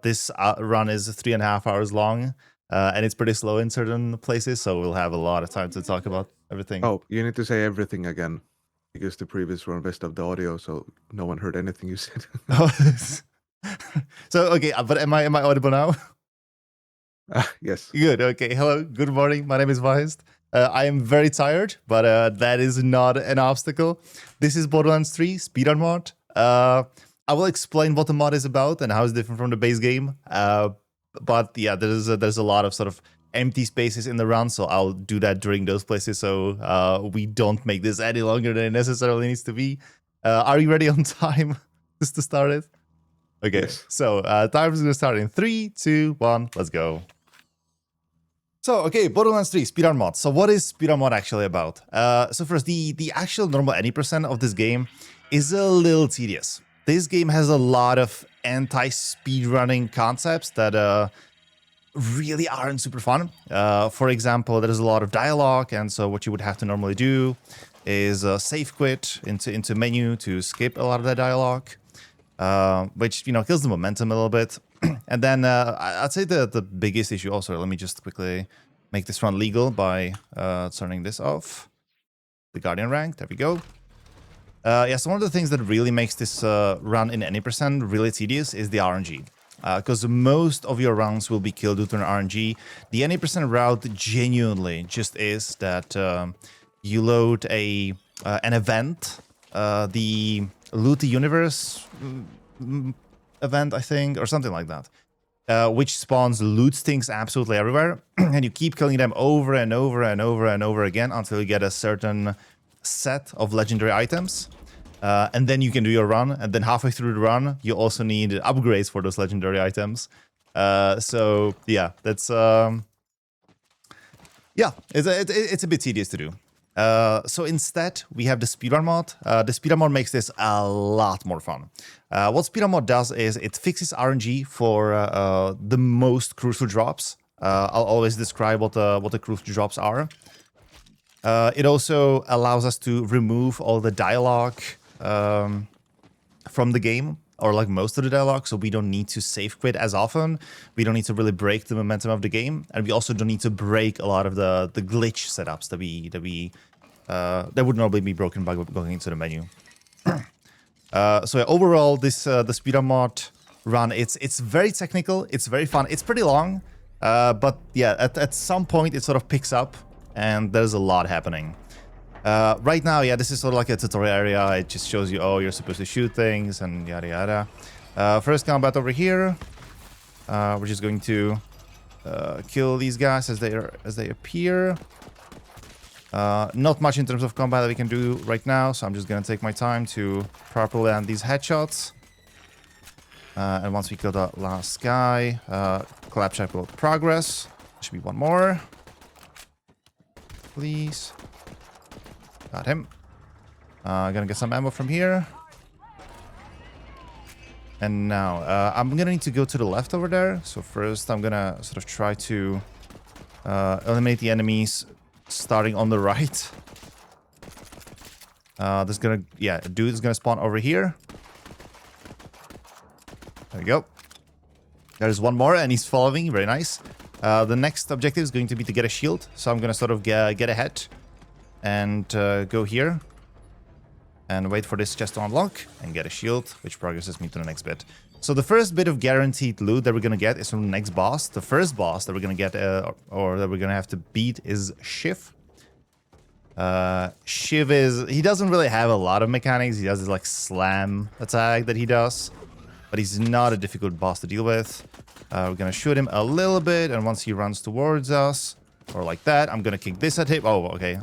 This run is 3.5 hours long, and it's pretty slow in certain places, so we'll have a lot of time to talk about everything. Oh, you need to say everything again, because the previous one messed up the audio, so no one heard anything you said. So okay, but am I audible now? Yes. Good. Okay. Hello. Good morning. My name is Vahist. I am very tired, but that is not an obstacle. This is Borderlands 3 Speedrun mod. I will explain what the mod is about and how it's different from the base game. But yeah, there's a lot of sort of empty spaces in the run, so I'll do that during those places, so we don't make this any longer than it necessarily needs to be. Are you ready on time just to start it? Okay. Yes. So time is gonna start in 3, 2, 1. Let's go. So, okay, Borderlands 3 Speedrun mod. So what is Speedrun mod actually about? So first, the actual normal any percent of this game is a little tedious. This game has a lot of anti-speedrunning concepts that really aren't super fun. For example, there's a lot of dialogue, and so what you would have to normally do is save quit into menu to skip a lot of that dialogue, which, you know, kills the momentum a little bit. And then I'd say the biggest issue also, let me just quickly make this run legal by turning this off. The Guardian rank, there we go. Yeah, so one of the things that really makes this run in any percent really tedious is the RNG. Because most of your rounds will be killed due to an RNG. The any percent route genuinely just is that you load an event, the Loot the Universe event, I think, or something like that, which spawns loot things absolutely everywhere, and you keep killing them over and over and over and over again until you get a certain set of legendary items, and then you can do your run, and then halfway through the run you also need upgrades for those legendary items. So yeah, that's yeah, it's a bit tedious to do. So instead, we have the Speedrun mod. The Speedrun mod makes this a lot more fun. What Speedrun mod does is it fixes RNG for the most crucial drops. I'll always describe what the crucial drops are. It also allows us to remove all the dialogue from the game, or like most of the dialogue, so we don't need to save quit as often. We don't need to really break the momentum of the game, and we also don't need to break a lot of the glitch setups that would normally be broken by going into the menu. So yeah, overall, this the Speedrun mod run, it's very technical, it's very fun, it's pretty long, but yeah, at some point it sort of picks up, and there's a lot happening. Right now, yeah, this is sort of like a tutorial area. It just shows you, oh, you're supposed to shoot things and yada yada. First combat over here. We're just going to kill these guys as they appear. Not much in terms of combat that we can do right now, so I'm just gonna take my time to properly land these headshots. And once we kill the last guy, collab check will progress. There should be one more. Please. Got him. Gonna get some ammo from here. And now, I'm gonna need to go to the left over there. So first, I'm gonna sort of try to eliminate the enemies starting on the right. There's gonna, yeah, a dude is gonna spawn over here. There we go. There's one more, and he's following. Very nice. The next objective is going to be to get a shield. So I'm gonna sort of get ahead and go here and wait for this chest to unlock and get a shield, which progresses me to the next bit. So the first bit of guaranteed loot that we're gonna get is from the next boss. The first boss that we're gonna get, or that we're gonna have to beat, is Shiv. Shiv he doesn't really have a lot of mechanics. He does this like slam attack that he does, but he's not a difficult boss to deal with. We're gonna shoot him a little bit, and once he runs towards us, or like that, I'm gonna kick this at him. Oh, okay,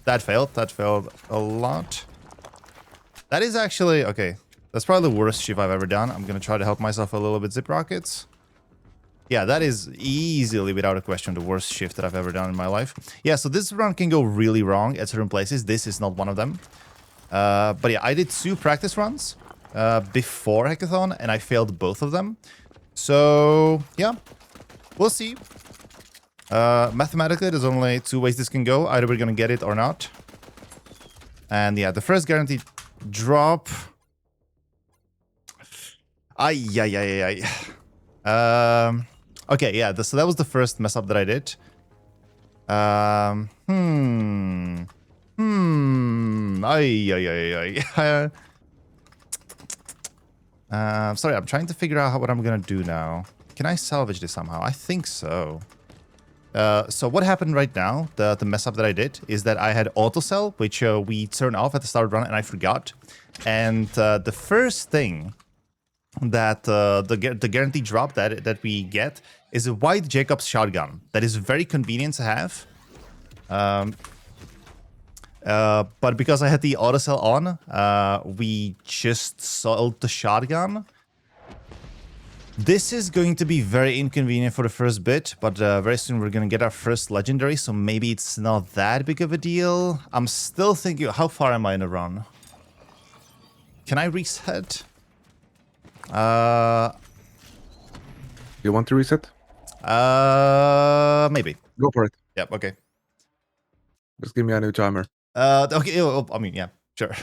that failed. That failed a lot. That is actually, okay, that's probably the worst Shiv I've ever done. I'm gonna try to help myself a little bit. Zip rockets. Yeah, that is easily, without a question, the worst Shiv that I've ever done in my life. Yeah, so this run can go really wrong at certain places. This is not one of them. But yeah, I did 2 practice runs before Hekathon, and I failed both of them. So yeah, we'll see. Mathematically, there's only 2 ways this can go. Either we're gonna get it or not. And yeah, the first guaranteed drop. Ay. Okay, yeah, so that was the first mess up that I did. Ay. Sorry, I'm trying to figure out what I'm gonna do now. Can I salvage this somehow? I think so. So what happened right now, the mess up that I did, is that I had autosell, which we turned off at the start of the run, and I forgot. And the first thing that the guaranteed drop that we get is a white Jacobs shotgun. That is very convenient to have. But because I had the autosell on, we just sold the shotgun. This is going to be very inconvenient for the first bit, but very soon we're going to get our first legendary, so maybe it's not that big of a deal. I'm still thinking, how far am I in the run? Can I reset? You want to reset? Maybe. Go for it. Yep, okay. Just give me a new timer. Okay, I mean, yeah, sure.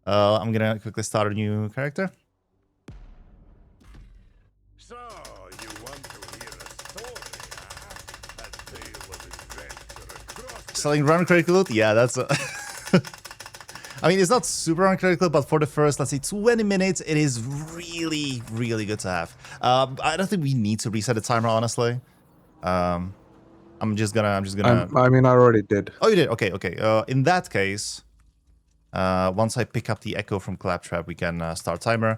I'm gonna quickly start a new character. So, you want to hear a story, huh? A tale of adventure across the... Selling run critical loot? Yeah, that's a... I mean, it's not super uncritical, but for the first, let's say, 20 minutes, it is really, really good to have. I don't think we need to reset the timer, honestly. I'm just gonna... I mean, I already did. Oh, you did? Okay, okay. In that case, once I pick up the echo from Claptrap, we can start timer.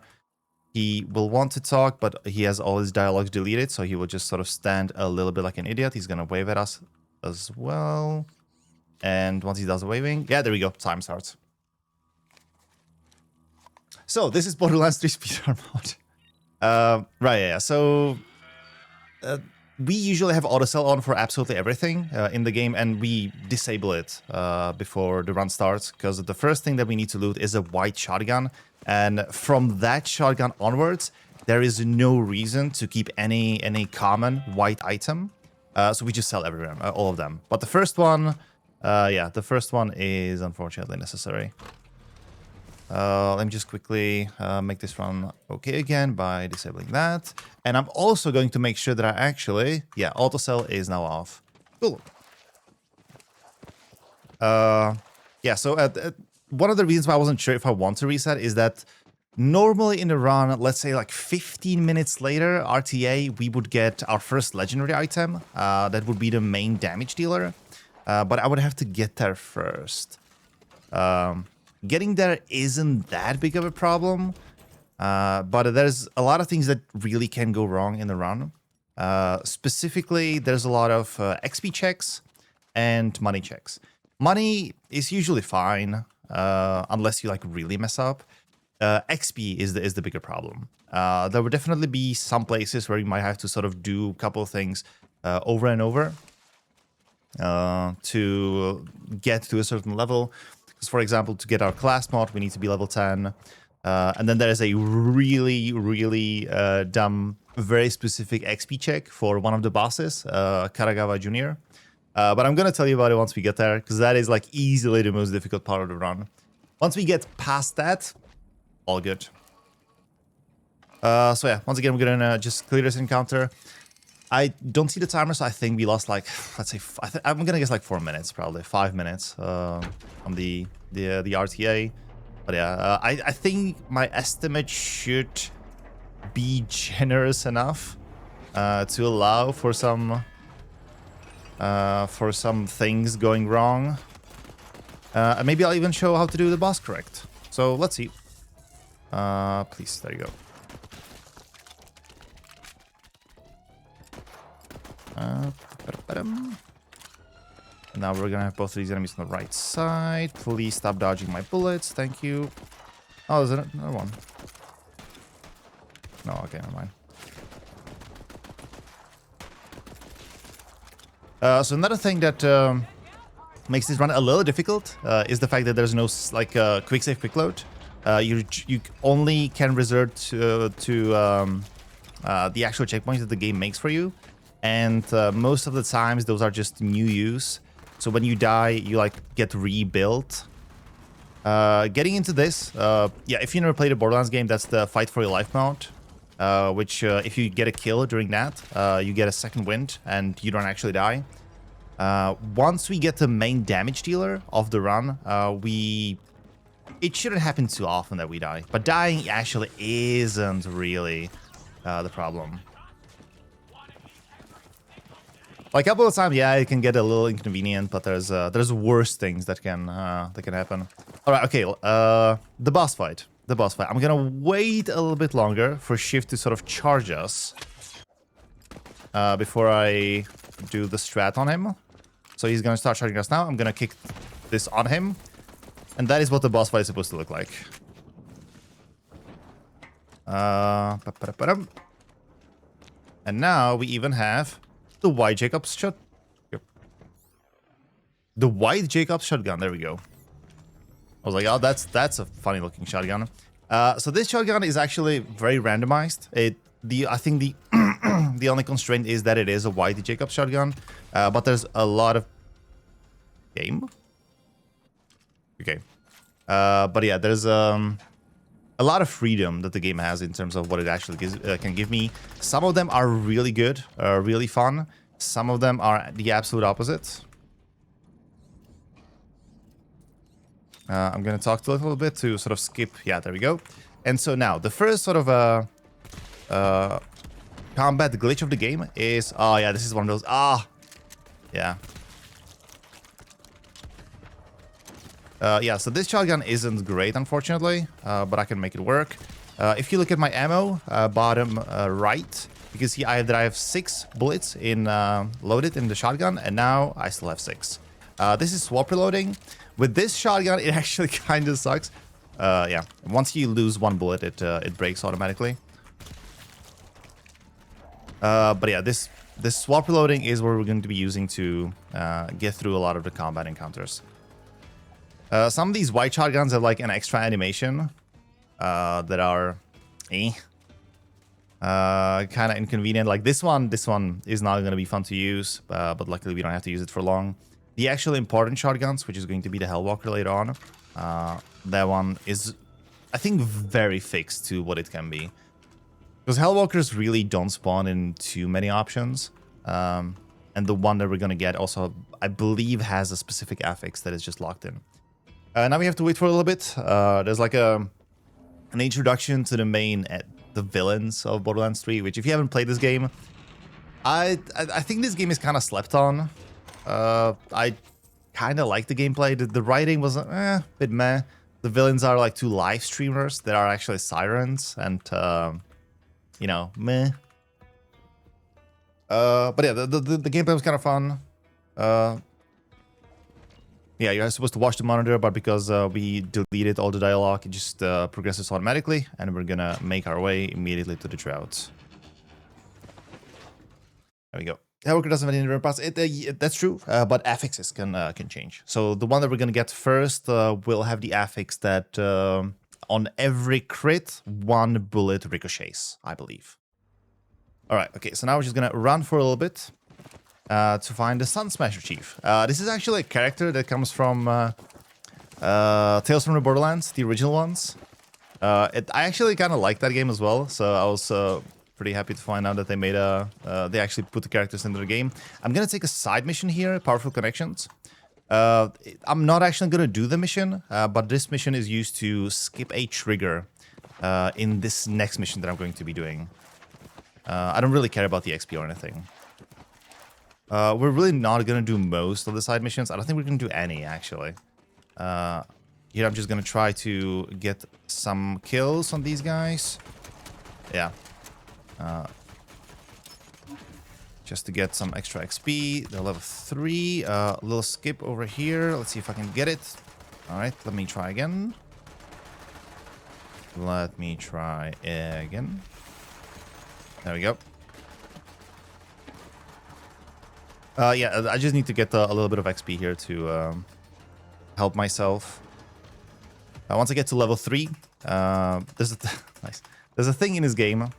He will want to talk, but he has all his dialogues deleted, so he will just sort of stand a little bit like an idiot. He's gonna wave at us as well. And once he does the waving, yeah, there we go. Time starts. So this is Borderlands 3 speedrun mod. Right, yeah. So we usually have autosell on for absolutely everything in the game, and we disable it before the run starts, because the first thing that we need to loot is a white shotgun, and from that shotgun onwards, there is no reason to keep any common white item. So we just sell everyone, all of them. But the first one, yeah, the first one is unfortunately necessary. Let me just quickly make this run okay again by disabling that. And I'm also going to make sure that I actually... Yeah, autosell is now off. Cool. Yeah, so one of the reasons why I wasn't sure if I want to reset is that normally in the run, let's say like 15 minutes later, RTA, we would get our first legendary item. That would be the main damage dealer. But I would have to get there first. Getting there isn't that big of a problem, but there's a lot of things that really can go wrong in the run. Specifically, there's a lot of XP checks and money checks. Money is usually fine, unless you like really mess up. XP is the bigger problem. There will definitely be some places where you might have to sort of do a couple of things over and over to get to a certain level. For example, to get our class mod, we need to be level 10. And then there is a really, really dumb, very specific XP check for one of the bosses, Karagawa Jr. But I'm going to tell you about it once we get there, because that is like easily the most difficult part of the run. Once we get past that, all good. So yeah, once again, we're going to just clear this encounter. I don't see the timer, so I think we lost like, let's say, I'm gonna guess like 4 minutes, probably 5 minutes on the RTA. But yeah, I think my estimate should be generous enough to allow for some things going wrong. And maybe I'll even show how to do the boss correct. So let's see. Please, there you go. Now we're gonna have both of these enemies on the right side. Please stop dodging my bullets. Thank you. Oh, there's another one. No, okay, never mind. So another thing that makes this run a little difficult is the fact that there's no like quick save, quick load. You only can resort to the actual checkpoints that the game makes for you. And most of the times, those are just new use. So when you die, you like get rebuilt. Getting into this, yeah, if you never played a Borderlands game, that's the Fight for Your Life mode. which if you get a kill during that, you get a second wind and you don't actually die. Once we get the main damage dealer of the run, it shouldn't happen too often that we die. But dying actually isn't really the problem. Like a couple of times, yeah, it can get a little inconvenient, but there's worse things that can happen. All right, okay. The boss fight. I'm gonna wait a little bit longer for Shift to sort of charge us before I do the strat on him. So he's gonna start charging us now. I'm gonna kick this on him, and that is what the boss fight is supposed to look like. And now we even have the White Jacobs shot. The White Jacobs shotgun. There we go. I was like, oh, that's a funny looking shotgun. So this shotgun is actually very randomized. I think the the only constraint is that it is a White Jacobs shotgun. But there's a lot of game. Okay. But yeah, there's a lot of freedom that the game has in terms of what it actually can give me. Some of them are really good, really fun. Some of them are the absolute opposite. I'm going to talk a little bit to sort of skip. Yeah, there we go. And so now, the first sort of combat glitch of the game is... Oh, yeah, this is one of those... Yeah. Yeah, so this shotgun isn't great, unfortunately, but I can make it work. If you look at my ammo, bottom right, you can see that I have 6 bullets loaded in the shotgun, and now I still have 6. This is swap reloading. With this shotgun, it actually kind of sucks. Yeah, once you lose 1 bullet, it breaks automatically. But yeah, this swap reloading is what we're going to be using to get through a lot of the combat encounters. Some of these white shotguns have like an extra animation that are kind of inconvenient. Like this one is not going to be fun to use, but luckily we don't have to use it for long. The actual important shotguns, which is going to be the Hellwalker later on, that one is, I think, very fixed to what it can be. Because Hellwalkers really don't spawn in too many options. And the one that we're going to get also, I believe, has a specific affix that is just locked in. Now we have to wait for a little bit. There's like an introduction to the villains of Borderlands 3, which if you haven't played this game, I think this game is kind of slept on. I kind of like the gameplay. The writing was a bit meh. The villains are like 2 live streamers that are actually sirens, and you know, meh. But yeah, the gameplay was kind of fun. Yeah, you're supposed to watch the monitor, but because we deleted all the dialogue, it just progresses automatically, and we're gonna make our way immediately to the drought. There we go. Hellwalker doesn't have any rare parts. That's true, but affixes can change. So the one that we're gonna get first will have the affix that on every crit, 1 bullet ricochets, I believe. All right, okay, so now we're just gonna run for a little bit to find the Sun Smasher Chief. This is actually a character that comes from Tales from the Borderlands, the original ones. I actually kind of like that game as well, so I was pretty happy to find out that they actually put the characters into the game. I'm gonna take a side mission here, Powerful Connections. I'm not actually gonna do the mission, but this mission is used to skip a trigger in this next mission that I'm going to be doing. I don't really care about the XP or anything. We're really not gonna do most of the side missions. I don't think we're gonna do any, actually. Here I'm just gonna try to get some kills on these guys. Yeah. Just to get some extra XP. They're level 3. A little skip over here. Let's see if I can get it. Alright, let me try again. Let me try again. There we go. Yeah, I just need to get a little bit of XP here to help myself. Once I get to level 3, there's a thing in this game.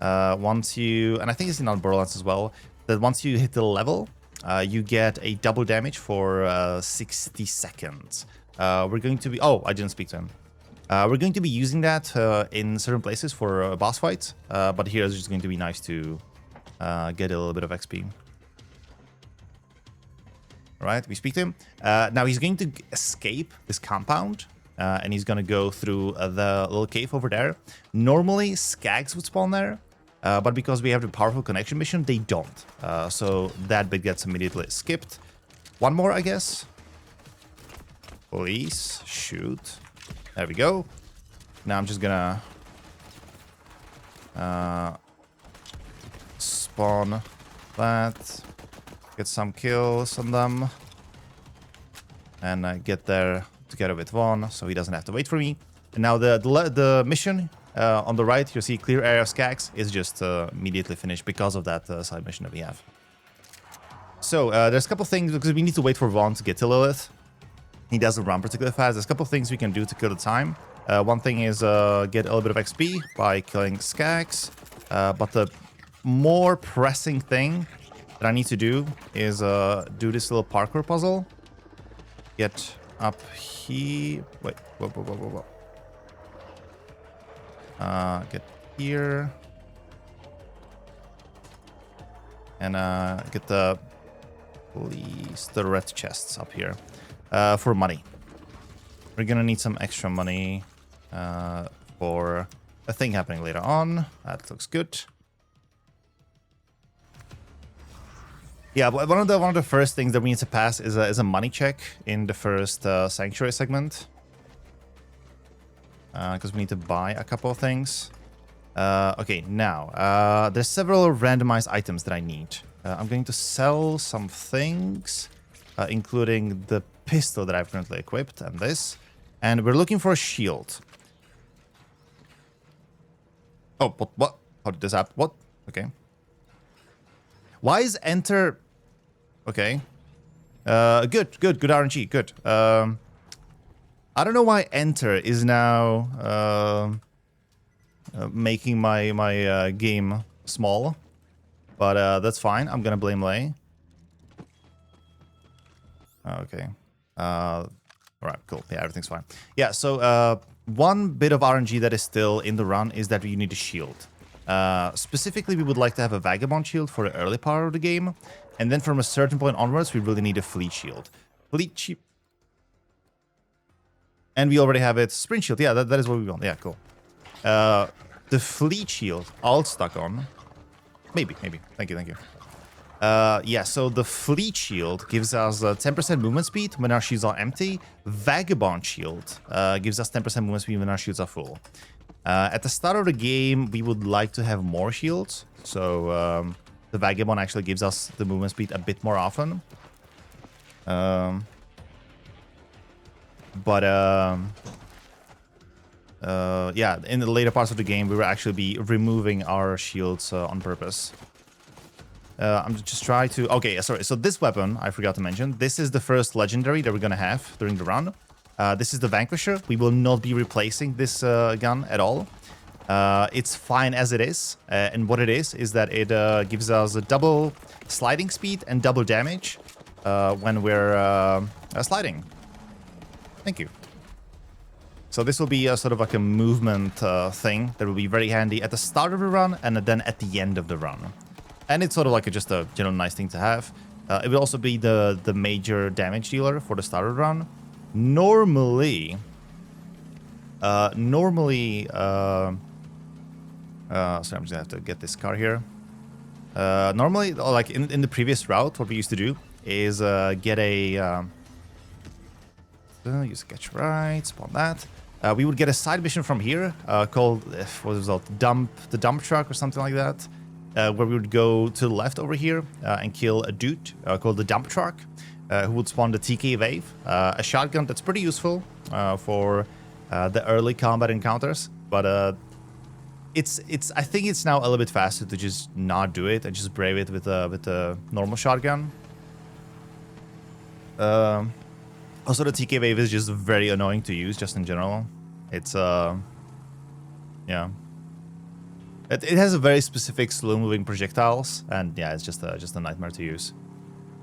Once you, and I think it's in Borderlands as well, that once you hit the level, you get a double damage for 60 seconds. We're going to be... Oh, I didn't speak to him. We're going to be using that in certain places for boss fights, but here it's just going to be nice to get a little bit of XP. All right, we speak to him. Now he's going to escape this compound, and he's going to go through the little cave over there. Normally, skags would spawn there, but because we have the powerful connection mission, they don't. So that bit gets immediately skipped. One more, I guess. Please, shoot. There we go. Now I'm just gonna spawn that, get some kills on them, and get there together with Vaughn, so he doesn't have to wait for me. And now the mission on the right, you see clear area of skags, is just immediately finished because of that side mission that we have. So there's a couple things, because we need to wait for Vaughn to get to Lilith. He doesn't run particularly fast. There's a couple things we can do to kill the time. One thing is get a little bit of XP by killing skags. But the more pressing thing that I need to do is do this little parkour puzzle. Get up here. Wait, whoa. Get here. And get the red chests up here. For money. We're gonna need some extra money for a thing happening later on. That looks good. Yeah, but one of the first things that we need to pass is a money check in the first sanctuary segment. Because we need to buy a couple of things. Okay, now there's several randomized items that I need. I'm going to sell some things, including the pistol that I've currently equipped and this. And we're looking for a shield. Oh, what? How did this happen? What? Okay. Why is enter... Okay. Good RNG, good. I don't know why enter is now making my game small. But that's fine. I'm gonna blame Lay. Okay. Alright, cool. Yeah, everything's fine. Yeah, so one bit of RNG that is still in the run is that you need a shield. Specifically, we would like to have a Vagabond shield for the early part of the game. And then from a certain point onwards, we really need a Fleet shield. And we already have it. Sprint shield. Yeah, that is what we want. Yeah, cool. The Fleet shield, all stuck on. Maybe. Thank you. Yeah, so the Fleet shield gives us 10% movement speed when our shields are empty. Vagabond shield gives us 10% movement speed when our shields are full. At the start of the game, we would like to have more shields. So the Vagabond actually gives us the movement speed a bit more often. Yeah, in the later parts of the game, we will actually be removing our shields on purpose. I'm just trying to... Okay, sorry. So this weapon, I forgot to mention, this is the first legendary that we're going to have during the run. This is the Vanquisher. We will not be replacing this gun at all. It's fine as it is. And what it is that it gives us a double sliding speed and double damage when we're sliding. Thank you. So this will be a sort of like a movement thing that will be very handy at the start of the run and then at the end of the run. And it's sort of like just a general nice thing to have. It will also be the major damage dealer for the start of the run. Normally, sorry, I'm just gonna have to get this car here. Normally, like in the previous route, what we used to do is get a use catch right, spawn that. We would get a side mission from here called what was it called? The dump truck or something like that, where we would go to the left over here and kill a dude called the dump truck. Who would spawn the TK wave, a shotgun that's pretty useful for the early combat encounters, but I think it's now a little bit faster to just not do it and just brave it with a normal shotgun. Also, the TK wave is just very annoying to use, just in general. It's yeah, it has a very specific slow-moving projectiles, and yeah, it's just a nightmare to use.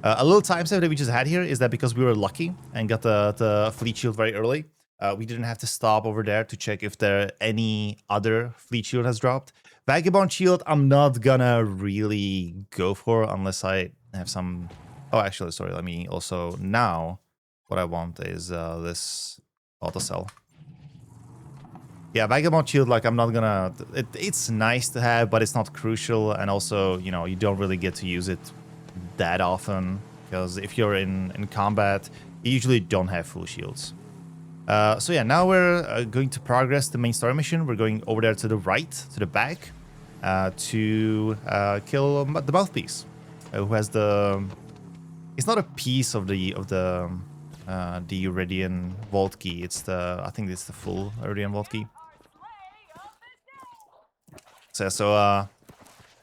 A little time save that we just had here is that because we were lucky and got the Fleet shield very early, We didn't have to stop over there to check if there any other fleet shield has dropped. Vagabond shield, I'm not gonna really go for unless I have some... Oh, actually, sorry, let me also... Now, what I want is this auto cell. Yeah, Vagabond shield, like, I'm not gonna... It's nice to have, but it's not crucial. And also, you know, you don't really get to use it that often. Because if you're in combat, you usually don't have full shields. So yeah, now we're going to progress the main story mission. We're going over there to the right, to the back, to kill the mouthpiece, who has the... It's not a piece of the Iridian Vault Key. It's the... I think it's the full Iridian Vault Key. So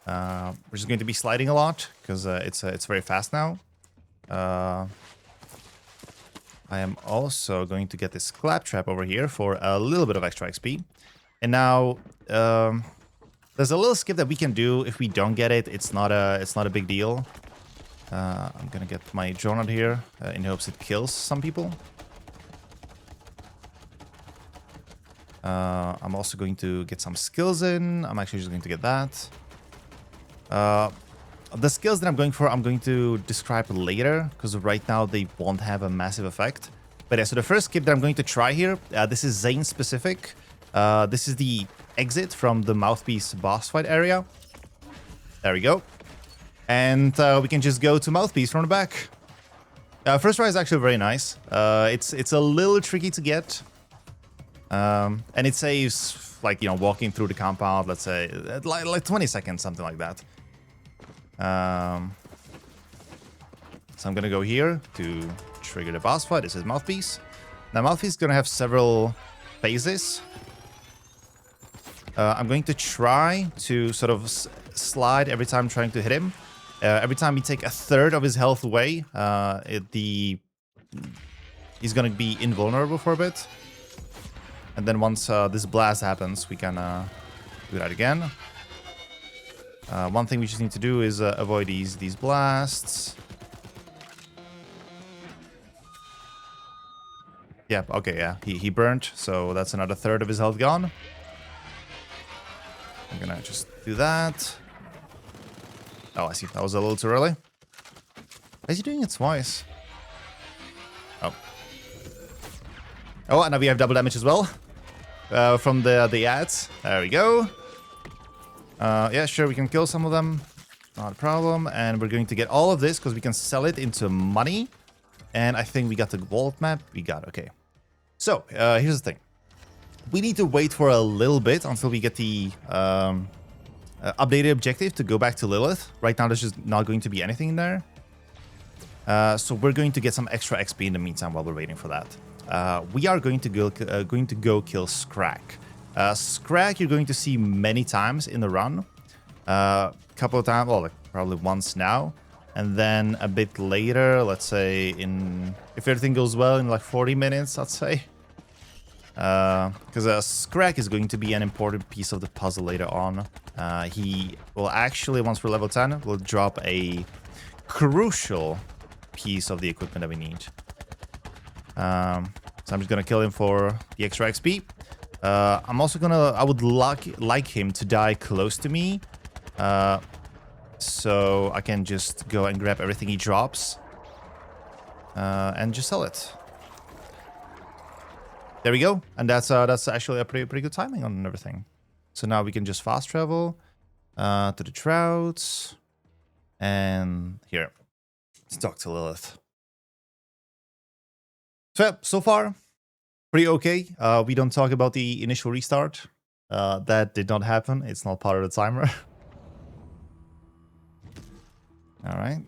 we're just going to be sliding a lot because it's very fast now. I am also going to get this claptrap over here for a little bit of extra XP. And now there's a little skip that we can do if we don't get it. It's not a big deal. I'm gonna get my drone out here in hopes it kills some people. I'm also going to get some skills in. I'm actually just going to get that. The skills that I'm going to describe later, because right now they won't have a massive effect. But yeah, so the first skip that I'm going to try here, this is Zane specific. This is the exit from the Mouthpiece boss fight area. There we go. And we can just go to Mouthpiece from the back. First try is actually very nice. It's a little tricky to get. And it saves, like, you know, walking through the compound, let's say, like 20 seconds, something like that. So I'm gonna go here to trigger the boss fight. This is Mouthpiece. Now Mouthpiece is gonna have several phases. I'm going to try to sort of slide every time trying to hit him. Every time we take a third of his health away, he's gonna be invulnerable for a bit. And then once this blast happens, we can do that again. One thing we just need to do is avoid these blasts. Yeah, okay, yeah. He burnt, so that's another third of his health gone. I'm gonna just do that. Oh, I see. That was a little too early. Why is he doing it twice? Oh. Oh, and now we have double damage as well. From the ads. There we go. Yeah, sure, we can kill some of them. Not a problem. And we're going to get all of this because we can sell it into money. And I think we got the vault map. We got, okay. So, here's the thing. We need to wait for a little bit until we get the updated objective to go back to Lilith. Right now, there's just not going to be anything in there. So we're going to get some extra XP in the meantime while we're waiting for that. We are going to go kill Scrag. Scrag you're going to see many times in the run. Couple of times, well, like probably once now. And then a bit later, let's say if everything goes well, in like 40 minutes, I'd say. Because Scrag is going to be an important piece of the puzzle later on. He will actually, once we're level 10, will drop a crucial piece of the equipment that we need. So I'm just gonna kill him for the extra XP. I'm also I would like him to die close to me. So I can just go and grab everything he drops. And just sell it. There we go. And that's actually a pretty good timing on everything. So now we can just fast travel to the Trouts. And here. Let's talk to Lilith. So far, pretty okay. We don't talk about the initial restart. That did not happen. It's not part of the timer. All right.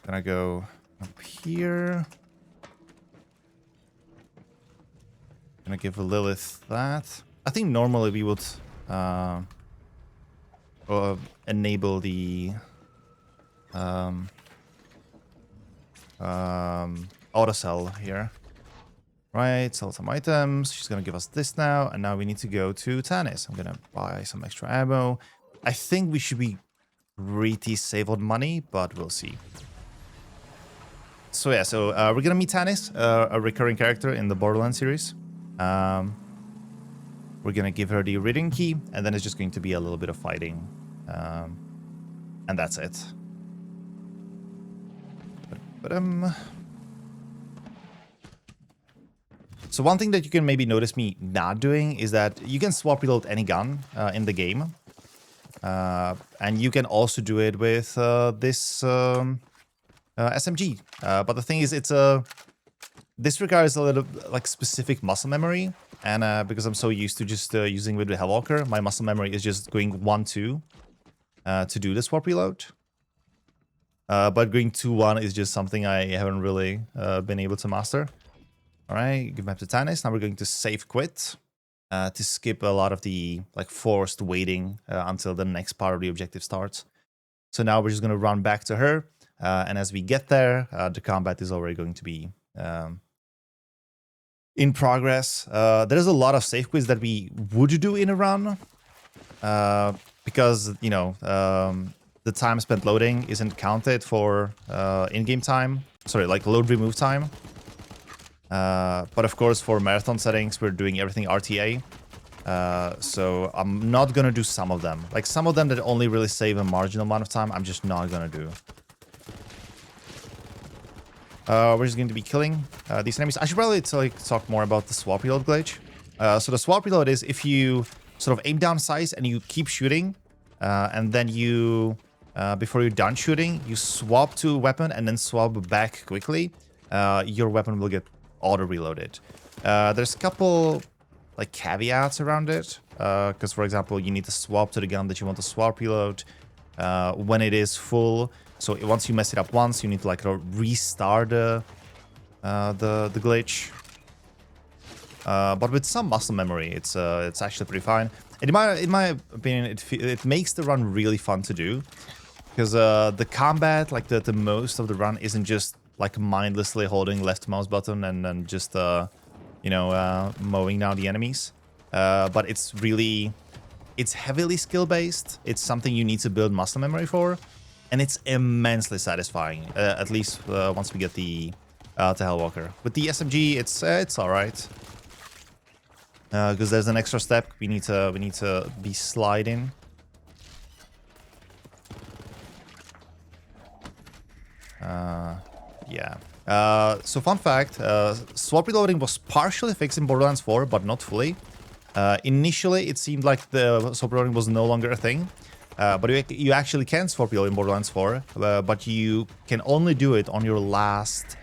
Gonna go up here. Gonna give Lilith that. I think normally we would enable the auto sell here. Right, sell some items. She's gonna give us this now, and now we need to go to Tanis. I'm gonna buy some extra ammo. I think we should be pretty safe on money, but we'll see. So yeah, we're gonna meet Tanis, a recurring character in the Borderlands series. We're gonna give her the reading key, and then it's just going to be a little bit of fighting. And that's it. But So one thing that you can maybe notice me not doing is that you can swap reload any gun in the game. And you can also do it with this SMG. But the thing is, this requires a little like specific muscle memory. And because I'm so used to just using with the Hellwalker, my muscle memory is just going 1-2 to do the swap reload. But going 2-1 is just something I haven't really been able to master. All right, give map to Tannis. Now we're going to save quit to skip a lot of the like forced waiting until the next part of the objective starts. So now we're just going to run back to her. And as we get there, the combat is already going to be in progress. There's a lot of save quits that we would do in a run because, you know, the time spent loading isn't counted for in-game time. Sorry, like load remove time. But of course, for marathon settings, we're doing everything RTA. So I'm not gonna do some of them. Like some of them that only really save a marginal amount of time, I'm just not gonna do. We're just going to be killing these enemies. I should probably talk more about the swap reload glitch. So the swap reload is if you sort of aim down sights and you keep shooting, and then you, before you're done shooting, you swap to a weapon and then swap back quickly, your weapon will get auto-reloaded. There's a couple like caveats around it, because for example, you need to swap to the gun that you want to swap reload when it is full. So once you mess it up once, you need to like restart the glitch. But with some muscle memory, it's actually pretty fine. And in my opinion, it makes the run really fun to do, because the combat, like the most of the run, isn't just like mindlessly holding left mouse button and then just you know, mowing down the enemies. But it's heavily skill based. It's something you need to build muscle memory for. And it's immensely satisfying, at least once we get the Hellwalker. With the SMG, it's all right, because there's an extra step we need to be sliding. Yeah. So fun fact: swap reloading was partially fixed in Borderlands 4, but not fully. Initially, it seemed like the swap reloading was no longer a thing. But you actually can swap reload in Borderlands 4, but you can only do it on your last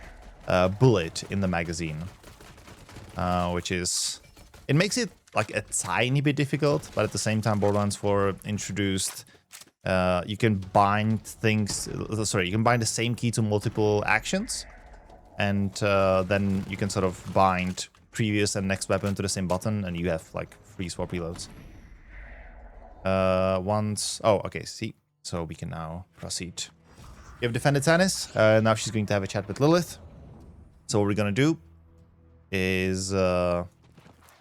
bullet in the magazine, which is... It makes it like a tiny bit difficult, but at the same time Borderlands 4 introduced... you can bind things... Sorry, you can bind the same key to multiple actions, and then you can sort of bind previous and next weapon to the same button, and you have like free swap reloads. Oh, okay, see. So we can now proceed. We have defended Tannis. Now she's going to have a chat with Lilith. So what we're gonna do is go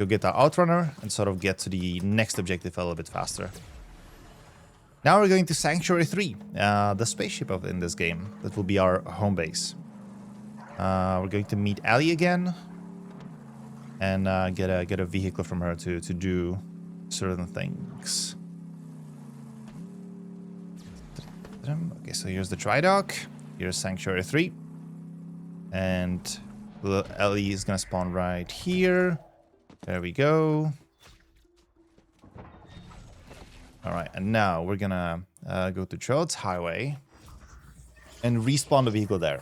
get our Outrunner and sort of get to the next objective a little bit faster. Now we're going to Sanctuary 3, the spaceship in this game. That will be our home base. We're going to meet Ellie again and get a vehicle from her to do certain things. Okay, so here's the Tridock. Here's Sanctuary 3. And Ellie is gonna spawn right here. There we go. Alright, and now we're gonna go to Trout's Highway and respawn the vehicle there.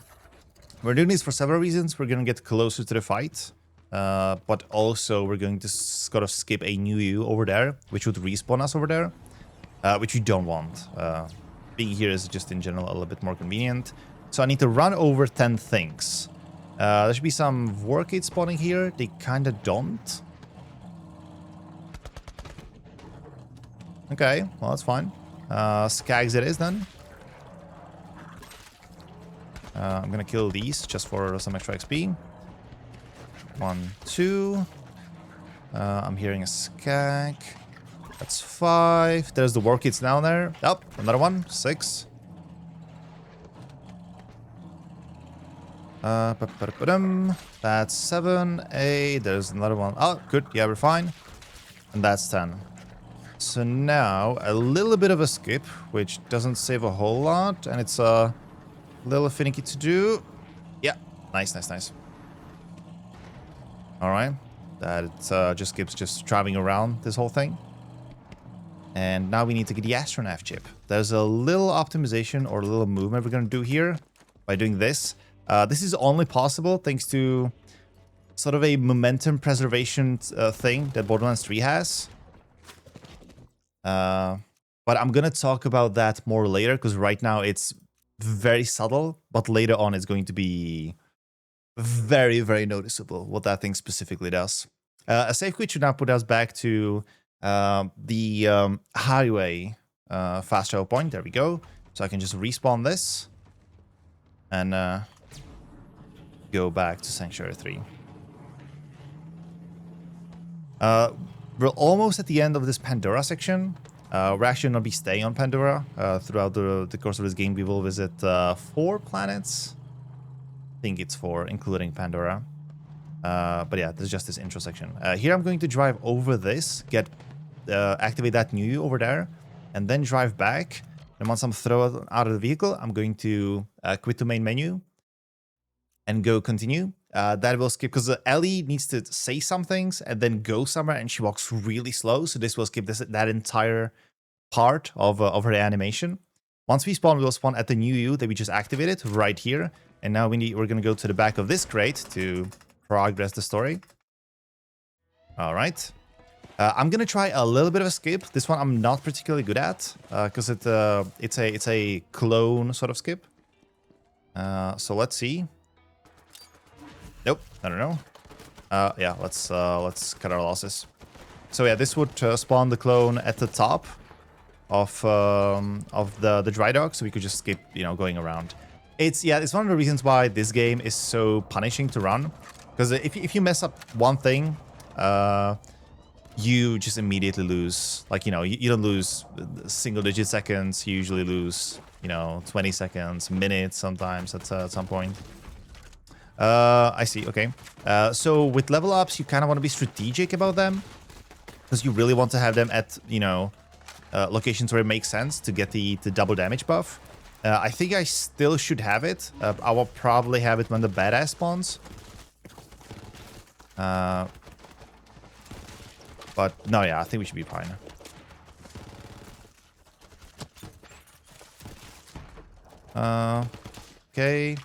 We're doing this for several reasons. We're gonna get closer to the fight, but also we're going to sort of skip a new U over there, which would respawn us over there, which we don't want. Being here is just in general a little bit more convenient. So I need to run over 10 things. There should be some Warcade spawning here. They kind of don't. Okay, well, that's fine. Skags it is then. I'm gonna kill these just for some extra XP. 1, 2. I'm hearing a Skag. That's 5. There's the Warcades down there. Up, another one. 6. That's 7, 8. There's another one. Oh, good. Yeah, we're fine. And that's 10. So now a little bit of a skip, which doesn't save a whole lot, and it's a little finicky to do. Yeah, nice, nice, nice. All right, that just keeps just driving around this whole thing. And now we need to get the astronaut chip. There's a little optimization or a little movement we're gonna do here by doing this. This is only possible thanks to sort of a momentum preservation thing that Borderlands 3 has. But I'm gonna talk about that more later because right now it's very subtle, but later on it's going to be very, very noticeable what that thing specifically does. A safe quit should now put us back to the highway fast travel point. There we go. So I can just respawn this and go back to Sanctuary 3. We're almost at the end of this Pandora section. We're actually going to be staying on Pandora. Throughout the course of this game, we will visit 4 planets. I think it's 4, including Pandora. But yeah, there's just this intro section. Here I'm going to drive over this, activate that new over there, and then drive back. And once I'm thrown out of the vehicle, I'm going to quit the main menu and go continue. That will skip because Ellie needs to say some things and then go somewhere, and she walks really slow. So this will skip that entire part of her animation. Once we spawn, we will spawn at the new U that we just activated right here. And now we're going to go to the back of this crate to progress the story. All right. I'm going to try a little bit of a skip. This one I'm not particularly good at because it's a clone sort of skip. So let's see. Nope, I don't know. Yeah, let's cut our losses. So yeah, this would spawn the clone at the top of the dry dock, so we could just skip, going around. It's one of the reasons why this game is so punishing to run, because if you mess up one thing, you just immediately lose. Like, you don't lose single-digit seconds. You usually lose, 20 seconds, minutes sometimes at some point. I see. Okay. So with level ups, you kind of want to be strategic about them because you really want to have them at, locations where it makes sense to get the double damage buff. I think I still should have it. I will probably have it when the badass spawns. But no, yeah, I think we should be fine. Okay.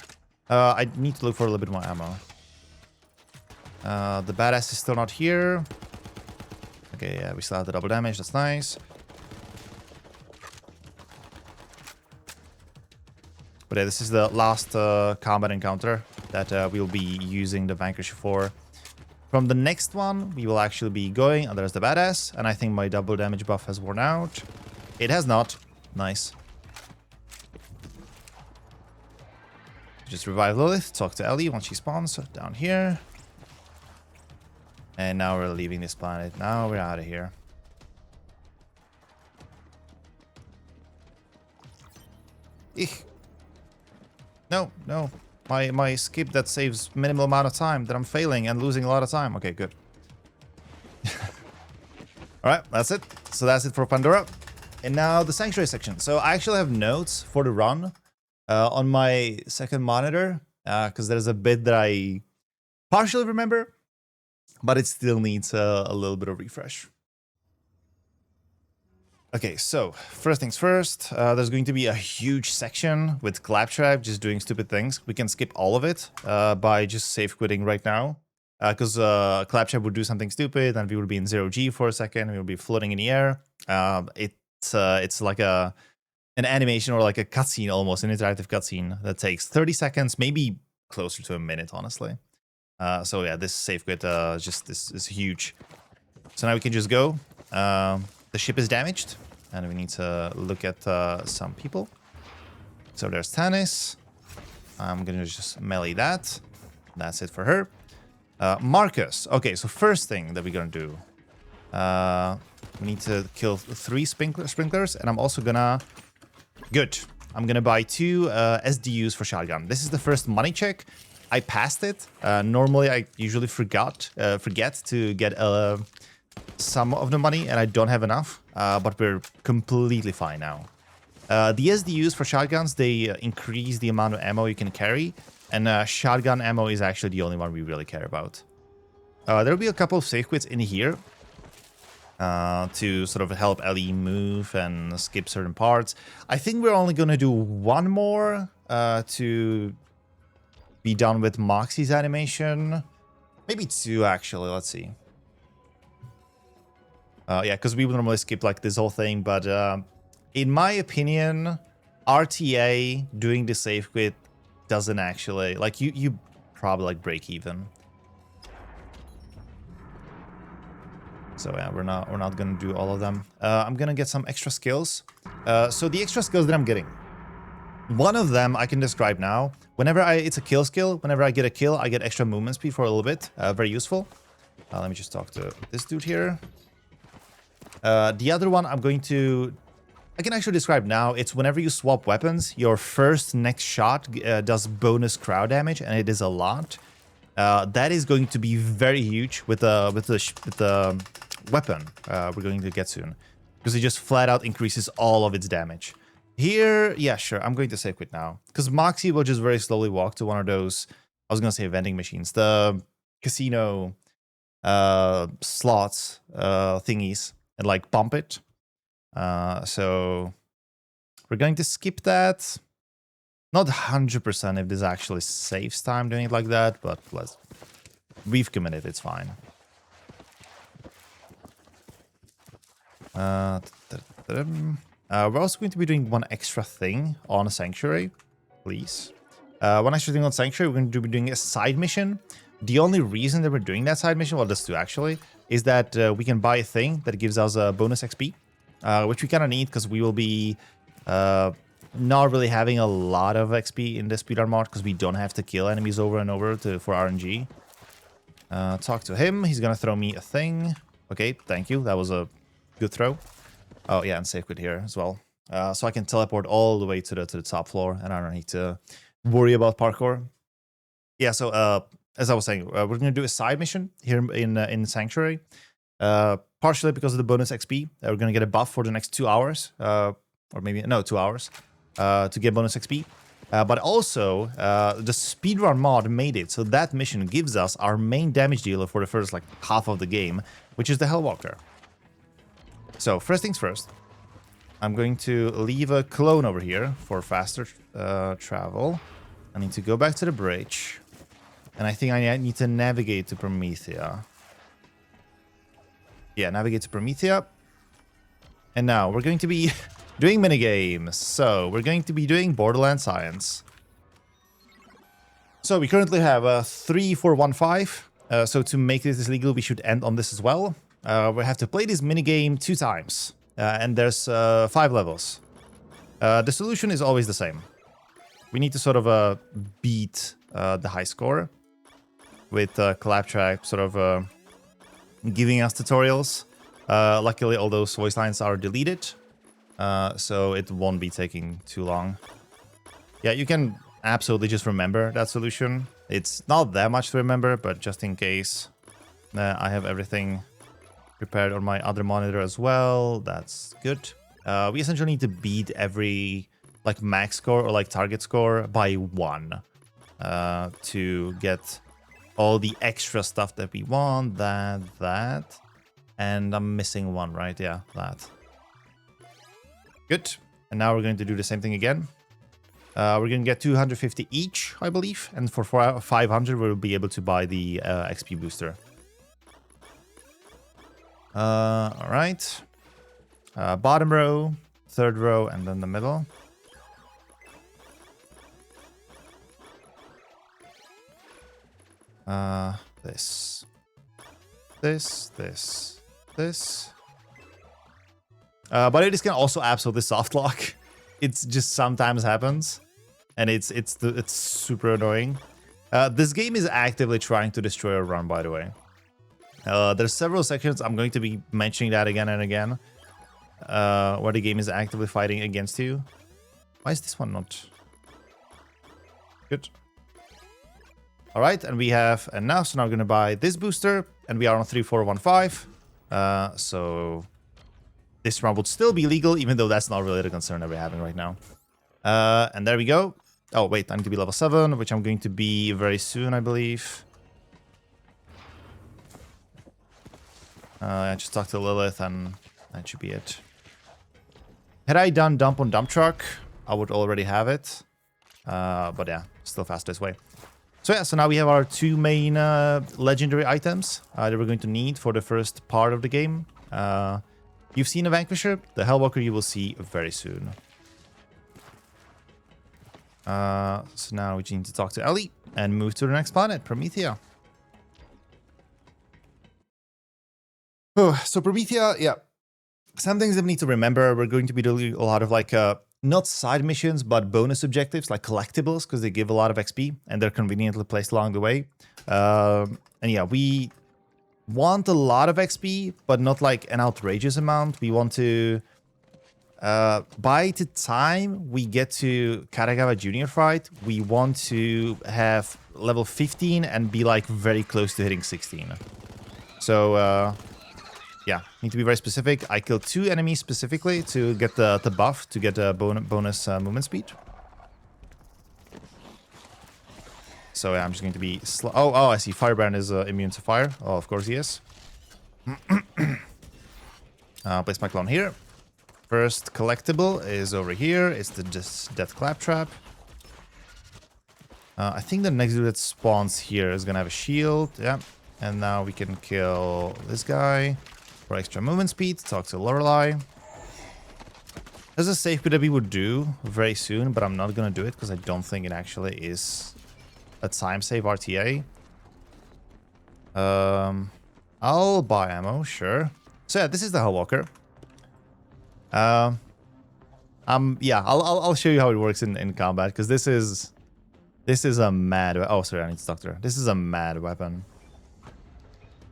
I need to look for a little bit more ammo. The badass is still not here. Okay, yeah, we still have the double damage. That's nice. But yeah, this is the last combat encounter that we'll be using the Vanquisher for. From the next one, we will actually be going. Oh, there's the badass. And I think my double damage buff has worn out. It has not. Nice. Just revive Lilith, talk to Ellie once she spawns down here. And now we're leaving this planet. Now we're out of here. Eek. No. My skip that saves minimal amount of time that I'm failing and losing a lot of time. Okay, good. Alright, that's it. So that's it for Pandora. And now the Sanctuary section. So I actually have notes for the run on my second monitor, because there's a bit that I partially remember, but it still needs a little bit of refresh. Okay, so first things first, there's going to be a huge section with Claptrap just doing stupid things. We can skip all of it by just safe quitting right now, because Claptrap would do something stupid and we would be in 0G for a second. We would be floating in the air. It's like an animation or like a cutscene, almost an interactive cutscene that takes 30 seconds, maybe closer to a minute, honestly. So yeah, this safe quit just this is huge. So now we can just go. The ship is damaged, and we need to look at some people. So there's Tannis. I'm gonna just melee that. That's it for her. Marcus. Okay, so first thing that we're gonna do, we need to kill 3 sprinklers, and I'm also gonna. Good. I'm gonna buy 2 SDUs for shotgun. This is the first money check. I passed it. Normally, I usually forget to get some of the money, and I don't have enough. But we're completely fine now. The SDUs for shotguns, they increase the amount of ammo you can carry, and shotgun ammo is actually the only one we really care about. There'll be a couple of safe quits in here to sort of help Ellie move and skip certain parts. I think we're only going to do one more to be done with Moxie's animation. Maybe two, actually. Let's see. Yeah, because we would normally skip like this whole thing, but in my opinion, RTA doing the safe quit doesn't actually, like, you probably like break even. So yeah, we're not gonna do all of them. I'm gonna get some extra skills. So the extra skills that I'm getting, one of them I can describe now. Whenever it's a kill skill, whenever I get a kill, I get extra movement speed for a little bit. Very useful. Let me just talk to this dude here. The other one I can actually describe now. It's whenever you swap weapons, your next shot does bonus crowd damage, and it is a lot. That is going to be very huge with the weapon we're going to get soon, because it just flat out increases all of its damage. Here, yeah, sure, I'm going to save quit now, because Moxie will just very slowly walk to one of those, I was going to say vending machines, the casino slots thingies, and like pump it. So we're going to skip that. Not 100% if this actually saves time doing it like that, but we've committed, it's fine. We're also going to be doing one extra thing on Sanctuary, please. One extra thing on Sanctuary, we're going to be doing a side mission. The only reason that we're doing that side mission, well, there's two actually, is that we can buy a thing that gives us a bonus XP, which we kind of need because we will be not really having a lot of XP in the speedrun mod because we don't have to kill enemies over and over for RNG. Talk to him. He's gonna throw me a thing. Okay, thank you. That was a good throw. Oh yeah, and safe quit here as well. So I can teleport all the way to the top floor, and I don't need to worry about parkour. Yeah. So as I was saying, we're gonna do a side mission here in Sanctuary. Partially because of the bonus XP. We're gonna get a buff for the next 2 hours, or maybe no 2 hours. To get bonus XP, but also the speedrun mod made it so that mission gives us our main damage dealer for the first like half of the game, which is the Hellwalker. So first things first, I'm going to leave a clone over here for faster travel. I need to go back to the bridge, and I think I need to navigate to Promethea. Yeah, navigate to Promethea, and now we're going to be doing minigames. So we're going to be doing Borderlands Science. So we currently have 3-4-1-5. So to make this legal, we should end on this as well. We have to play this minigame 2 times. And there's 5 levels. The solution is always the same. We need to sort of beat the high score with Claptrap sort of giving us tutorials. Luckily, all those voice lines are deleted. So it won't be taking too long. Yeah, you can absolutely just remember that solution. It's not that much to remember, but just in case, I have everything prepared on my other monitor as well. That's good. We essentially need to beat every like max score or like target score by 1 to get all the extra stuff that we want. That. And I'm missing one, right? Yeah, that. Good. And now we're going to do the same thing again. We're going to get 250 each, I believe. And for 500, we'll be able to buy the XP booster. All right. Bottom row, third row, and then the middle. This. But it can also absolutely soft lock. It just sometimes happens, and it's super annoying. This game is actively trying to destroy a run, by the way. There's several sections, I'm going to be mentioning that again and again, where the game is actively fighting against you. Why is this one not good? All right, and we have enough, so now we're going to buy this booster, and we are on 3415. So this round would still be legal, even though that's not really the concern that we're having right now. And there we go. Oh, wait, I need to be level 7, which I'm going to be very soon, I believe. I just talked to Lilith, and that should be it. Had I done dump on dump truck, I would already have it. But yeah, still fastest way. So yeah, so now we have our 2 main legendary items that we're going to need for the first part of the game. You've seen a Vanquisher. The Hellwalker you will see very soon. So now we need to talk to Ellie and move to the next planet, Promethea. Oh, so Promethea, yeah. Some things that we need to remember. We're going to be doing a lot of like not side missions, but bonus objectives like collectibles, because they give a lot of XP and they're conveniently placed along the way. And yeah, we want a lot of XP, but not like an outrageous amount. We want to, by the time we get to Katagawa Junior fight, we want to have level 15 and be like very close to hitting 16. So, yeah, need to be very specific. I killed 2 enemies specifically to get the buff, to get a bonus movement speed. So yeah, I'm just going to be slow. Oh, I see. Firebrand is immune to fire. Oh, of course he is. Place my clone here. First collectible is over here. It's the Death Claptrap. I think the next dude that spawns here is going to have a shield. Yeah. And now we can kill this guy. For extra movement speed, talk to Lorelei. There's a safe bit that we would do very soon, but I'm not going to do it because I don't think it actually is a time save RTA. I'll buy ammo, sure. So yeah, this is the Hellwalker. Yeah, I'll show you how it works in combat, because this is a mad. Oh, sorry, I need to talk to her. This is a mad weapon.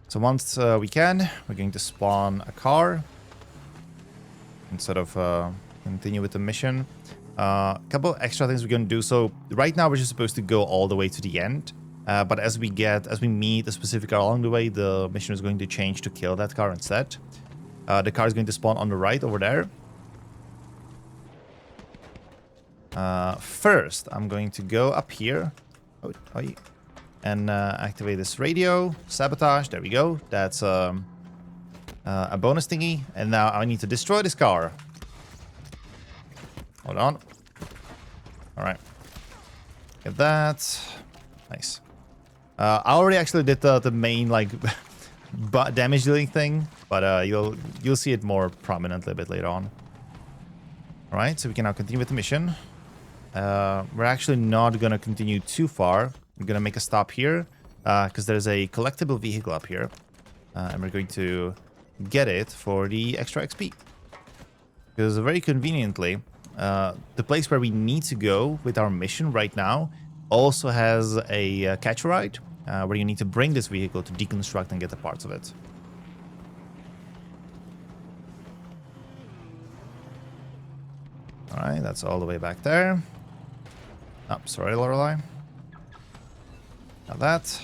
So once we can, we're going to spawn a car and sort of continue with the mission. A couple extra things we're going to do. So right now we're just supposed to go all the way to the end. But as we meet a specific car along the way, the mission is going to change to kill that car instead. The car is going to spawn on the right over there. First, I'm going to go up here. And activate this radio. Sabotage. There we go. That's a bonus thingy. And now I need to destroy this car. Hold on. All right. Get that. Nice. I already actually did the main like damage dealing thing, but you'll see it more prominently a bit later on. All right. So we can now continue with the mission. We're actually not gonna continue too far. We're going to make a stop here because there's a collectible vehicle up here. And we're going to get it for the extra XP. Because very conveniently, the place where we need to go with our mission right now also has a catch ride where you need to bring this vehicle to deconstruct and get the parts of it. All right, that's all the way back there. Oh, sorry, Lorelei. Now that.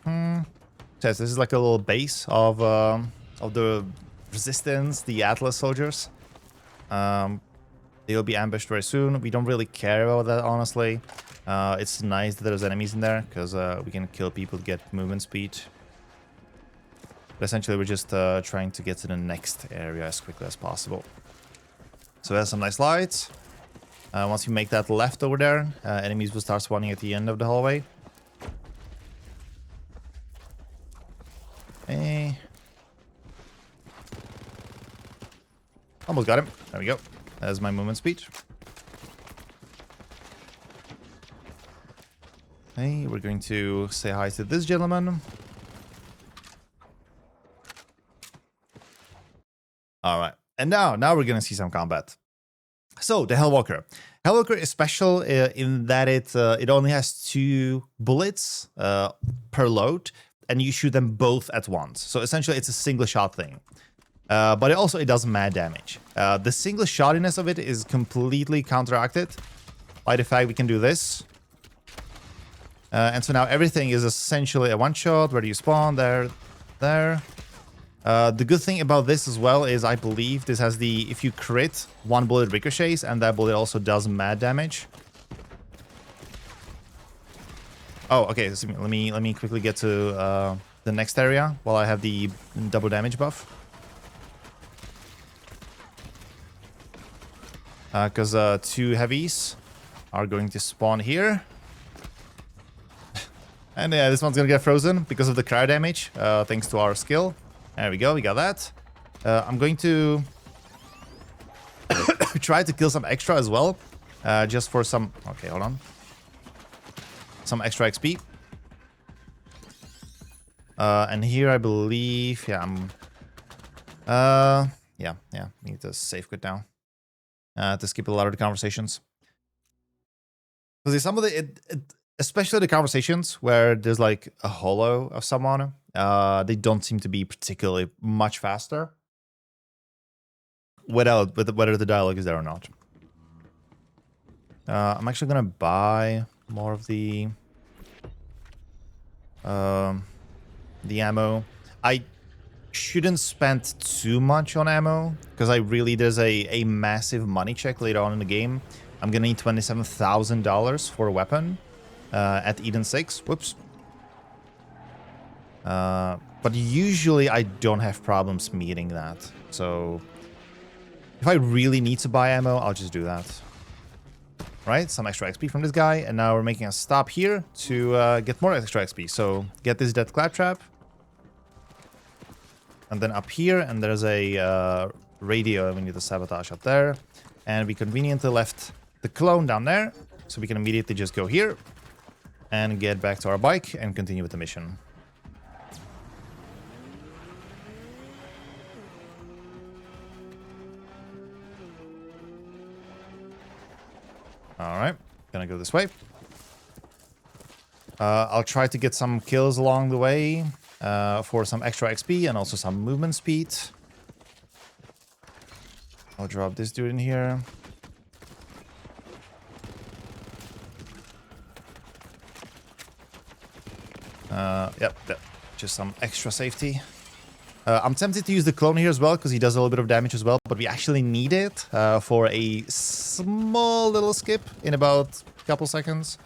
So this is like a little base of the resistance, the Atlas soldiers. They'll be ambushed very soon. We don't really care about that, honestly. It's nice that there's enemies in there because we can kill people to get movement speed. But essentially, we're just trying to get to the next area as quickly as possible. So there's some nice lights. Once you make that left over there, enemies will start spawning at the end of the hallway. Hey. Almost got him. There we go. There's my movement speed. Hey, we're going to say hi to this gentleman. All right. And now we're going to see some combat. So, the Hellwalker. Hellwalker is special in that it only has 2 bullets per load, and you shoot them both at once. So, essentially, it's a single shot thing. But it does mad damage. The single shotiness of it is completely counteracted by the fact we can do this. And so now everything is essentially a one-shot. Where do you spawn? There. The good thing about this as well is I believe this has the... If you crit, one bullet ricochets, and that bullet also does mad damage. Oh, okay. So let me quickly get to the next area while I have the double damage buff. Because 2 heavies are going to spawn here. And yeah, this one's gonna get frozen because of the cryo damage, thanks to our skill. There we go, we got that. I'm going to try to kill some extra as well, just for some... Okay, hold on. Some extra XP. And here I believe... Yeah, Yeah, need to save quit now. To skip a lot of the conversations. Because some of the... Especially the conversations where there's like a holo of someone, they don't seem to be particularly much faster. Whether the dialogue is there or not. I'm actually gonna buy more of the ammo. I shouldn't spend too much on ammo because there's a massive money check later on in the game. I'm gonna need $27,000 for a weapon. At Eden 6. Whoops. But usually I don't have problems meeting that. So if I really need to buy ammo, I'll just do that. Right? Some extra XP from this guy. And now we're making a stop here to get more extra XP. So get this dead claptrap. And then up here, and there's a radio we need to sabotage up there. And we conveniently left the clone down there. So we can immediately just go here. And get back to our bike and continue with the mission. Alright, gonna go this way. I'll try to get some kills along the way for some extra XP and also some movement speed. I'll drop this dude in here. Yep, just some extra safety. I'm tempted to use the clone here as well because he does a little bit of damage as well, but we actually need it for a small little skip in about a couple seconds.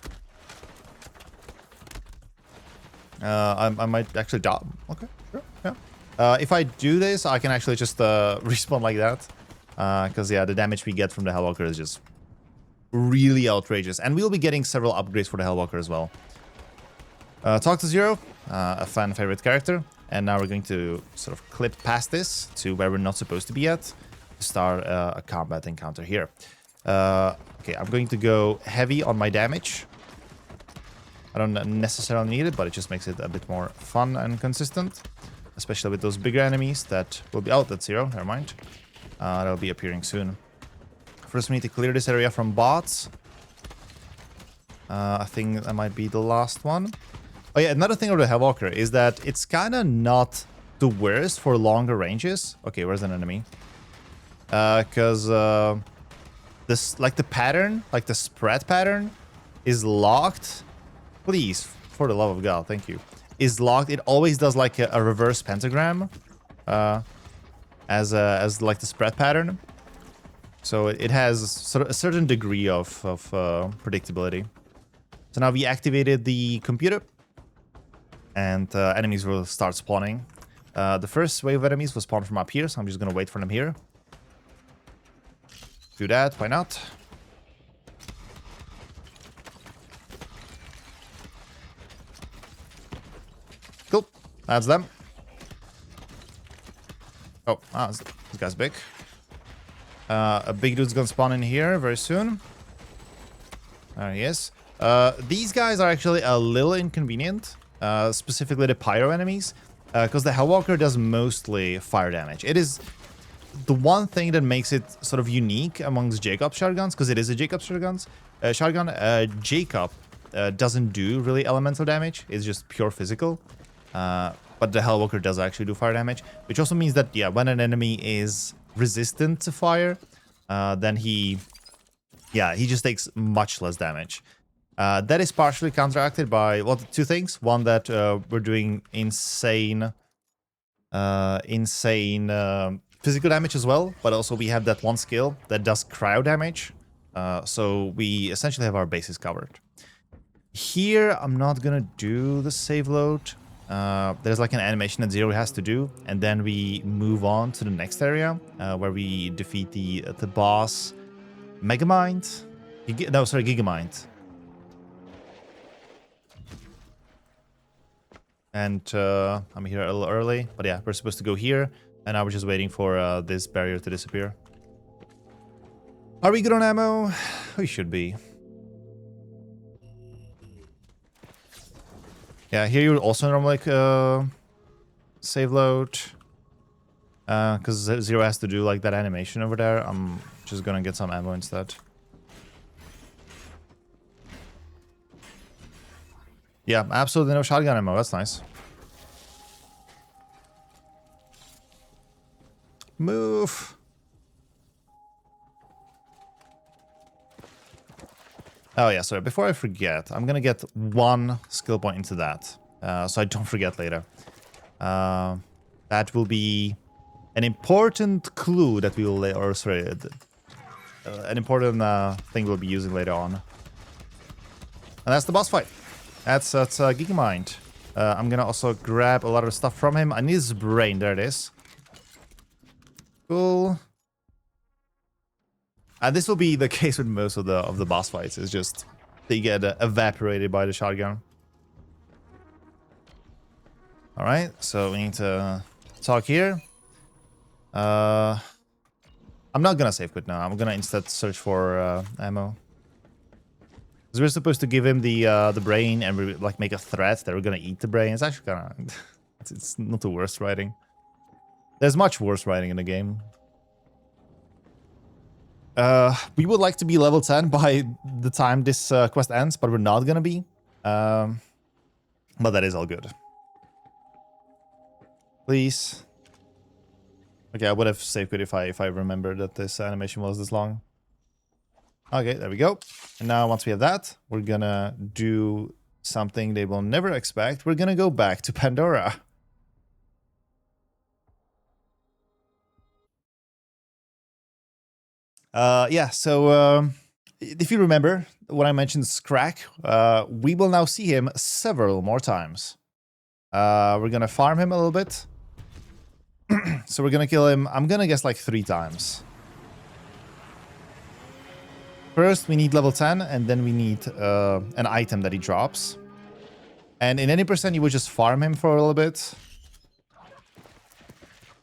I might actually die. Okay, sure, yeah. If I do this, I can actually just respawn like that. Because yeah, the damage we get from the Hellwalker is just really outrageous. And we'll be getting several upgrades for the Hellwalker as well. Talk to Zero, a fan favorite character, and now we're going to sort of clip past this to where we're not supposed to be at to start a combat encounter here. Okay, I'm going to go heavy on my damage. I don't necessarily need it, but it just makes it a bit more fun and consistent, especially with those bigger enemies that will be... Oh, that's Zero, never mind. That'll be appearing soon. First, we need to clear this area from bots. I think that might be the last one. Oh yeah, another thing about the Hellwalker is that it's kind of not the worst for longer ranges. Okay, where's an enemy? Because this, like the pattern, like the spread pattern, is locked. Please, for the love of God, thank you. Is locked. It always does like a reverse pentagram, as like the spread pattern. So it has sort of a certain degree of predictability. So now we activated the computer. And enemies will start spawning. The first wave of enemies will spawn from up here, so I'm just going to wait for them here. Do that, why not? Cool, that's them. Oh, this guy's big. A big dude's going to spawn in here very soon. There he is. These guys are actually a little inconvenient. Specifically the pyro enemies, because the Hellwalker does mostly fire damage. It is the one thing that makes it sort of unique amongst Jacob shotguns, because it is a Jacob shotgun. Jacob doesn't do really elemental damage. It's just pure physical. but the Hellwalker does actually do fire damage, which also means that, yeah, when an enemy is resistant to fire, then he just takes much less damage. That is partially counteracted by, well, two things. One, that we're doing insane physical damage as well, but also we have that one skill that does cryo damage. So we essentially have our bases covered. Here, I'm not gonna do the save load. There's like an animation that Zero has to do, and then we move on to the next area where we defeat the boss Megamind. Gigamind. And I'm here a little early, but yeah, we're supposed to go here, and I was just waiting for this barrier to disappear. Are we good on ammo? We should be. Yeah, here you would also normally save load, because Zero has to do like that animation over there. I'm just gonna get some ammo instead. Yeah, absolutely no shotgun ammo. That's nice. Move. Oh yeah, sorry. Before I forget, I'm gonna get one skill point into that, so I don't forget later. That will be an important clue that we will, or sorry, an important thing we'll be using later on. And that's the boss fight. That's Gigamind. I'm gonna also grab a lot of stuff from him. I need his brain. There it is. Cool. And this will be the case with most of the boss fights. It's just they get evaporated by the shotgun. All right, so we need to talk here. I'm not gonna save quit now. I'm gonna instead search for ammo. Because we're supposed to give him the brain and we like make a threat that we're gonna eat the brain. It's actually kind of it's not the worst writing. There's much worse writing in the game. We would like to be level 10 by the time this quest ends, but we're not gonna be. But that is all good. Please. Okay, I would have saved it if I remembered that this animation was this long. Okay, there we go. And now once we have that, we're gonna do something they will never expect. We're gonna go back to Pandora. Yeah, so if you remember when I mentioned Scrack, we will now see him several more times. We're gonna farm him a little bit. So we're gonna kill him, I'm gonna guess like 3 times. First, we need level 10, and then we need an item that he drops. And in any percent, you would just farm him for a little bit.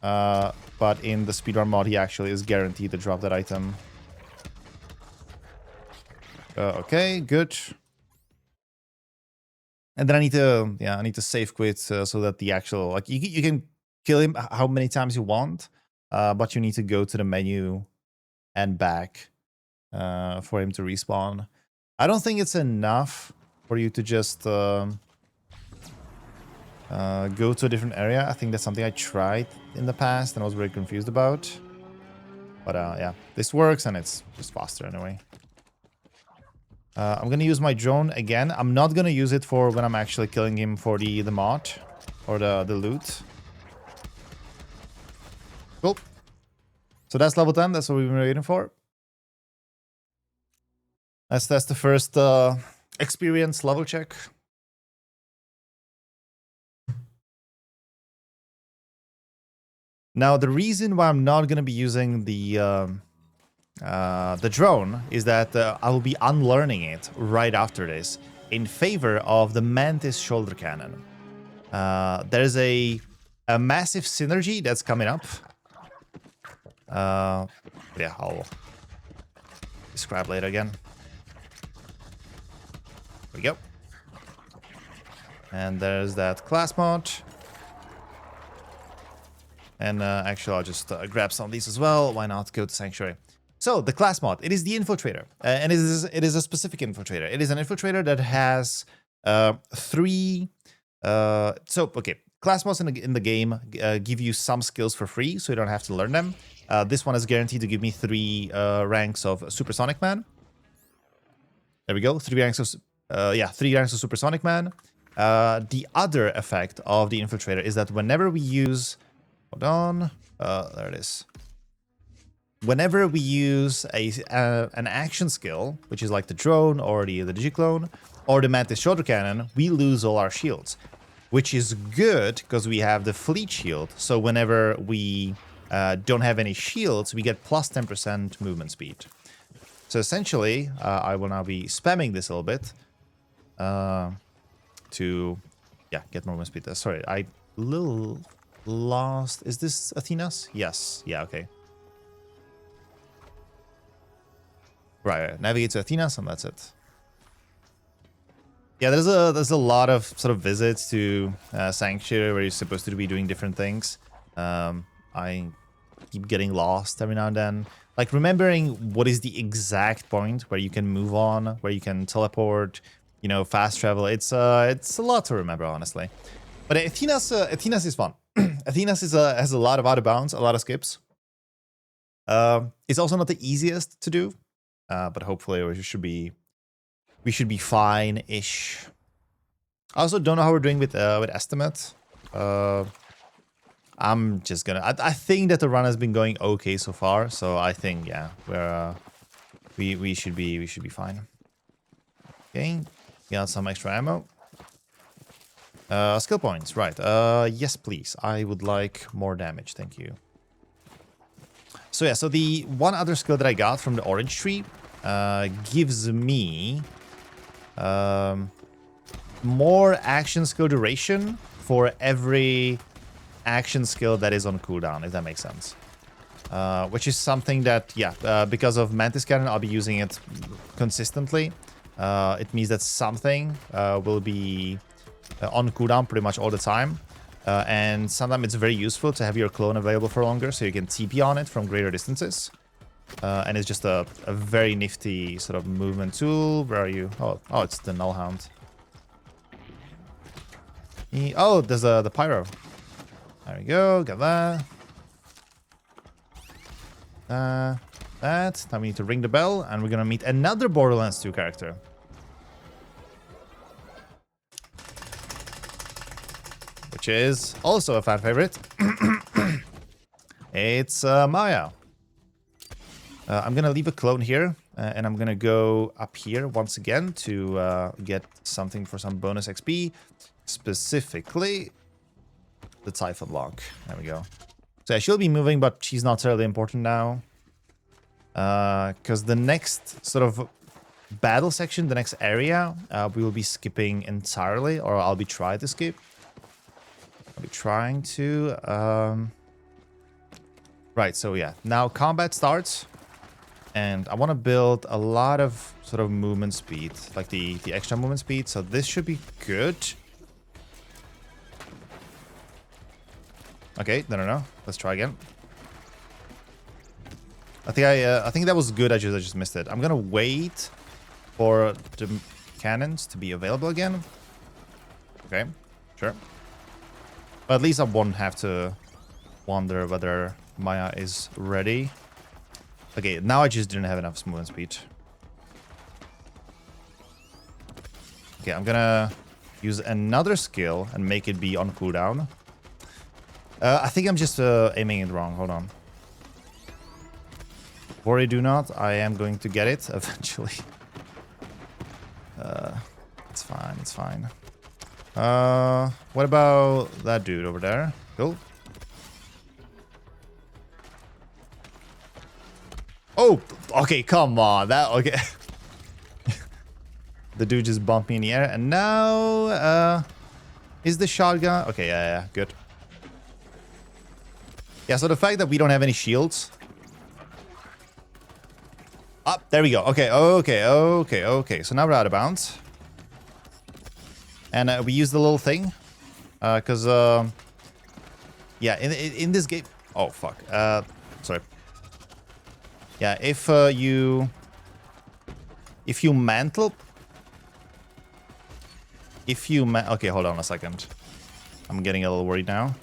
But in the speedrun mod, he actually is guaranteed to drop that item. Okay, good. And then I need to save quit so that the actual, like, you can kill him how many times you want, but you need to go to the menu and back for him to respawn. I don't think it's enough for you to just go to a different area. I think that's something I tried in the past and I was very confused about. But yeah, this works and it's just faster anyway. I'm gonna use my drone again. I'm not gonna use it for when I'm actually killing him for the mod or the loot. Cool. So that's level 10. That's what we've been waiting for. That's the first experience level check. Now, the reason why I'm not going to be using the drone is that I will be unlearning it right after this in favor of the Mantis shoulder cannon. There's a massive synergy that's coming up. Yeah, I'll describe later again. There we go. And there's that class mod. And actually, I'll just grab some of these as well. Why not go to Sanctuary? So, the class mod. It is the Infiltrator. And it is a specific Infiltrator. It is an Infiltrator that has 3... okay. class mods in the game give you some skills for free, so you don't have to learn them. This one is guaranteed to give me 3 ranks of Supersonic Man. There we go, 3 ranks of 3 ranks of Supersonic Man. The other effect of the Infiltrator is that whenever we use, hold on, there it is. Whenever we use an action skill, which is like the drone or the Digiclone or the Mantis shoulder cannon, we lose all our shields, which is good because we have the fleet shield. So whenever we don't have any shields, we get plus 10% movement speed. So essentially, I will now be spamming this a little bit to, get more movement speed. Sorry, I little lost. Is this Athena's? Yes. Yeah. Okay. Right. Navigate to Athena's, and that's it. Yeah, there's a lot of sort of visits to Sanctuary where you're supposed to be doing different things. I keep getting lost every now and then. Like remembering what is the exact point where you can move on, where you can teleport, you know, fast travel. It's a lot to remember, honestly. But Athena's is fun. Athena's has a lot of out of bounds, a lot of skips. It's also not the easiest to do, but hopefully we should be fine-ish. I also don't know how we're doing with estimate. I'm just gonna. I think that the run has been going okay so far, so I think we should be fine. Okay, got some extra ammo. Skill points, right? Yes, please. I would like more damage. Thank you. So yeah, so the one other skill that I got from the orange tree gives me more action skill duration for every action skill that is on cooldown, if that makes sense. Which is something that, because of Mantis Cannon, I'll be using it consistently. It means that something will be on cooldown pretty much all the time. And sometimes it's very useful to have your clone available for longer, so you can TP on it from greater distances. And it's just a very nifty sort of movement tool. Where are you? Oh, it's the Nullhound. Oh, there's the Pyro. There we go, got that. That. Now we need to ring the bell, and we're gonna meet another Borderlands 2 character. Which is also a fan favorite. It's Maya. I'm gonna leave a clone here, and I'm gonna go up here once again to get something for some bonus XP, specifically the Typhon Lock. There we go. So yeah, she'll be moving, but she's not terribly important now, because the next sort of battle section, the next area, we will be skipping entirely, or I'll be trying to skip. I'll be trying to. Right. So yeah, now combat starts. And I want to build a lot of sort of movement speed, like the extra movement speed. So this should be good. Okay, no. Let's try again. I think that was good. I just missed it. I'm gonna wait for the cannons to be available again. Okay, sure. But at least I won't have to wonder whether Maya is ready. Okay, now I just didn't have enough movement speed. Okay, I'm gonna use another skill and make it be on cooldown. I think I'm just aiming it wrong. Hold on. Worry do not. I am going to get it eventually. It's fine. It's fine. What about that dude over there? Cool. Oh, okay, come on. That okay. The dude just bumped me in the air, and now is the shotgun? Okay, yeah, good. Yeah, so the fact that we don't have any shields. Ah, there we go. Okay. So now we're out of bounds, and we use the little thing, because yeah, in this game. Oh fuck. Sorry. Yeah, if you mantle, okay, hold on a second. I'm getting a little worried now.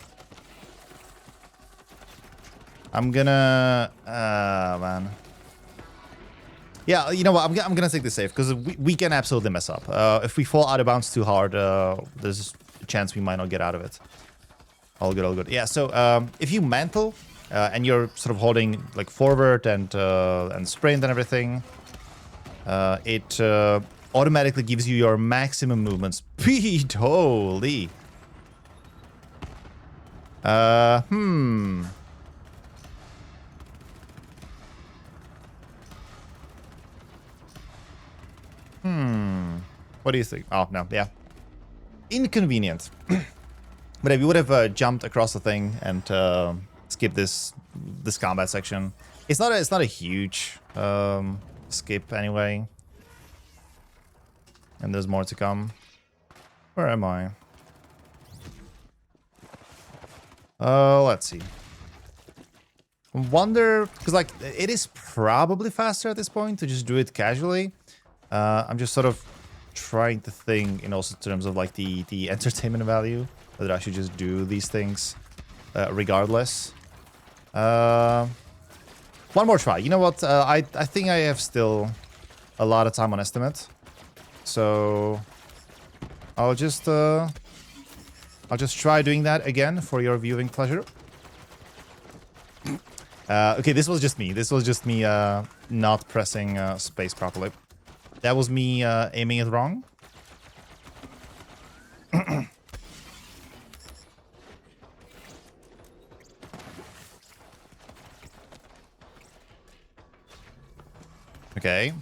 I'm gonna... man. Yeah, you know what? I'm gonna take this safe, because we can absolutely mess up. If we fall out of bounds too hard, there's a chance we might not get out of it. All good, all good. Yeah, so if you mantle, and you're sort of holding like forward and sprint and everything, it automatically gives you your maximum movement speed. Holy. What do you think? Oh, no, yeah. Inconvenient. But if you would have jumped across the thing and skipped this combat section, it's not a huge skip anyway. And there's more to come. Where am I? Let's see. I wonder, because like it is probably faster at this point to just do it casually. I'm just sort of trying to think in also terms of like the entertainment value, whether I should just do these things regardless. One more try. You know what? I think I have still a lot of time on estimate, so I'll just try doing that again for your viewing pleasure. Okay, this was just me. This was just me not pressing space properly. That was me aiming it wrong. Okay.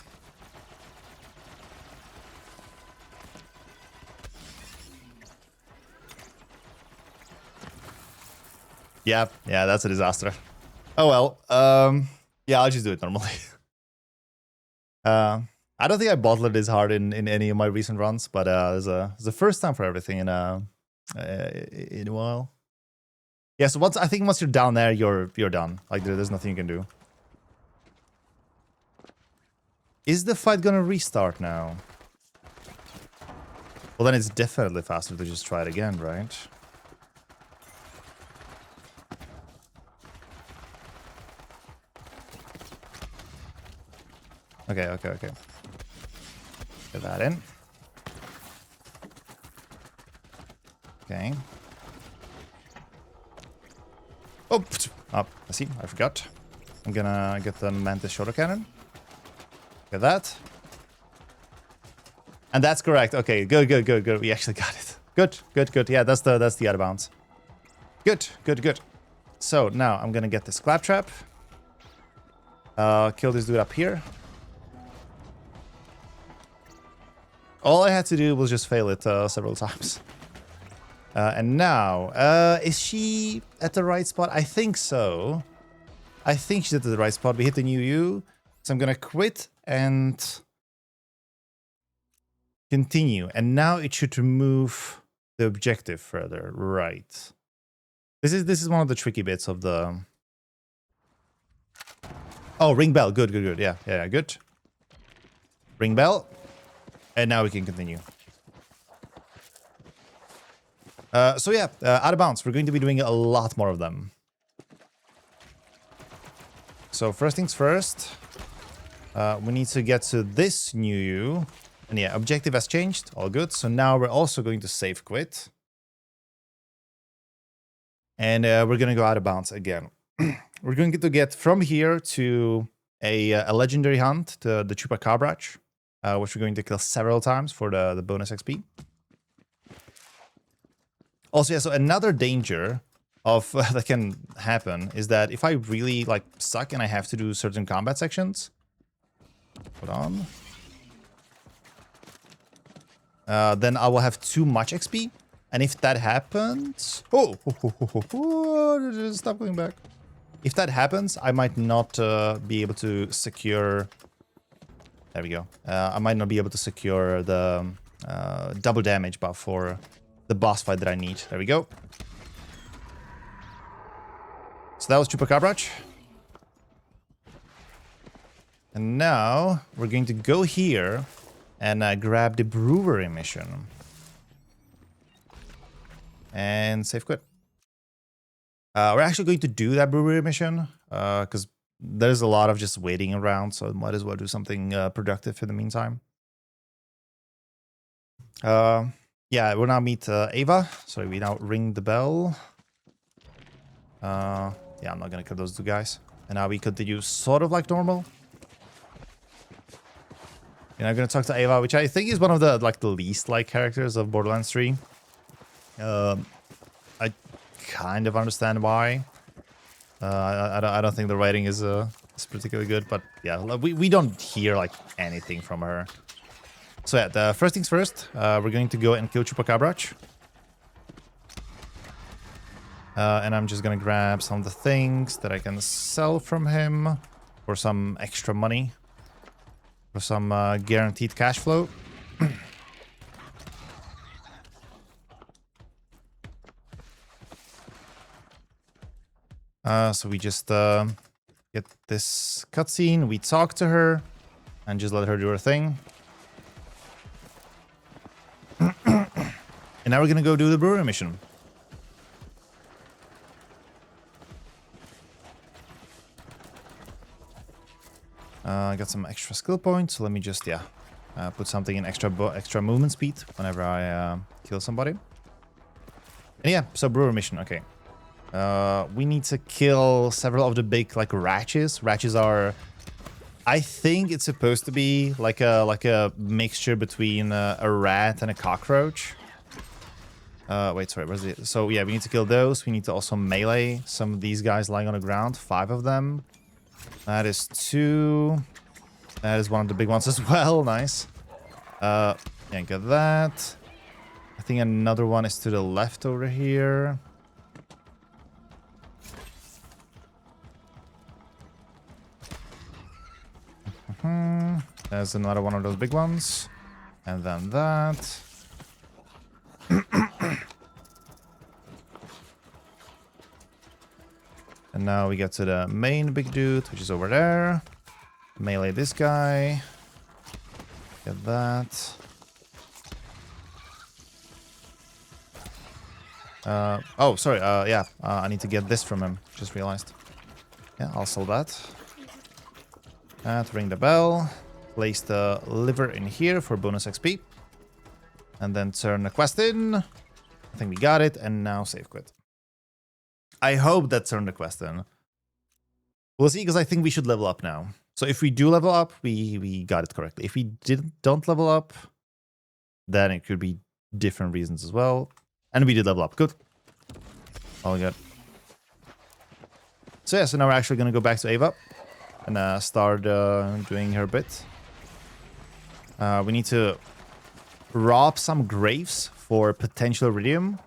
Yeah, that's a disaster. Oh well. Yeah, I'll just do it normally. I don't think I bottled it this hard in any of my recent runs, but it's the first time for everything in a while. Yeah, so I think once you're down there, you're done. Like there's nothing you can do. Is the fight gonna restart now? Well, then it's definitely faster to just try it again, right? Okay. Get that in. Okay. Oh, I see. I forgot. I'm gonna get the Mantis shoulder cannon. Get that. And that's correct. Okay, good. We actually got it. Good. Yeah, that's the out of bounds. Good. So now I'm gonna get this claptrap. Kill this dude up here. All I had to do was just fail it several times. And now, is she at the right spot? I think so. I think she's at the right spot. We hit the new U. So I'm gonna quit and continue. And now it should remove the objective further. Right. This is one of the tricky bits of the... Oh, ring bell. Good. Yeah, good. Ring bell. And now we can continue. So yeah, out of bounds. We're going to be doing a lot more of them. So first things first. We need to get to this new U. And yeah, objective has changed. All good. So now we're also going to save quit. And we're going to go out of bounds again. We're going to get from here to a legendary hunt, the Chupacabra, which we're going to kill several times for the bonus XP. Also, yeah, so another danger of that can happen is that if I really like suck and I have to do certain combat sections, hold on, then I will have too much XP, and if that happens, stop going back. If that happens, I might not be able to secure. There we go. I might not be able to secure the double damage buff for the boss fight that I need. There we go. So that was Chupacabra. And now we're going to go here and grab the brewery mission. and save quit. We're actually going to do that brewery mission because there's a lot of just waiting around, so might as well do something productive in the meantime. Yeah, we'll now meet Ava. So we now ring the bell. Yeah, I'm not gonna kill those two guys. And now we continue sort of like normal. And I'm gonna talk to Ava, which I think is one of the least like characters of Borderlands 3. I kind of understand why. I don't think the writing is particularly good, but yeah, we don't hear like anything from her. So yeah, the first things first, we're going to go and kill Chupacabra. And I'm just gonna grab some of the things that I can sell from him for some extra money, for some guaranteed cash flow. So we just get this cutscene, we talk to her, and just let her do her thing. And now we're gonna go do the brewery mission. I got some extra skill points, so let me just, put something in extra movement speed whenever I kill somebody. And yeah, so brewer mission, okay. We need to kill several of the big, like, ratches. Ratches are, I think it's supposed to be like a mixture between a rat and a cockroach. Wait, sorry, where's it? So yeah, we need to kill those. We need to also melee some of these guys lying on the ground, 5 of them. That is 2. That is one of the big ones as well. Nice. Yeah, get that. I think another one is to the left over here. There's another one of those big ones. And then that. And now we get to the main big dude, which is over there. Melee this guy. Get that. Oh, sorry. Yeah, I need to get this from him. Just realized. Yeah, I'll sell that. Ring the bell. Place the liver in here for bonus XP. And then turn the quest in. I think we got it. And now save quit. I hope that turned the quest in. We'll see, because I think we should level up now. So if we do level up, we got it correctly. If we don't level up, then it could be different reasons as well. And we did level up. Good. All good. So yeah, so now we're actually going to go back to Ava and start doing her bit. We need to rob some graves for potential iridium.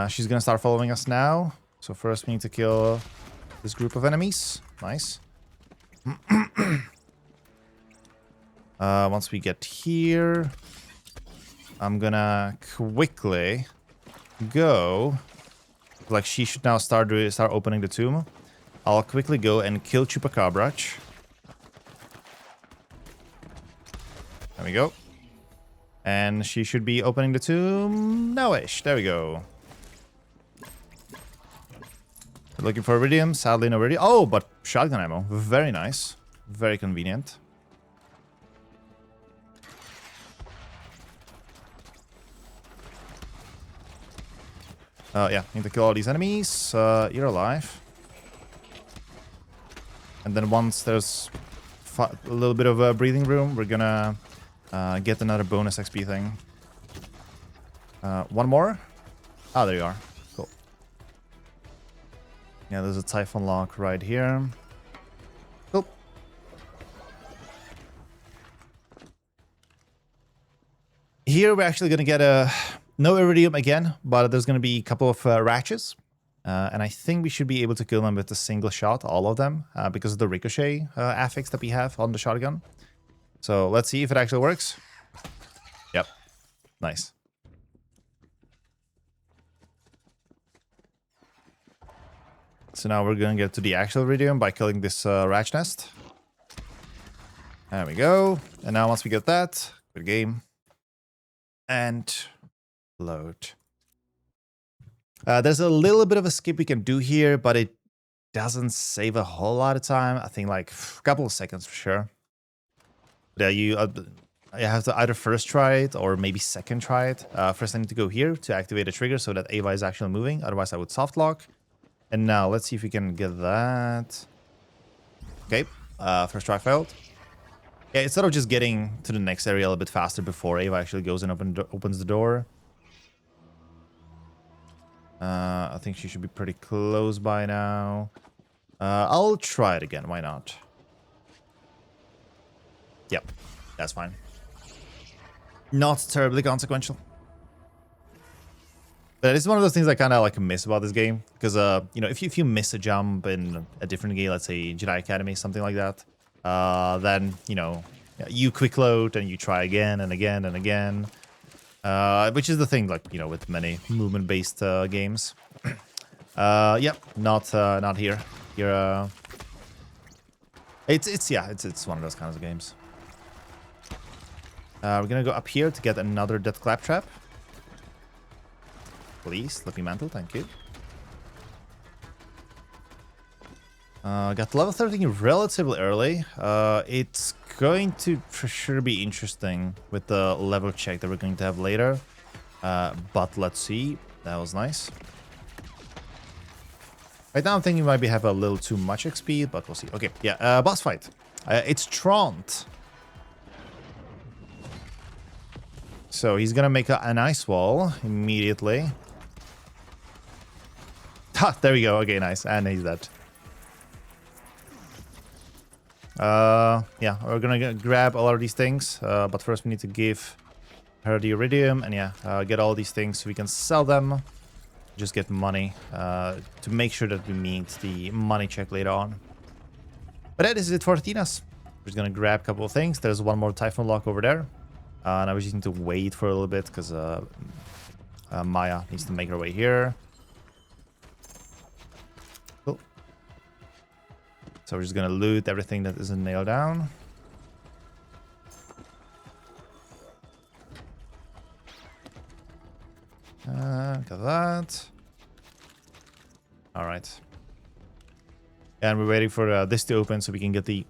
She's going to start following us now. So first we need to kill this group of enemies. Nice. Once we get here, I'm gonna quickly go. Like, she should now start opening the tomb. I'll quickly go and kill Chupacabra. There we go. And she should be opening the tomb now-ish. There we go. Looking for iridium. Sadly, no iridium. Oh, but shotgun ammo. Very nice. Very convenient. Yeah, need to kill all these enemies. You're alive. And then once there's a little bit of breathing room, we're gonna get another bonus XP thing. One more. Ah, there you are. Cool. Yeah, there's a Typhon lock right here. Cool. Here we're actually gonna get no iridium again, but there's gonna be a couple of ratchets. And I think we should be able to kill them with a single shot, all of them, because of the ricochet affix that we have on the shotgun. So let's see if it actually works. Yep. Nice. So now we're going to get to the actual iridium by killing this ratch nest. There we go. And now once we get that, good game. And load. There's a little bit of a skip we can do here, but it doesn't save a whole lot of time. I think like a couple of seconds for sure. But you have to either first try it or maybe second try it. First I need to go here to activate a trigger so that Ava is actually moving. Otherwise I would soft lock. And now let's see if we can get that. Okay, first try failed. Yeah, instead of just getting to the next area a little bit faster before Ava actually goes and opens the door. I think she should be pretty close by now. I'll try it again. Why not? Yep, that's fine. Not terribly consequential. But it's one of those things I kind of like miss about this game. Because, you know, if you miss a jump in a different game, let's say Jedi Academy, something like that, then, you know, you quick load and you try again and again and again. Which is the thing, like, you know, with many movement-based games. Yep, not here. Here, it's one of those kinds of games. We're gonna go up here to get another death claptrap. Please, let me mantle, thank you. Got level 13 relatively early. It's going to for sure be interesting with the level check that we're going to have later. But let's see. That was nice. Right now I'm thinking we might have a little too much XP, but we'll see. Okay, yeah, boss fight. It's Trant. So he's gonna make an ice wall immediately. Ha, there we go. Okay, nice. And he's dead. Yeah, we're gonna grab all of these things, but first we need to give her the iridium and yeah, get all these things so we can sell them. Just get money to make sure that we meet the money check later on. But that is it for Tinas. We're just gonna grab a couple of things. There's one more Typhon lock over there. And I was just need to wait for a little bit because Maya needs to make her way here. Cool. So we're just gonna loot everything that isn't nailed down. Got that. All right. And we're waiting for this to open so we can get the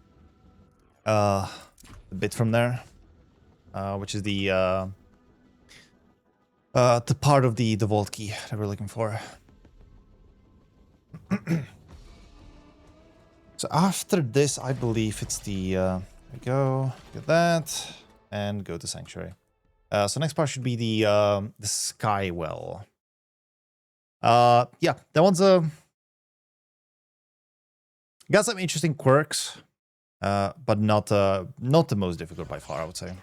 bit from there, which is the part of the vault key that we're looking for. So after this, I believe it's the there we go, get that, and go to Sanctuary. So next part should be the Sky Well. Yeah, that one's got some interesting quirks, but not the most difficult by far, I would say.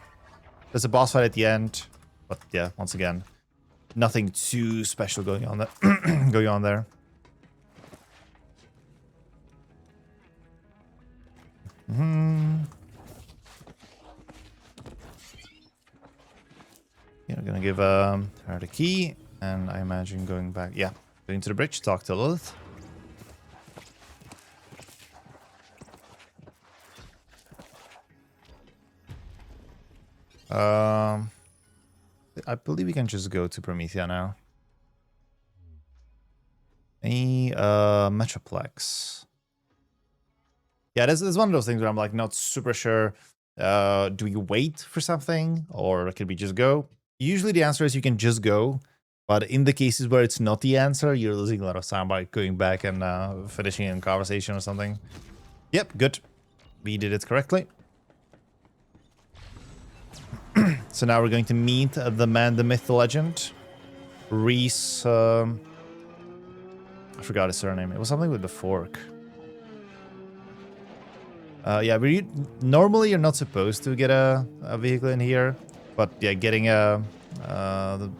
There's a boss fight at the end, but yeah, once again, nothing too special going on there. Going on there. Yeah, I'm gonna give her the key, and I imagine going back. Yeah, going to the bridge, talk to Lilith. I believe we can just go to Promethea now. Any Metroplex. Yeah, this is one of those things where I'm like not super sure. Do we wait for something or can we just go? Usually the answer is you can just go, but in the cases where it's not the answer, you're losing a lot of time by going back and finishing a conversation or something. Yep, good. We did it correctly. So now we're going to meet the man, the myth, the legend. Reese, I forgot his surname. It was something with the fork. Yeah, normally you're not supposed to get a vehicle in here, but yeah, getting the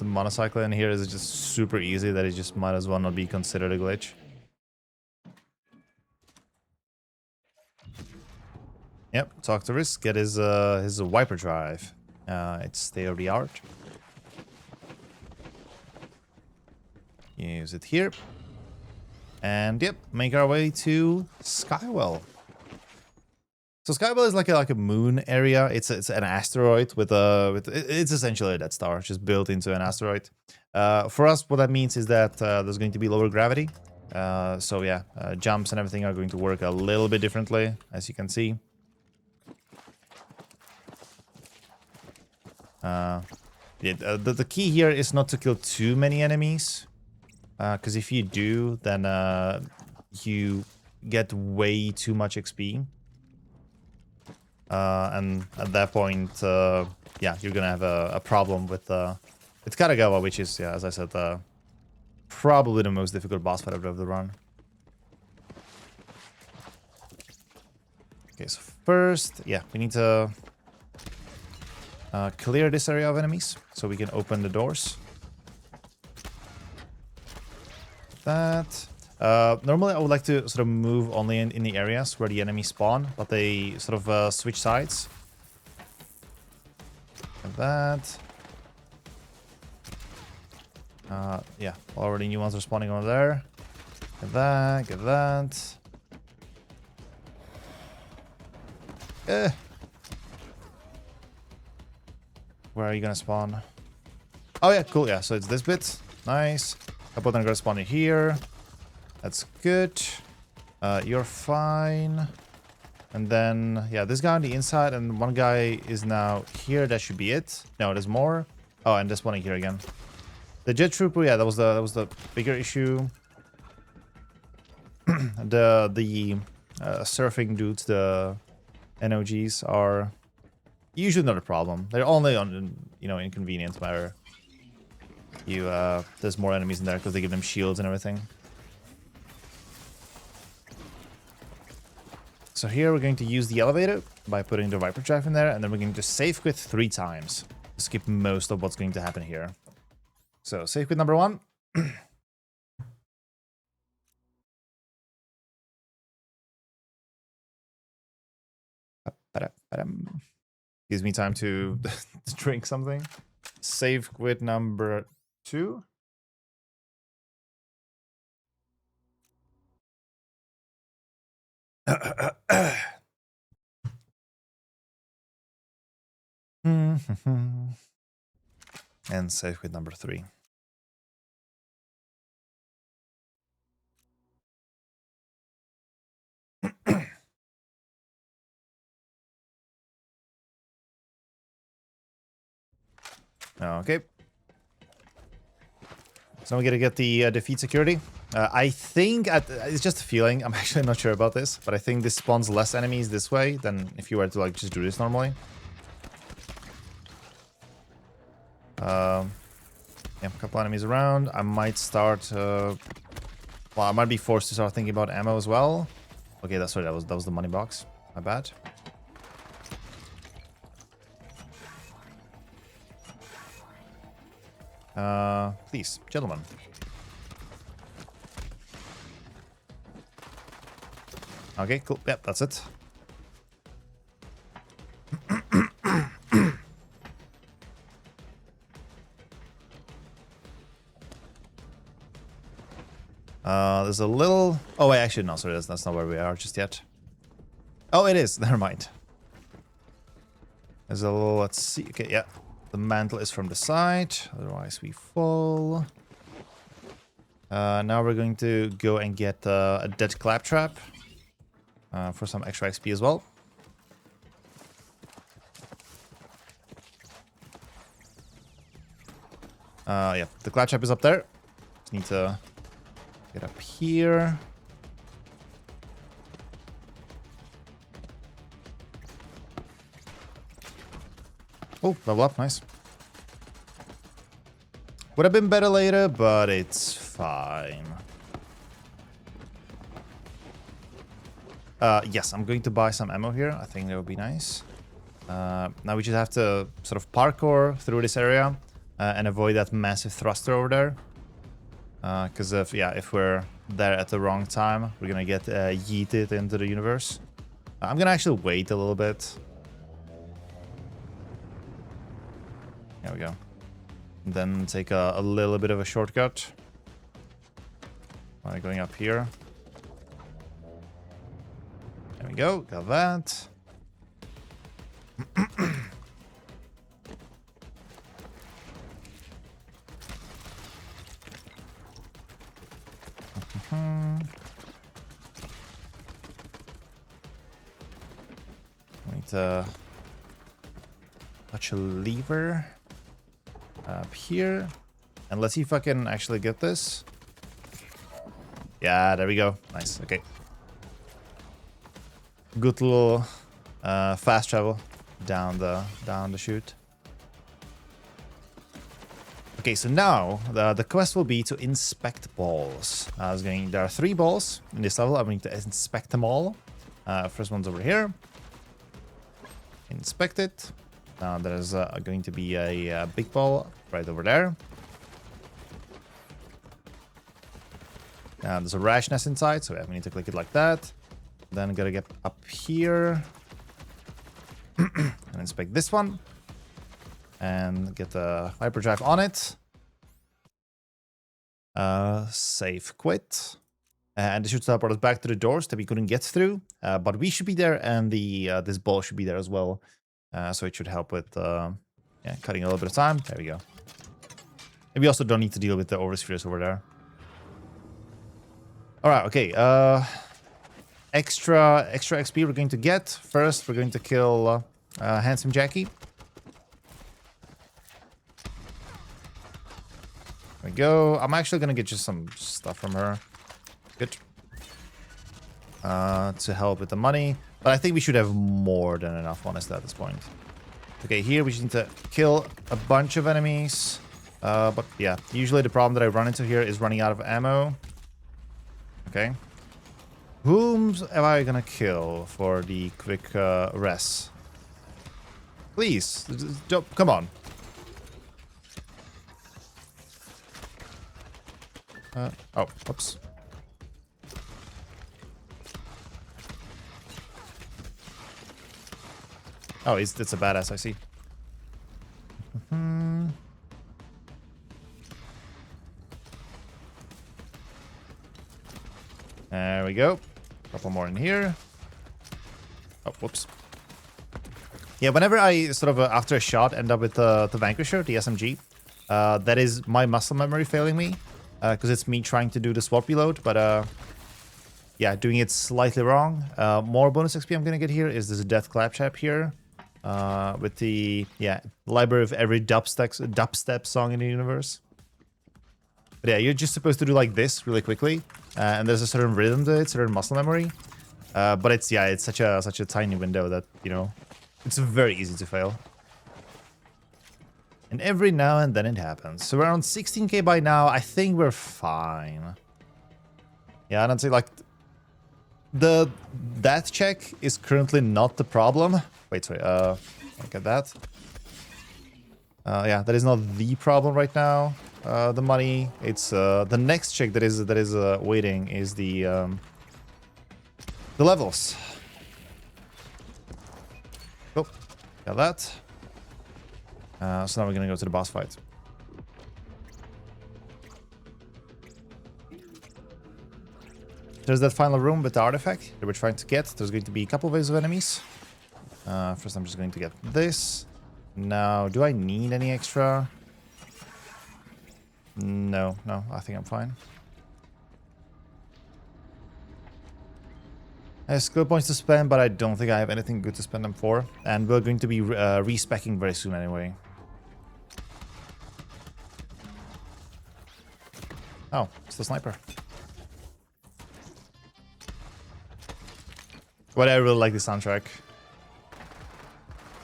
motorcycle in here is just super easy that it just might as well not be considered a glitch. Yep, talk to Risk, get his wiper drive. It's state of the art. Use it here. And yep, make our way to Skywell. So Skybell is like a moon area. It's an asteroid with it's essentially a Death Star just built into an asteroid. For us, what that means is that there's going to be lower gravity. So yeah, jumps and everything are going to work a little bit differently, as you can see. The key here is not to kill too many enemies, because if you do, then you get way too much XP. And at that point, yeah, you're gonna have a problem with Karagawa, which is, yeah, as I said, probably the most difficult boss fight I've ever run. Okay, so first, yeah, we need to clear this area of enemies so we can open the doors. That. Normally, I would like to sort of move only in the areas where the enemies spawn, but they sort of switch sides. Like that. Yeah, already new ones are spawning over there. Get that, get that. Where are you gonna spawn? Oh yeah, cool, yeah, so it's this bit. Nice. A couple of them are gonna spawn in here. That's good. You're fine. And then, yeah, this guy on the inside and one guy is now here. That should be it. No, there's more. Oh, and this one here again. The jet trooper, yeah, that was the bigger issue. the surfing dudes, the NOGs are usually not a problem. They're only on, you know, inconvenience where you there's more enemies in there because they give them shields and everything. So here we're going to use the elevator by putting the Viper Drive in there, and then we're going to save quit 3 times to skip most of what's going to happen here. So save quit number 1. Gives me time to drink something. Save quit number 2. And save with number 3. Okay. So we're gonna get the defeat security. I think it's just a feeling. I'm actually not sure about this, but I think this spawns less enemies this way than if you were to like just do this normally. Yeah, a couple enemies around. I might start. Well, I might be forced to start thinking about ammo as well. Okay, that's right. That was the money box. My bad. Please, gentlemen. Okay, cool. Yep, that's it. There's a little... Oh, wait, actually, no, sorry, that's not where we are just yet. Oh, it is. Never mind. There's a little... Let's see. Okay, yeah. The mantle is from the side. Otherwise, we fall. Now we're going to go and get a dead claptrap for some extra XP as well. Yeah, the claptrap is up there. Just need to get up here. Oh, level up, nice. Would have been better later, but it's fine. Yes, I'm going to buy some ammo here. I think that would be nice. Now we just have to sort of parkour through this area and avoid that massive thruster over there. Because if we're there at the wrong time, we're gonna get yeeted into the universe. I'm gonna actually wait a little bit. There we go. And then take a little bit of a shortcut by going up here. There we go. Got that. Need to touch a lever up here. And let's see if I can actually get this. Yeah, there we go. Nice. Okay. Good little fast travel down the chute. Okay, so now the quest will be to inspect balls. There are 3 balls in this level. I'm going to inspect them all. First one's over here. Inspect it. There's going to be a big ball right over there. There's a rash nest inside, so we need to click it like that. Then gotta get up here and inspect this one. And get the hyperdrive on it. Save quit. And this should teleport us back to the doors that we couldn't get through. But we should be there, and this ball should be there as well. So it should help with cutting a little bit of time. There we go. And we also don't need to deal with the overspheres over there. Alright, okay. Extra XP we're going to get. First, we're going to kill Handsome Jackie. There we go. I'm actually going to get just some stuff from her. Good. To help with the money. But I think we should have more than enough, honestly, at this point. Okay, here we just need to kill a bunch of enemies. But yeah, usually the problem that I run into here is running out of ammo. Okay. Whom am I gonna kill for the quick rest? Please, come on. Oh, oops. Oh, it's a badass, I see. There we go. Couple more in here. Oh, whoops. Yeah, whenever I sort of, after a shot, end up with the Vanquisher, the SMG, that is my muscle memory failing me. Because it's me trying to do the swap reload, but yeah, doing it slightly wrong. More bonus XP I'm gonna get here is this Death Claptrap here. With the, library of every dubstep song in the universe. But yeah, you're just supposed to do like this really quickly, and there's a certain rhythm to it, certain muscle memory. But it's such a tiny window that, you know, it's very easy to fail. And every now and then it happens. So we're around 16k by now. I think we're fine. Yeah, I don't say like that check is currently not the problem. Wait, sorry. Look at that. Yeah, that is not the problem right now. The money. It's the next check that is waiting is the levels. Oh, got that. So now we're gonna go to the boss fight. There's that final room with the artifact that we're trying to get. There's going to be a couple waves of enemies. First, I'm just going to get this. Now, do I need any extra? No, I think I'm fine. I have skill points to spend, but I don't think I have anything good to spend them for. And we're going to be respecking very soon anyway. Oh, it's the sniper. But I really like the soundtrack.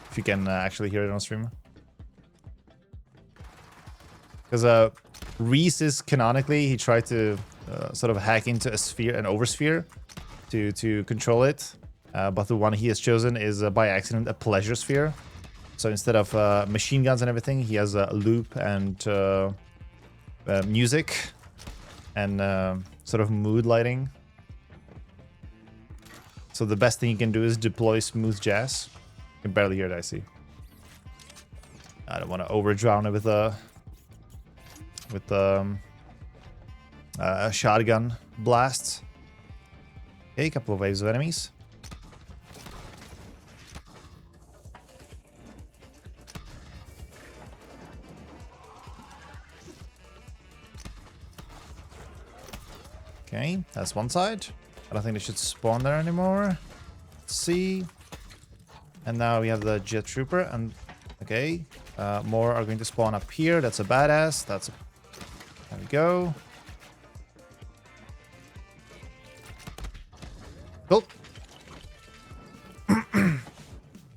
If you can actually hear it on stream. Because Reese is canonically, he tried to sort of hack into a sphere, an oversphere, to control it. But the one he has chosen is by accident a pleasure sphere. So instead of machine guns and everything, he has a loop and music and sort of mood lighting. So the best thing you can do is deploy smooth jazz. You can barely hear it, I see. I don't want to overdrown it with a shotgun blast. Okay, a couple of waves of enemies. Okay, that's one side. I don't think they should spawn there anymore. Let's see. And now we have the jet trooper, and okay, more are going to spawn up here. That's a badass. There we go. Cool.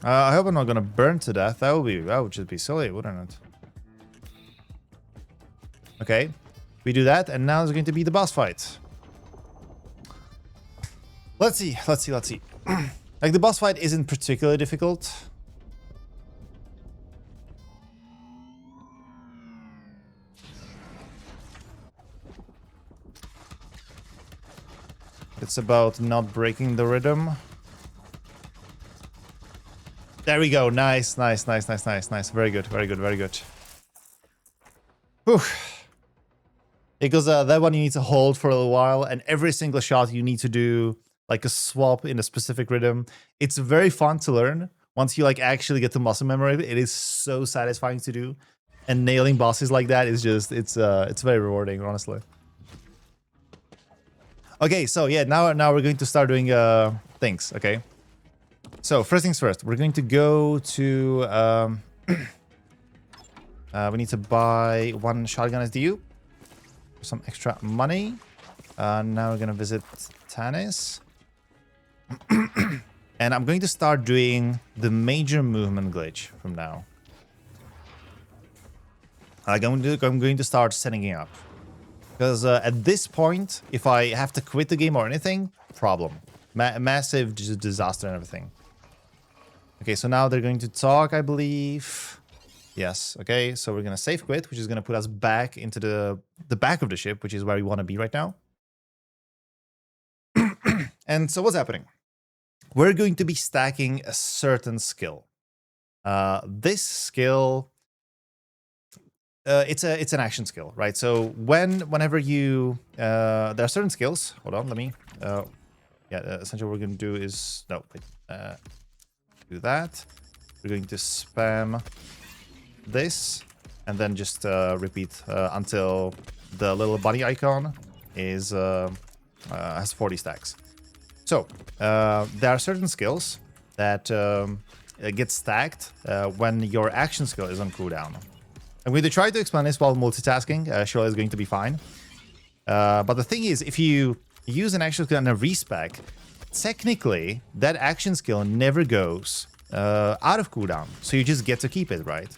I hope I'm not gonna burn to death. That would just be silly, wouldn't it? Okay, we do that, and now there's going to be the boss fight. Let's see. Like, the boss fight isn't particularly difficult. It's about not breaking the rhythm. There we go. Nice. Very good. Whew. Because that one you need to hold for a little while, and every single shot you need to do like a swap in a specific rhythm. It's very fun to learn. Once you like actually get the muscle memory of it, it is so satisfying to do. And nailing bosses like that is just, it's very rewarding, honestly. Okay, so yeah, now we're going to start doing things, okay? So first things first, we're going to go to we need to buy one shotgun SDU for some extra money. Now we're gonna visit Tanis. And I'm going to start doing the major movement glitch from now. Like, I'm going to start setting it up. Because at this point, if I have to quit the game or anything, problem. Massive disaster and everything. Okay, so now they're going to talk, I believe. Yes, okay, so we're going to save quit, which is going to put us back into the back of the ship, which is where we want to be right now. And so what's happening? We're going to be stacking a certain skill. This skill, it's an action skill, right? So whenever you, there are certain skills. Hold on, let me. Essentially, what we're going to do is do that. We're going to spam this, and then just repeat until the little bunny icon is has 40 stacks. So, there are certain skills that get stacked when your action skill is on cooldown. I'm going to try to explain this while multitasking. Surely it's going to be fine. But the thing is, if you use an action skill and a respec, technically, that action skill never goes out of cooldown. So you just get to keep it, right?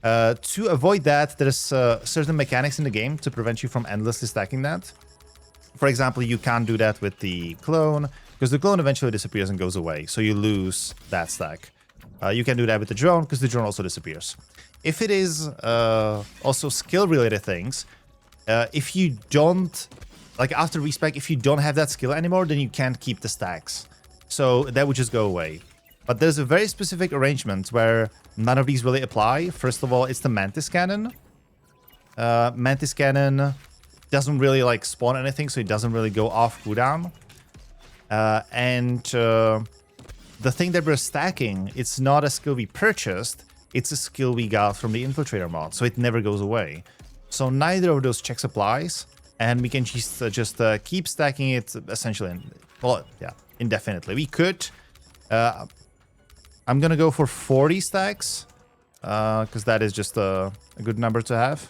To avoid that, there's certain mechanics in the game to prevent you from endlessly stacking that. For example, you can't do that with the clone, because the clone eventually disappears and goes away, so you lose that stack. You can do that with the drone, because the drone also disappears. If it is also skill-related things, if you don't, like after respec, if you don't have that skill anymore, then you can't keep the stacks. So that would just go away. But there's a very specific arrangement where none of these really apply. First of all, it's the Mantis Cannon. Mantis Cannon doesn't really like spawn anything, so it doesn't really go off cooldown. The thing that we're stacking, it's not a skill we purchased, it's a skill we got from the Infiltrator mod, so it never goes away. So neither of those checks applies, and we can just keep stacking it essentially, indefinitely. We could. I'm gonna go for 40 stacks, because that is just a good number to have.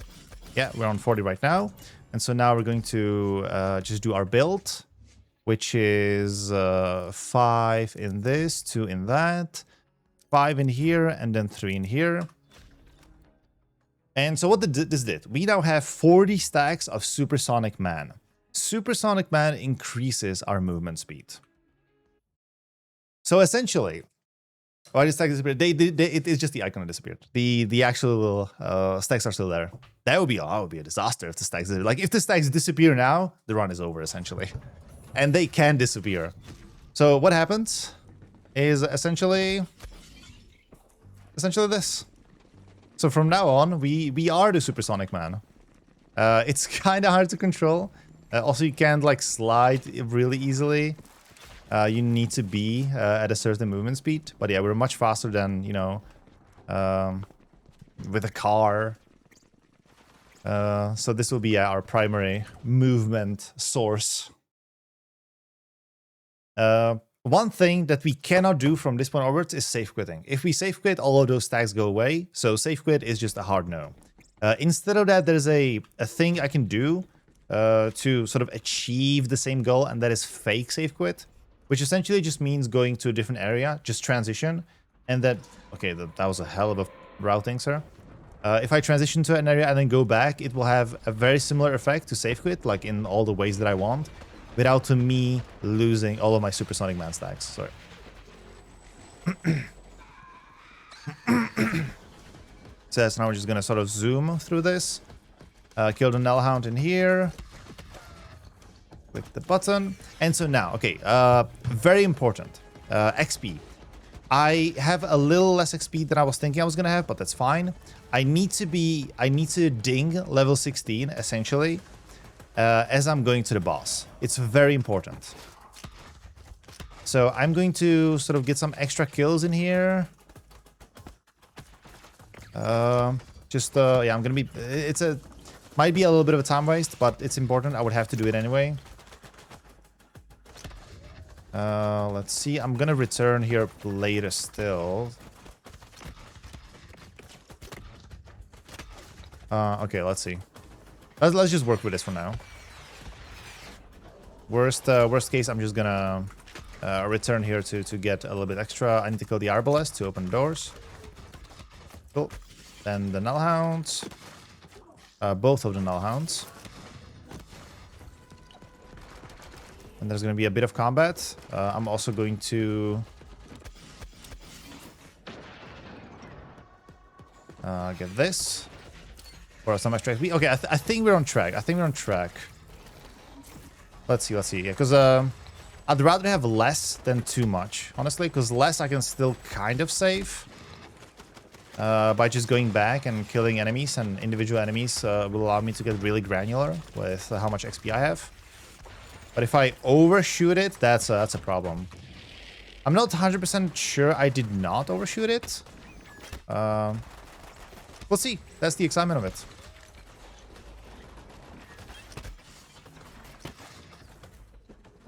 Yeah, we're on 40 right now. And so now we're going to just do our build, which is 5 in this, 2 in that, 5 in here, and then 3 in here. And so what this did, we now have 40 stacks of Supersonic Man. Supersonic Man increases our movement speed. So essentially, why the stack disappeared? It's just the icon that disappeared. The actual stacks are still there. That would be a disaster if the stacks disappear. Like if the stacks disappear now, the run is over essentially, and they can disappear. So what happens is essentially this. So from now on, we are the Supersonic Man. It's kind of hard to control. Also, you can't like slide really easily. You need to be at a certain movement speed. But yeah, we're much faster than, you know, with a car. So this will be our primary movement source. One thing that we cannot do from this point onwards is safe quitting. If we safe quit, all of those stacks go away. So safe quit is just a hard no. Instead of that, there's a thing I can do to sort of achieve the same goal, and that is fake safe quit, which essentially just means going to a different area, just transition, and that, okay, that was a hell of a routing, sir. If I transition to an area and then go back, it will have a very similar effect to safe quit, like in all the ways that I want, without me losing all of my supersonic man stacks. Sorry. So now we're just gonna sort of zoom through this. Kill the Nullhound in here. Click the button. And so now, okay, very important. XP. I have a little less XP than I was thinking I was gonna have, but that's fine. I need to ding level 16, essentially, as I'm going to the boss. It's very important. So I'm going to sort of get some extra kills in here. Yeah, I'm gonna be, might be a little bit of a time waste, but it's important. I would have to do it anyway. Let's see. I'm gonna return here later still. Okay, let's see. Let's just work with this for now. Worst case, I'm just gonna return here to get a little bit extra. I need to kill the Arbalest to open doors. Cool. Then the Nullhounds. Both of the Nullhounds. And there's going to be a bit of combat. I'm also going to get this for some extra XP. Okay, I think we're on track. Let's see. Yeah, because I'd rather have less than too much, honestly, because less I can still kind of save by just going back and killing enemies, and individual enemies will allow me to get really granular with how much XP I have. But if I overshoot it, that's a problem. I'm not 100% sure I did not overshoot it. We'll see. That's the excitement of it.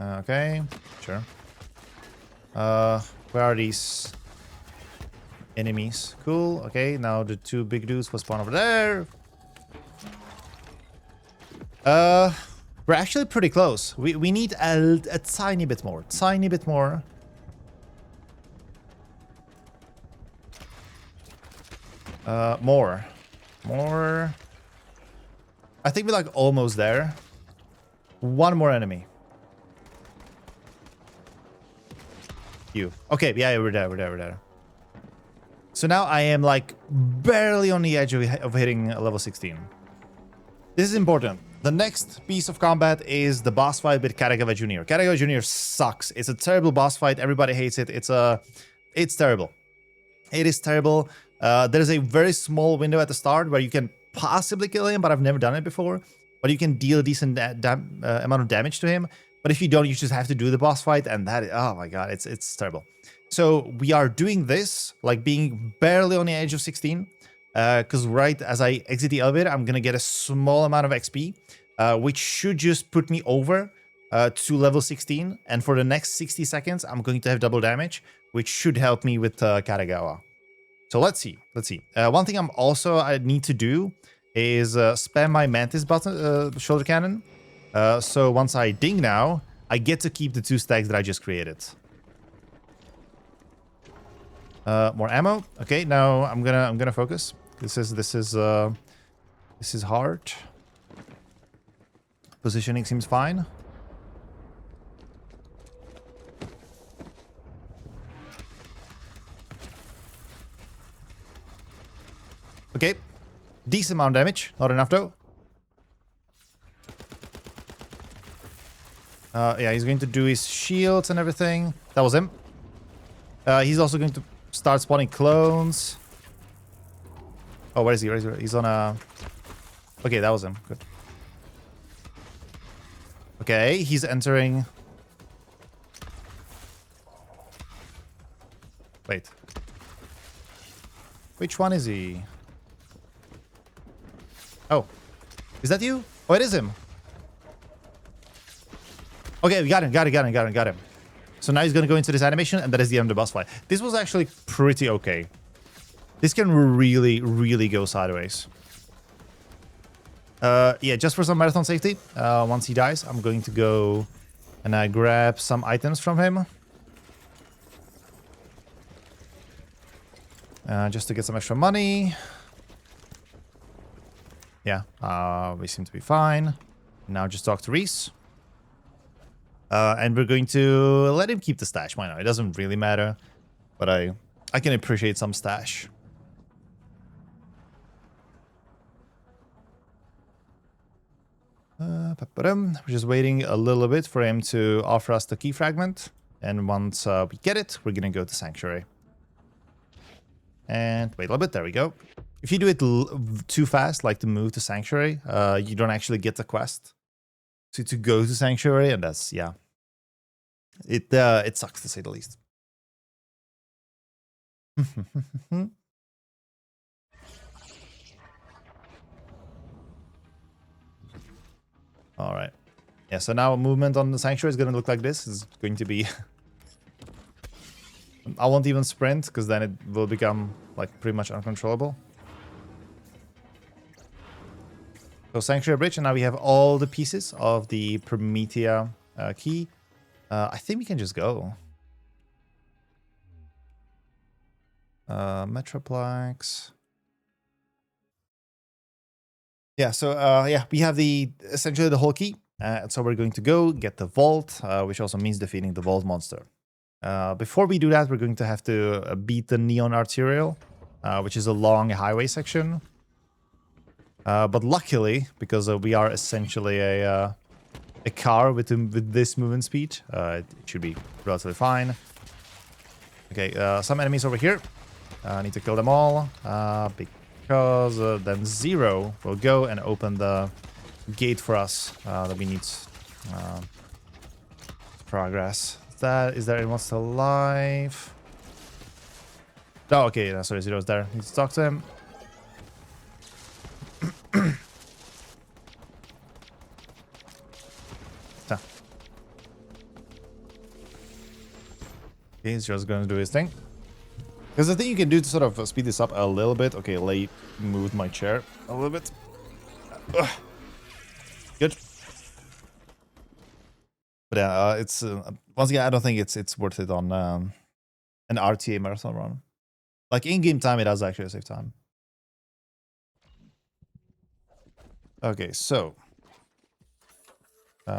Okay, sure. Where are these enemies? Cool. Okay, now the two big dudes will spawn over there. We're actually pretty close. We need a tiny bit more. More. I think we're like almost there. One more enemy. You. Okay, yeah, we're there. So now I am like barely on the edge of hitting level 16. This is important. The next piece of combat is the boss fight with Karagava Jr. Karagava Jr. sucks. It's a terrible boss fight. Everybody hates it. It's terrible. It is terrible. There's a very small window at the start where you can possibly kill him, but I've never done it before. But you can deal a decent amount of damage to him. But if you don't, you just have to do the boss fight, and that, oh my god, it's terrible. So we are doing this, like being barely on the edge of 16. Because right as I exit the elevator, I'm going to get a small amount of XP, which should just put me over to level 16. And for the next 60 seconds, I'm going to have double damage, which should help me with Karagawa. So let's see. One thing I need to do is spam my Mantis button, shoulder cannon. So once I ding now, I get to keep the 2 stacks that I just created. More ammo. Okay, now I'm gonna focus. This is hard. Positioning seems fine. Okay, decent amount of damage. Not enough though. Yeah, he's going to do his shields and everything. That was him. He's also going to start spawning clones. Oh, where is he? He's on a... Okay, that was him. Good. Okay, he's entering... Wait. Which one is he? Oh. Is that you? Oh, it is him. Okay, we got him. So now he's going to go into this animation, and that is the end of the boss fight. This was actually pretty okay. This can really, really go sideways. Yeah, just for some marathon safety, once he dies, I'm going to go and grab some items from him. Just to get some extra money. Yeah, we seem to be fine. Now just talk to Reese. And we're going to let him keep the stash. Why not? It doesn't really matter. But I can appreciate some stash. We're just waiting a little bit for him to offer us the key fragment. And once we get it, we're going to go to Sanctuary. And wait a little bit. There we go. If you do it too fast, like to move to Sanctuary, you don't actually get the quest to go to Sanctuary. And that's, yeah. It sucks to say the least. All right. Yeah, so now movement on the Sanctuary is going to look like this. It's going to be... I won't even sprint, because then it will become, like, pretty much uncontrollable. So Sanctuary Bridge, and now we have all the pieces of the Promethea key. I think we can just go. Metroplex. Yeah, so yeah, we have essentially the whole key. So we're going to go get the vault, which also means defeating the vault monster. Before we do that, we're going to have to beat the Neon Arterial, which is a long highway section. But luckily, because we are essentially a car with this movement speed, it should be relatively fine. Okay, some enemies over here. I need to kill them all, because then Zero will go and open the gate for us that we need to progress. Is there anyone still alive? Oh, okay, no, sorry, Zero's there. Need to talk to him. Okay, he's just going to do his thing. Because the thing you can do to sort of speed this up a little bit. Okay, Late moved my chair a little bit. Good. But yeah, it's once again, I don't think it's worth it on an RTA marathon run. Like in-game time, it does actually save time. Okay, so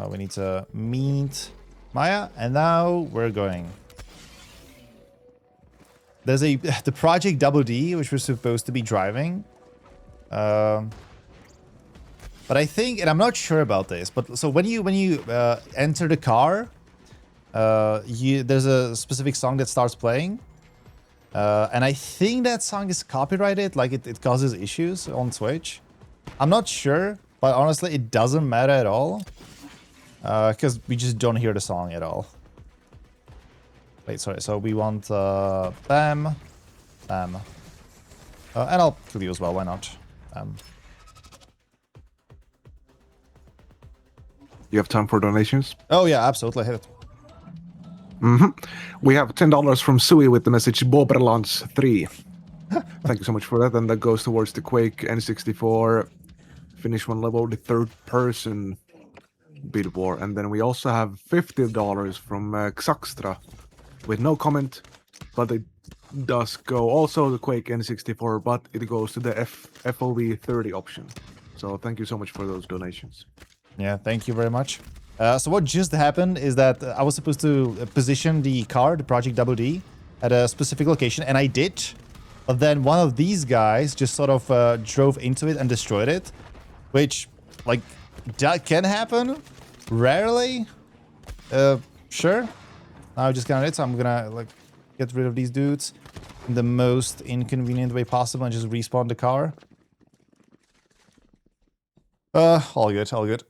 we need to meet Maya, and now we're going. There's the Project Double D, which we're supposed to be driving. But I think, and I'm not sure about this, but so when you enter the car, there's a specific song that starts playing. And I think that song is copyrighted, like it causes issues on Twitch. I'm not sure, but honestly, it doesn't matter at all. Because we just don't hear the song at all. Wait, sorry, so we want Bam. Bam. And I'll kill you as well, why not? You have time for donations? Oh yeah, absolutely, hit it. We have $10 from Sui with the message Borderlands 3. Thank you so much for that. And that goes towards the Quake N64 finish one level, the third person bid war. And then we also have $50 from Xaxtra with no comment, but it does go also the Quake N64, but it goes to the FOV 30 option. So thank you so much for those donations. Yeah, thank you very much. So what just happened is that I was supposed to position the car, the Project Double D, at a specific location, and I did. But then one of these guys just sort of drove into it and destroyed it, which, like, that can happen. Rarely. Sure. Now I just got it, so I'm gonna, like, get rid of these dudes in the most inconvenient way possible and just respawn the car. All good, all good.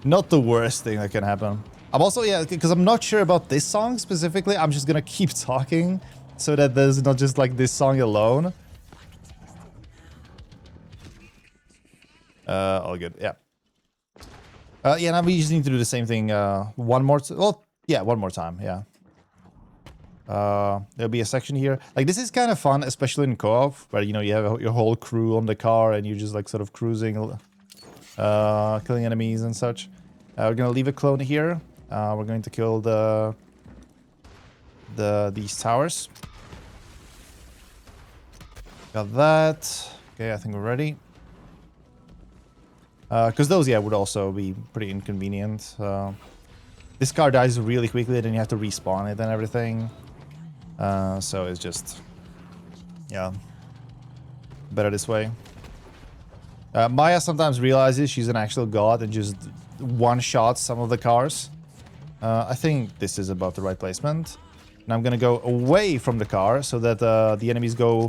Not the worst thing that can happen. I'm also, yeah, because I'm not sure about this song specifically. I'm just gonna keep talking so that there's not just like this song alone. All good, yeah. Yeah, now we just need to do the same thing one more. Well, yeah, one more time. Yeah. There'll be a section here. Like, this is kind of fun, especially in co-op, where, you know, you have your whole crew on the car and you're just like sort of cruising, killing enemies and such. We're gonna leave a clone here. We're going to kill these towers. Got that. Okay, I think we're ready. Because those, yeah, would also be pretty inconvenient. This car dies really quickly, then you have to respawn it and everything. So it's just, yeah, better this way. Maya sometimes realizes she's an actual god and just one-shots some of the cars. I think this is about the right placement. And I'm gonna go away from the car so that the enemies go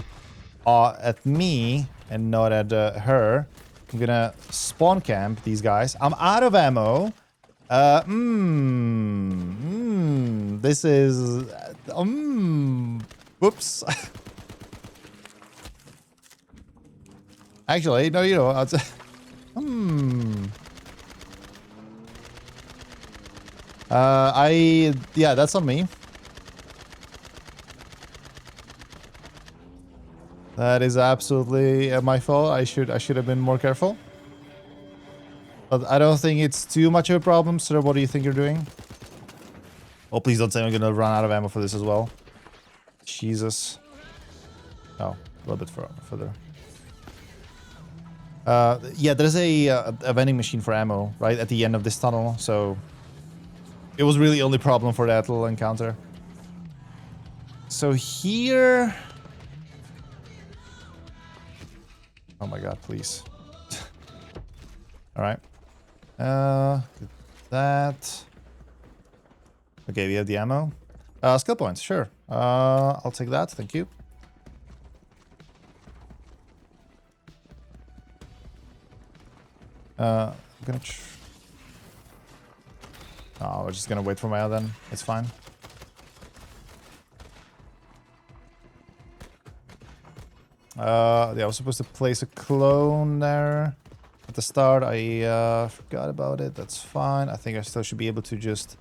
at me and not at her. I'm gonna spawn camp these guys. I'm out of ammo. This is... whoops. Actually, no, you know, I'll yeah, that's on me. That is absolutely my fault. I should have been more careful. But I don't think it's too much of a problem, sir. What do you think you're doing? Oh, please don't say I'm gonna run out of ammo for this as well. Jesus. Oh, a little bit further. Yeah, there's a vending machine for ammo right at the end of this tunnel, so it was really the only problem for that little encounter. So here... Oh my god, please. Alright. That. Okay, we have the ammo. Skill points, sure. I'll take that, thank you. I'm gonna... Oh, we're just gonna wait for Maya then. It's fine. Yeah, I was supposed to place a clone there at the start. I forgot about it. That's fine. I think I still should be able to just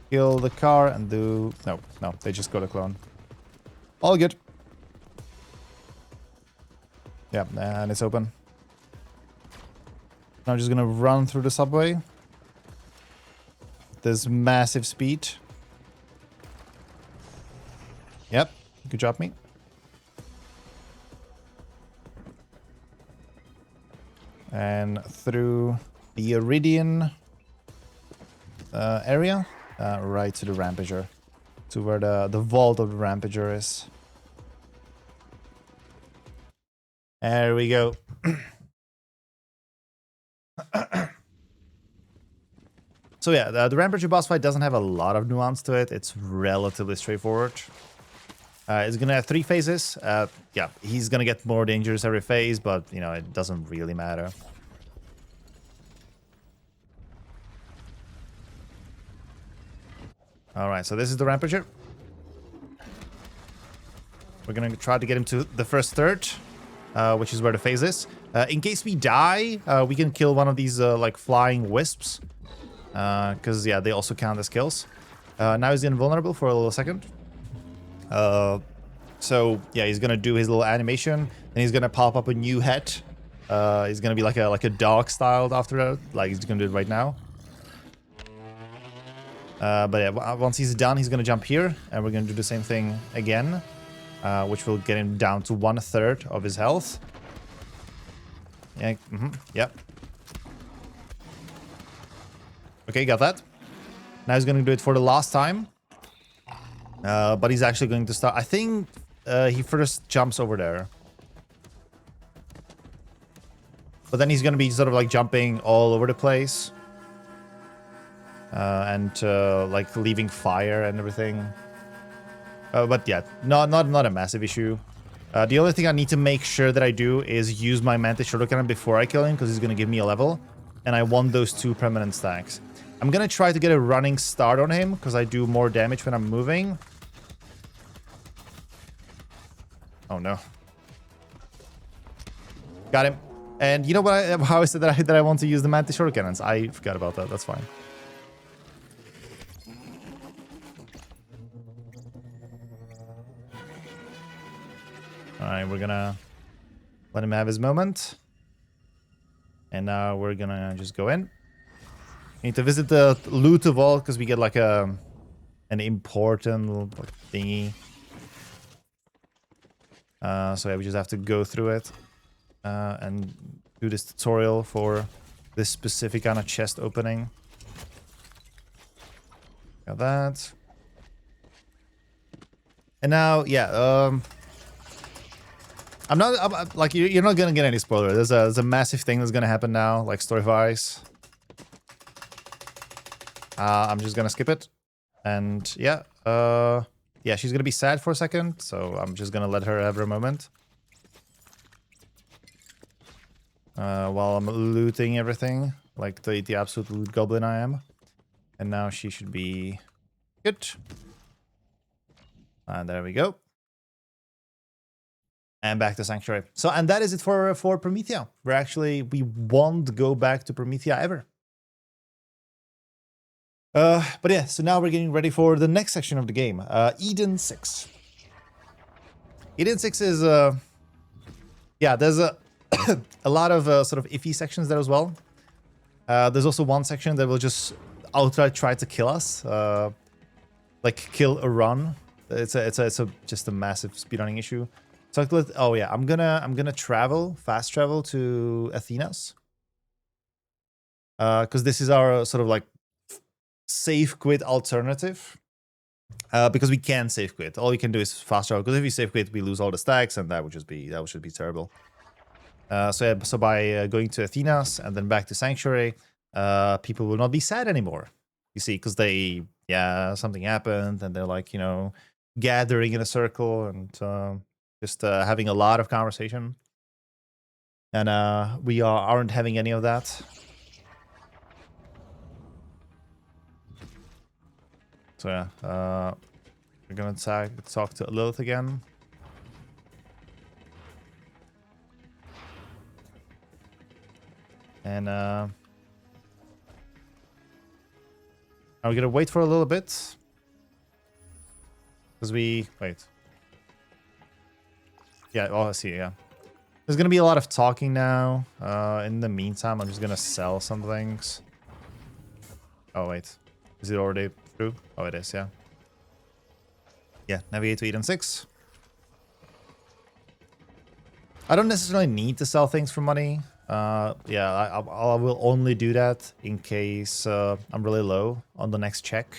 kill the car and do... No, they just got a clone. All good. Yeah, and it's open. I'm just gonna run through the subway. There's massive speed. Yep, good job, me. And through the Iridian area, right to the Rampager, to where the vault of the Rampager is. There we go. So yeah, the Rampager boss fight doesn't have a lot of nuance to it. It's relatively straightforward. It's gonna have 3 phases. Yeah, he's gonna get more dangerous every phase, but you know, it doesn't really matter. Alright, so this is the Rampager. We're gonna try to get him to the first third, which is where the phase is. In case we die, we can kill one of these like flying wisps. Because yeah, they also count as kills. Now he's invulnerable for a little second. So yeah, he's gonna do his little animation, and he's gonna pop up a new head. He's gonna be like a dog styled after that, like he's gonna do it right now. But yeah, once he's done, he's gonna jump here, and we're gonna do the same thing again, which will get him down to 1/3 of his health. Yeah, yep. Okay, got that. Now he's gonna do it for the last time. But he's actually going to start... I think he first jumps over there. But then he's gonna be sort of like jumping all over the place. And like leaving fire and everything. But yeah, not a massive issue. The only thing I need to make sure that I do is use my Mantis Shorter Cannon before I kill him, because he's gonna give me a level. And I want those 2 permanent stacks. I'm gonna try to get a running start on him, because I do more damage when I'm moving. Oh no. Got him. And you know what? How I said that I want to use the mantis short cannons. I forgot about that. That's fine. All right, we're gonna let him have his moment. And now we're gonna just go in. We need to visit the loot vault because we get like an important little thingy. So yeah, we just have to go through it and do this tutorial for this specific kind of chest opening. Got that. And now, yeah, I'm like you're not gonna get any spoiler. There's a massive thing that's gonna happen now, like story-wise. I'm just gonna skip it, and yeah, yeah, she's gonna be sad for a second, so I'm just gonna let her have her moment. While I'm looting everything, like the absolute loot goblin I am. And now she should be good. And there we go. And back to Sanctuary. So, and that is it for Promethea. We won't go back to Promethea ever. But yeah, so now we're getting ready for the next section of the game. Eden 6. Eden 6 is, yeah, there's a lot of sort of iffy sections there as well. There's also one section that will just outright try to kill us, like kill a run. It's just a massive speedrunning issue. So oh yeah, I'm gonna fast travel to Athena's, because this is our sort of like safe quit alternative. Because we can save quit. All you can do is fast travel. Because if we save quit, we lose all the stacks, and that should be terrible. So by going to Athena's and then back to Sanctuary, people will not be sad anymore. You see, because something happened, and they're like, you know, gathering in a circle and just having a lot of conversation. And we aren't having any of that. So yeah, we're gonna talk to Lilith again. And are we gonna wait for a little bit? Because wait. Yeah, oh, I see, yeah. There's gonna be a lot of talking now. In the meantime, I'm just gonna sell some things. Oh, wait. Is it already through? Oh, it is, yeah. Yeah, navigate to Eden 6. I don't necessarily need to sell things for money. Yeah, I will only do that in case I'm really low on the next check.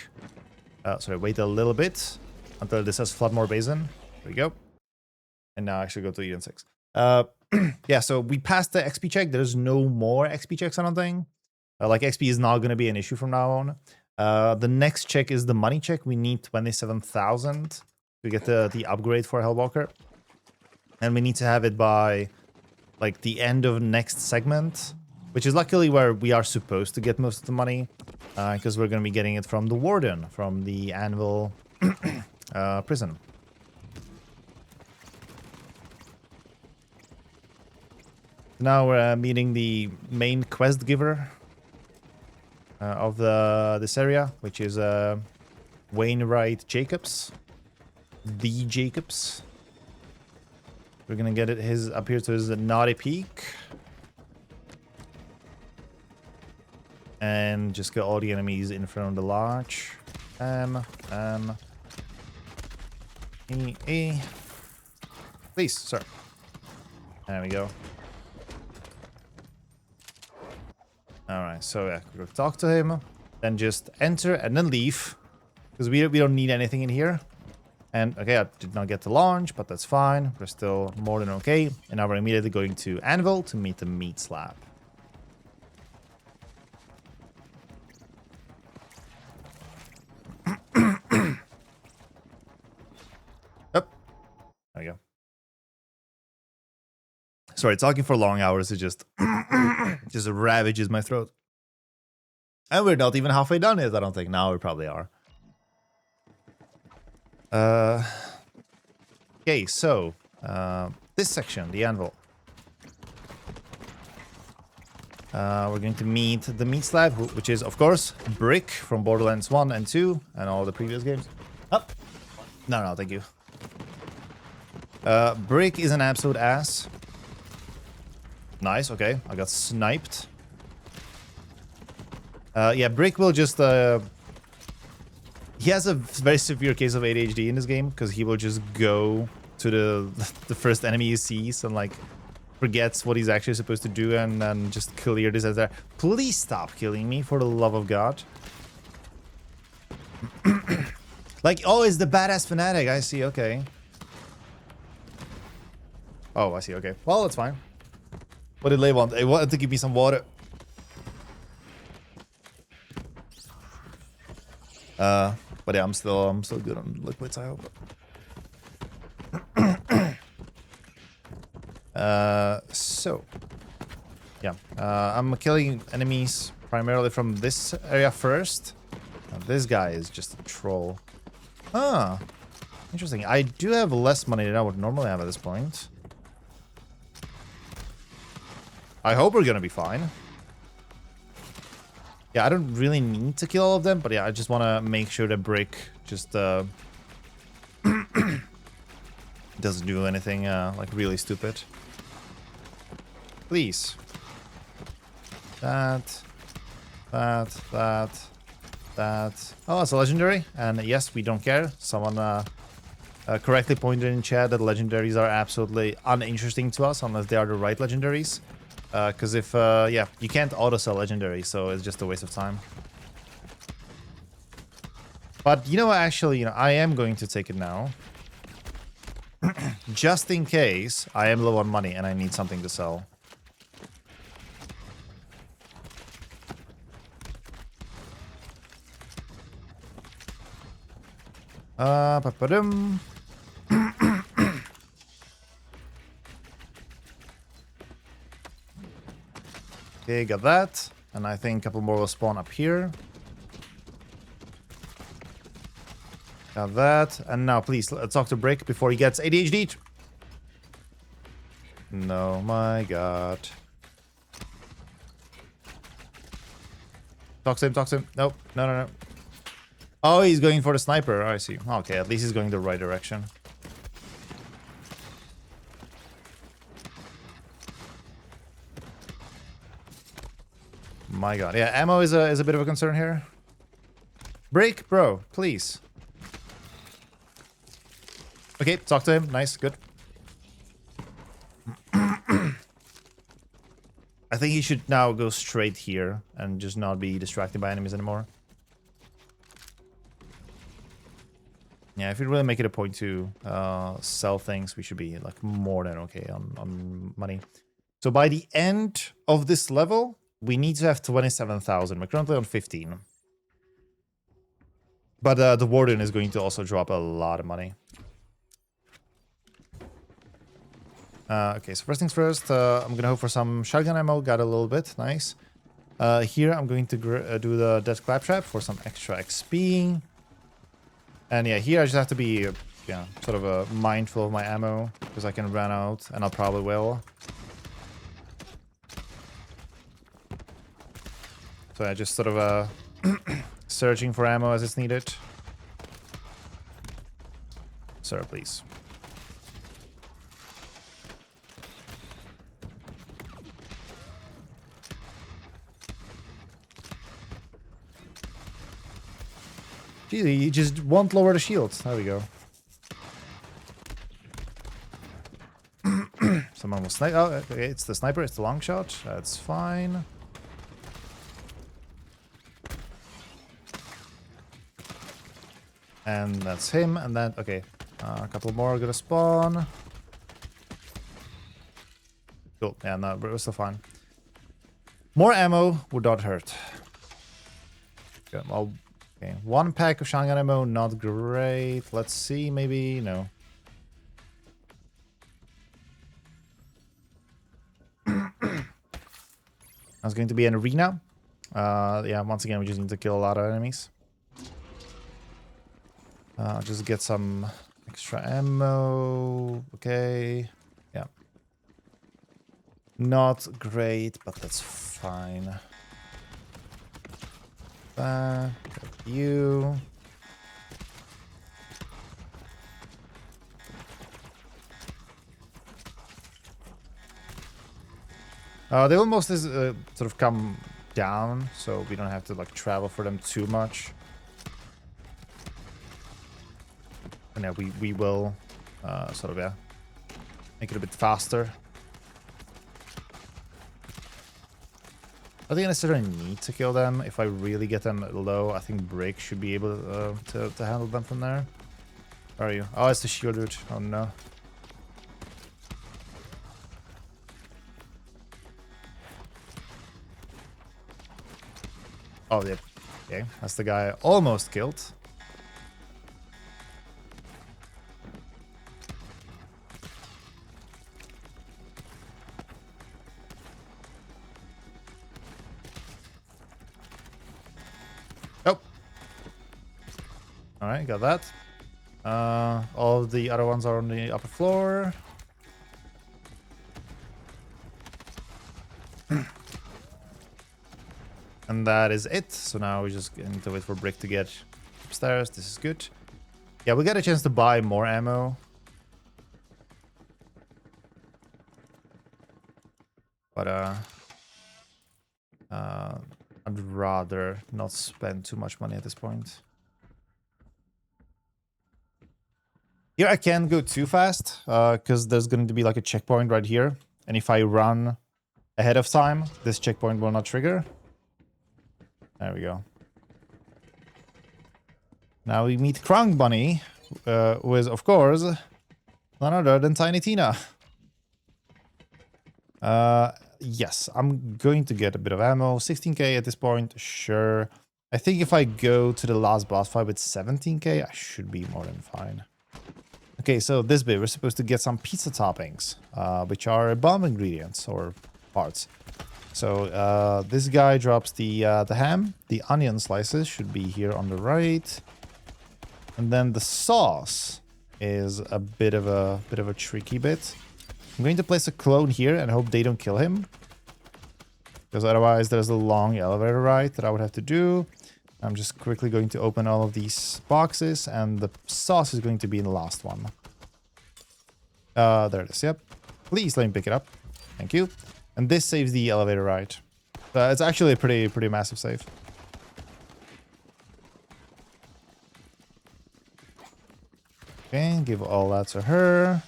Sorry, wait a little bit until this says Floodmore Basin. There we go. And now I should go to Eden 6. Yeah, so we passed the XP check. There's no more XP checks, I don't think. Like, XP is not going to be an issue from now on. The next check is the money check. We need 27,000 to get the upgrade for Hellwalker. And we need to have it by, like, the end of next segment, which is luckily where we are supposed to get most of the money, because we're going to be getting it from the Warden, from the Anvil prison. Now we're meeting the main quest giver of this area, which is Wainwright Jacobs. The Jacobs. We're gonna get it up here to his Naughty Peak. And just get all the enemies in front of the lodge. Please, sir. There we go. Alright, so yeah, we'll talk to him, then just enter and then leave. Because we don't need anything in here. And okay, I did not get to launch, but that's fine. We're still more than okay. And now we're immediately going to Anvil to meet the meat slab. Up. There we go. Sorry, talking for long hours is just ravages my throat. And we're not even halfway done yet, I don't think. Now we probably are. Okay, so this section, the Anvil. We're going to meet the meat slab, which is, of course, Brick from Borderlands 1 and 2 and all the previous games. Oh. No, thank you. Brick is an absolute ass. Nice, okay. I got sniped. Yeah, Brick will just... he has a very severe case of ADHD in this game, because he will just go to the first enemy he sees and, like, forgets what he's actually supposed to do and then just clear this as there. Please stop killing me, for the love of God. Like, oh, it's the badass fanatic. I see, okay. Oh, I see, okay. Well, that's fine. What did Lay want? They wanted to give me some water. But yeah, I'm still good on liquids, I hope. So yeah, I'm killing enemies primarily from this area first. Now, this guy is just a troll. Ah, interesting. I do have less money than I would normally have at this point. I hope we're gonna be fine. Yeah, I don't really need to kill all of them, but yeah, I just want to make sure that Brick just doesn't do anything like really stupid. Please. That. Oh, it's a legendary. And yes, we don't care. Someone correctly pointed in chat that legendaries are absolutely uninteresting to us unless they are the right legendaries. Because if, yeah, you can't auto-sell legendary, so it's just a waste of time. But, you know, actually, you know, I am going to take it now. Just in case I am low on money and I need something to sell. Pa-pa-dum. Okay, got that. And I think a couple more will spawn up here. Got that. And now, please, talk to Brick before he gets ADHD. No, my God. Talk to him, talk to him. Nope, no. Oh, he's going for the sniper. I see. Okay, at least he's going the right direction. My God. Yeah, ammo is a bit of a concern here. Break, bro, please. Okay, talk to him. Nice, good. I think he should now go straight here and just not be distracted by enemies anymore. Yeah, if we really make it a point to sell things, we should be like more than okay on money. So by the end of this level, we need to have 27,000. We're currently on 15. But the Warden is going to also drop a lot of money. Okay, so first things first, I'm gonna hope for some shotgun ammo. Got a little bit, nice. Here I'm going to do the Death Claptrap for some extra XP. And yeah, here I just have to be, yeah, sort of mindful of my ammo because I can run out, and I probably will. So I just sort of searching for ammo as it's needed. Sir, please. Gee, you just won't lower the shields. There we go. Someone will snipe. Oh, okay, it's the sniper. It's the long shot. That's fine. And that's him. And then, okay, a couple more are gonna spawn. Cool. Yeah, no, but we're still fine. More ammo would not hurt. Good. Well. Okay, one pack of shotgun ammo, not great. Let's see, maybe, no. That's going to be an arena. Yeah, once again, we just need to kill a lot of enemies. Just get some extra ammo. Okay, yeah. Not great, but that's fine. You. They will mostly sort of come down, so we don't have to like travel for them too much. And yeah, we will sort of, yeah, make it a bit faster. I think I necessarily need to kill them. If I really get them low, I think Brick should be able to handle them from there. Where are you? Oh, it's the shield dude. Oh no. Oh, yeah. Okay, that's the guy I almost killed. Oh. Alright, got that. All of the other ones are on the upper floor. And that is it. So now we just need to wait for Brick to get upstairs. This is good. Yeah, we got a chance to buy more ammo. But I'd rather not spend too much money at this point. Here I can't go too fast, because there's going to be like a checkpoint right here. And if I run ahead of time, this checkpoint will not trigger. There we go. Now we meet Krang Bunny, who is, of course, none other than Tiny Tina. Yes, I'm going to get a bit of ammo. 16k at this point, sure. I think if I go to the last boss fight with 17k, I should be more than fine. Okay, so this bit, we're supposed to get some pizza toppings, which are bomb ingredients or parts. So this guy drops the ham. The onion slices should be here on the right. And then the sauce is a bit of a tricky bit. I'm going to place a clone here and hope they don't kill him. Because otherwise there's a long elevator ride that I would have to do. I'm just quickly going to open all of these boxes, and the sauce is going to be in the last one. There it is, yep. Please let me pick it up. Thank you. And this saves the elevator ride. It's actually a pretty massive save. Okay, give all that to her.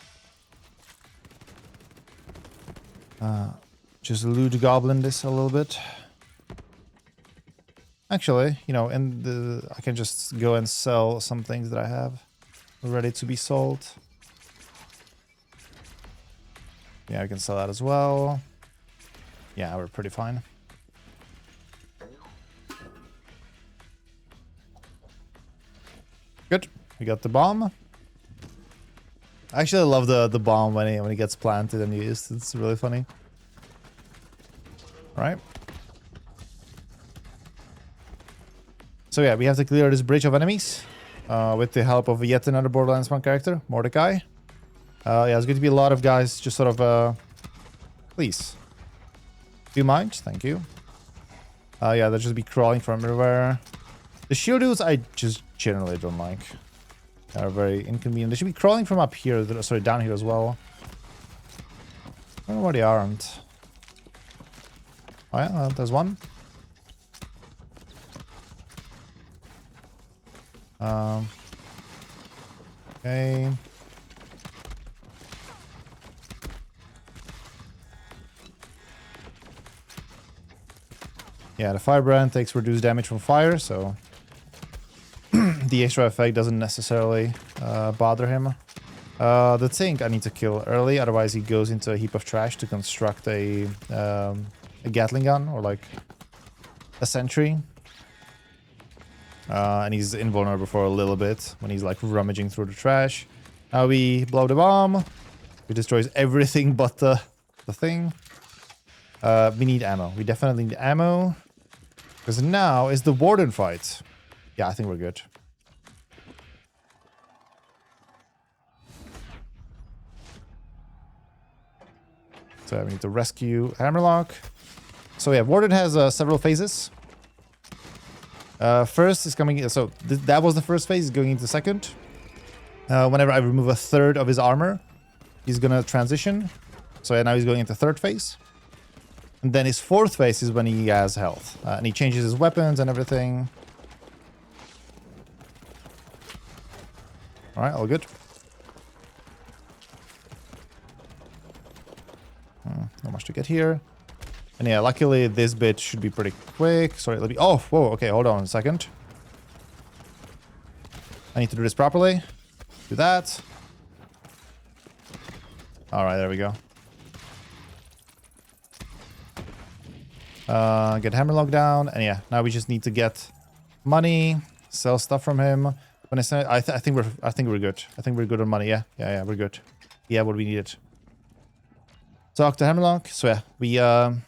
Just loot goblin this a little bit. Actually, you know, I can just go and sell some things that I have ready to be sold. Yeah, I can sell that as well. Yeah, we're pretty fine. Good. We got the bomb. I actually love the bomb when it gets planted and used. It's really funny. All right. So yeah, we have to clear this bridge of enemies with the help of yet another Borderlands 1 character, Mordecai. Yeah, there's going to be a lot of guys just sort of... Please. Do you mind? Thank you. Yeah, they'll just be crawling from everywhere. The shield dudes I just generally don't like. They're very inconvenient. They should be crawling from up here. Sorry, down here as well. I don't know where they aren't. Oh yeah, there's one. Okay. Yeah, the firebrand takes reduced damage from fire, so the extra effect doesn't necessarily bother him. The thing I need to kill early, otherwise he goes into a heap of trash to construct a Gatling gun or like a sentry. And he's invulnerable for a little bit when he's like rummaging through the trash. Now we blow the bomb. It destroys everything but the thing. We need ammo. We definitely need ammo. Because now is the warden fight. Yeah, I think we're good. So we need to rescue Hammerlock. So yeah, Warden has several phases. First is coming... So that was the first phase. He's going into the second. Whenever I remove a third of his armor, he's gonna transition. So yeah, now he's going into third phase. And then his fourth phase is when he has health. And he changes his weapons and everything. Alright, all good. Not much to get here. And yeah, luckily this bit should be pretty quick. Sorry, let me... Oh, whoa, okay, hold on a second. I need to do this properly. Do that. Alright, there we go. Get Hammerlock down. And yeah, now we just need to get money, sell stuff from him. When I say I think we're good. I think we're good on money. Yeah, we're good. Yeah, what we needed. Talk to Hammerlock. So yeah, we have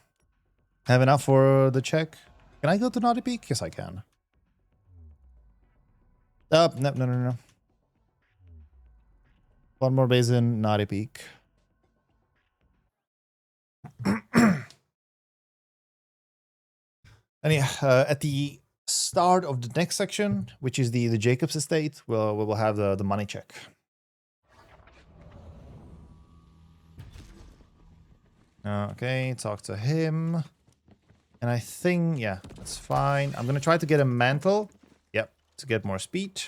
enough for the check. Can I go to Naughty Peak? Yes, I can. No. One more base in Naughty Peak. And yeah, at the start of the next section, which is the Jacobs estate, we will have the money check. Okay, talk to him. And I think, yeah, that's fine. I'm gonna try to get a mantle. Yep, to get more speed.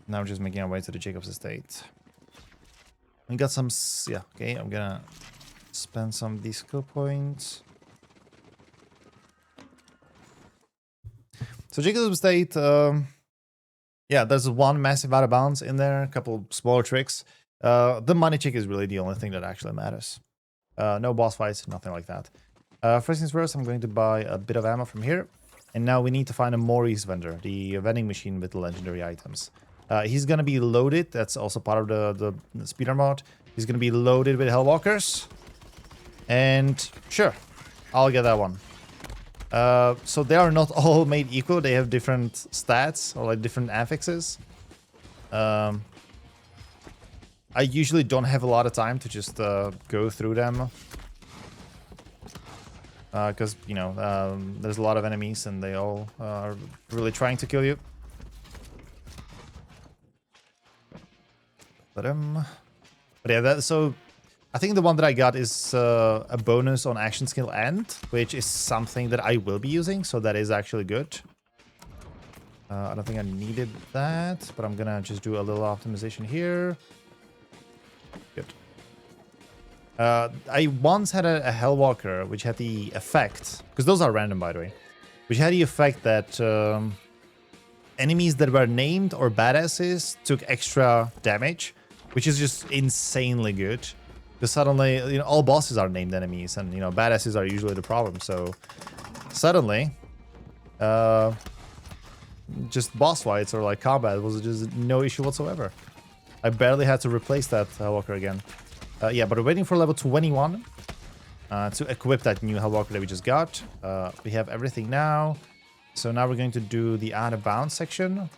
Now we're just making our way to the Jacobs estate. We got some, yeah, okay, I'm gonna spend some of these skill points. So Jacobs estate, yeah, there's one massive out of bounds in there, a couple smaller tricks. The money check is really the only thing that actually matters. No boss fights, nothing like that. First things first, I'm going to buy a bit of ammo from here. And now we need to find a Maurice vendor, the vending machine with the legendary items. He's going to be loaded. That's also part of the speedrun mod. He's going to be loaded with Hellwalkers. And sure, I'll get that one. So they are not all made equal. They have different stats or like different affixes. I usually don't have a lot of time to just go through them. Because, you know, there's a lot of enemies and they all are really trying to kill you. But yeah, so I think the one that I got is a bonus on action skill end, which is something that I will be using, so that is actually good. I don't think I needed that, but I'm gonna just do a little optimization here. Good. I once had a Hellwalker, which had the effect, because those are random, by the way, which had the effect that enemies that were named or badasses took extra damage, which is just insanely good. Because suddenly, you know, all bosses are named enemies, and, you know, badasses are usually the problem. So suddenly, just boss fights or like combat was just no issue whatsoever. I barely had to replace that Hellwalker again. Yeah, but we're waiting for level 21 to equip that new Hellwalker that we just got. We have everything now. So now we're going to do the out of bounds section.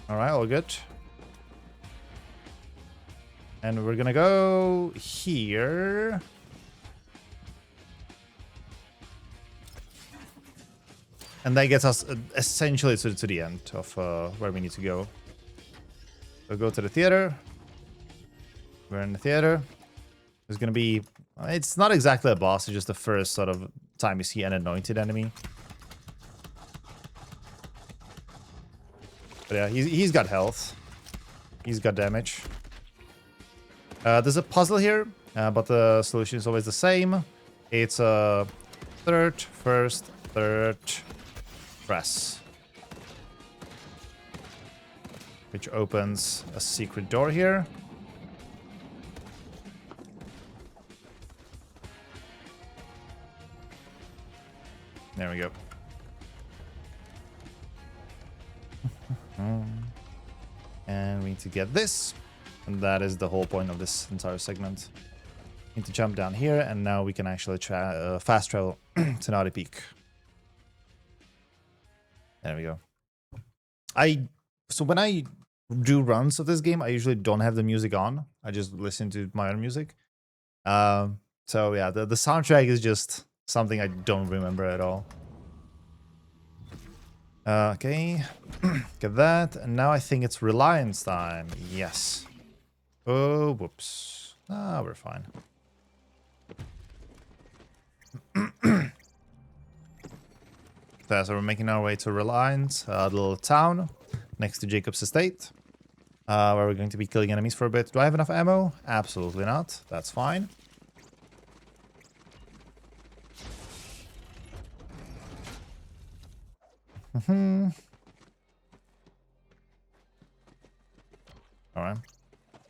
All right, all good. And we're gonna go here. And that gets us essentially to the end of where we need to go. We'll go to the theater. We're in the theater. There's gonna be... It's not exactly a boss, it's just the first sort of time you see an anointed enemy. But yeah, he's got health. He's got damage. There's a puzzle here, but the solution is always the same. It's a third, first, third, press. Which opens a secret door here. There we go. And we need to get this. And that is the whole point of this entire segment. Need to jump down here, and now we can actually fast travel to Naughty Peak. There we go. I So when I do runs of this game, I usually don't have the music on. I just listen to my own music. So yeah, the soundtrack is just something I don't remember at all. Okay, get that. And now I think it's Reliance time. Yes. Oh, whoops. Ah, we're fine. So we're making our way to Reliance, a little town next to Jacob's estate, where we're going to be killing enemies for a bit. Do I have enough ammo? Absolutely not. That's fine. Alright.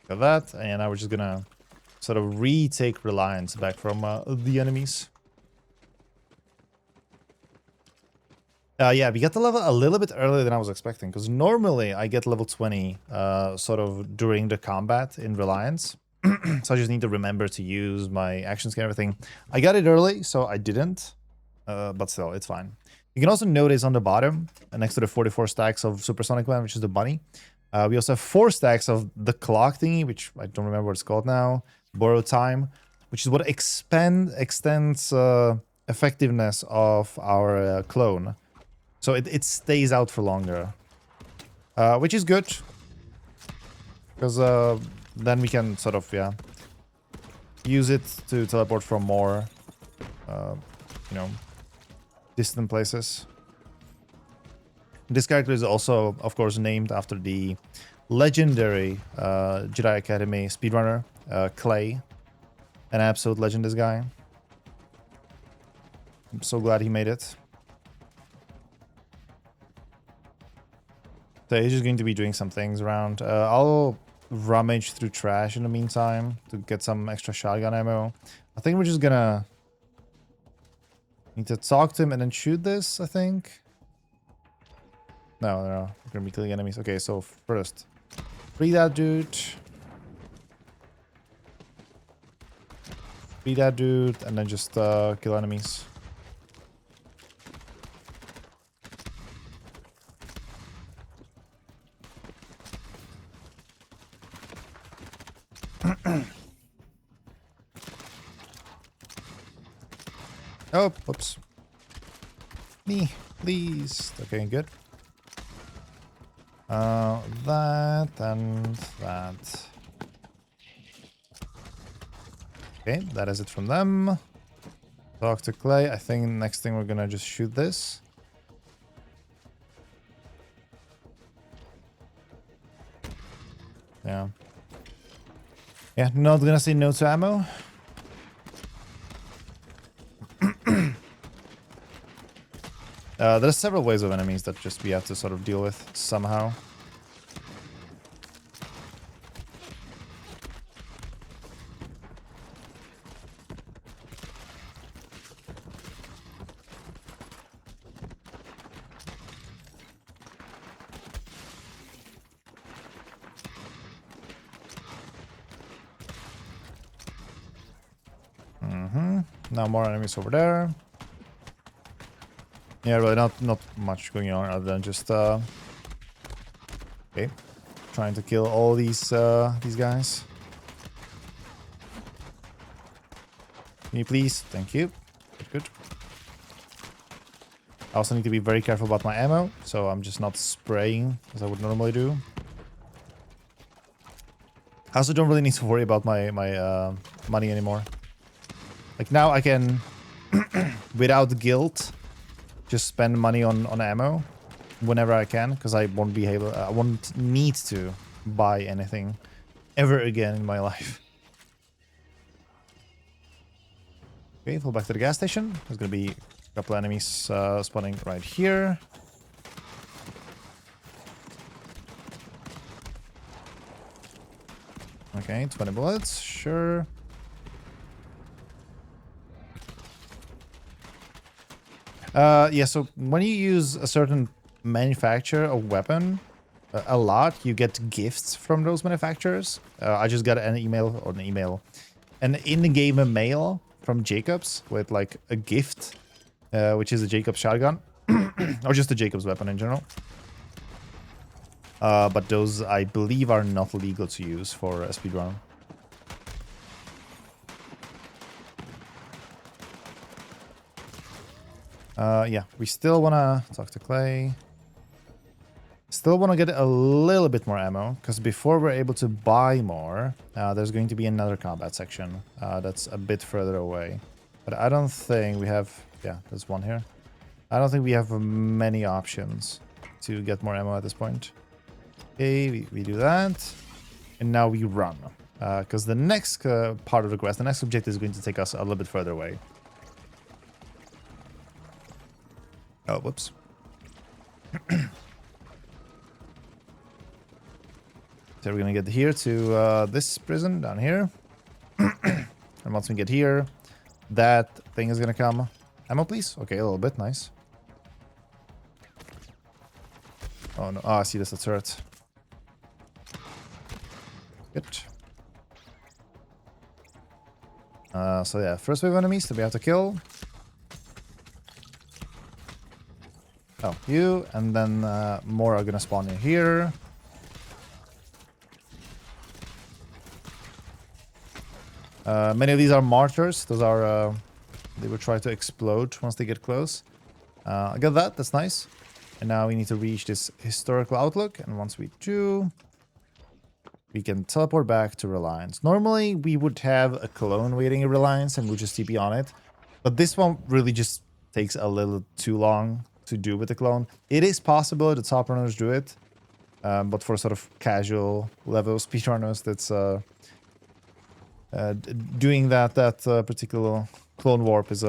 Got that. And now we're just gonna sort of retake Reliance back from the enemies. Yeah, we got the level a little bit earlier than I was expecting, because normally I get level 20 sort of during the combat in Reliance. So I just need to remember to use my actions and everything. I got it early, so I didn't. But still, it's fine. You can also notice on the bottom, next to the 44 stacks of Supersonic One, which is the bunny, we also have 4 stacks of the clock thingy, which I don't remember what it's called now. Borrow time, which is what extends effectiveness of our clone. So it stays out for longer, which is good, because then we can sort of, yeah, use it to teleport from more, you know, distant places. This character is also, of course, named after the legendary Jedi Academy speedrunner, Clay. An absolute legend, this guy. I'm so glad he made it. So he's just going to be doing some things around. I'll rummage through trash in the meantime to get some extra shotgun ammo. I think we're just gonna need to talk to him and then shoot this, I think. No, we're gonna be killing enemies. Okay, so first, free that dude. Free that dude, and then just kill enemies. Oh, whoops. Me, please. Okay, good. That and that. Okay, that is it from them. Talk to Clay. I think next thing we're gonna just shoot this. Yeah. Yeah, not gonna say no to ammo. There's several ways of enemies that just we have to sort of deal with somehow. Now more enemies over there. Yeah, really not much going on other than just okay, trying to kill all these guys. Can you please? Thank you. Good. I also need to be very careful about my ammo, so I'm just not spraying as I would normally do. I also don't really need to worry about my money anymore. Like now I can, without guilt, just spend money on ammo whenever I can, because I won't need to buy anything ever again in my life. Okay, fall back to the gas station. There's gonna be a couple enemies spawning right here. Okay, 20 bullets, sure. Yeah, so when you use a certain manufacturer of weapon a lot, you get gifts from those manufacturers. I just got an in-game mail from Jacobs with like a gift, which is a Jacobs shotgun, or just a Jacobs weapon in general. But those, I believe, are not legal to use for a speedrun. Yeah, we still want to talk to Clay. Still want to get a little bit more ammo, because before we're able to buy more, there's going to be another combat section that's a bit further away. But I don't think we have... Yeah, there's one here. I don't think we have many options to get more ammo at this point. Okay, we do that. And now we run. Because the next part of the quest, the next objective is going to take us a little bit further away. Oh, whoops. So we're going to get here to this prison down here. And once we get here, that thing is going to come. Ammo, please. Okay, a little bit. Nice. Oh, no. Oh, I see this. A turret. Good. So yeah, first wave of enemies that we have to kill. Oh, you. And then more are going to spawn in here. Many of these are martyrs. Those are... they will try to explode once they get close. I got that. That's nice. And now we need to reach this historical outlook. And once we do, we can teleport back to Reliance. Normally, we would have a clone waiting in Reliance and we'll just TP on it. But this one really just takes a little too long to do with the clone. It is possible the top runners do it. But for sort of casual level speedrunners, that's... doing that particular clone warp is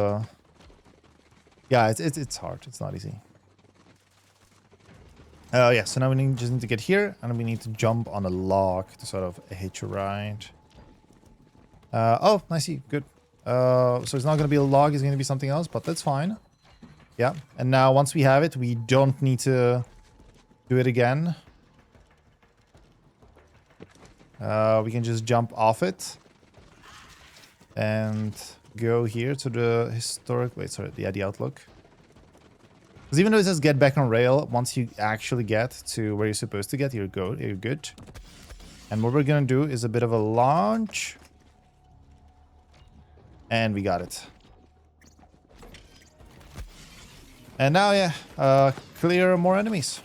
yeah, it's hard. It's not easy. Yeah, so now we just need to get here and we need to jump on a log to sort of hitch a ride. Oh, I see. Good. So it's not going to be a log, it's going to be something else, but that's fine. Yeah, and now once we have it, we don't need to do it again. We can just jump off it. And go here to the historic... Wait, sorry. Yeah, the outlook. Because even though it says get back on rail, once you actually get to where you're supposed to get, you're good. And what we're going to do is a bit of a launch. And we got it. And now, yeah, clear more enemies.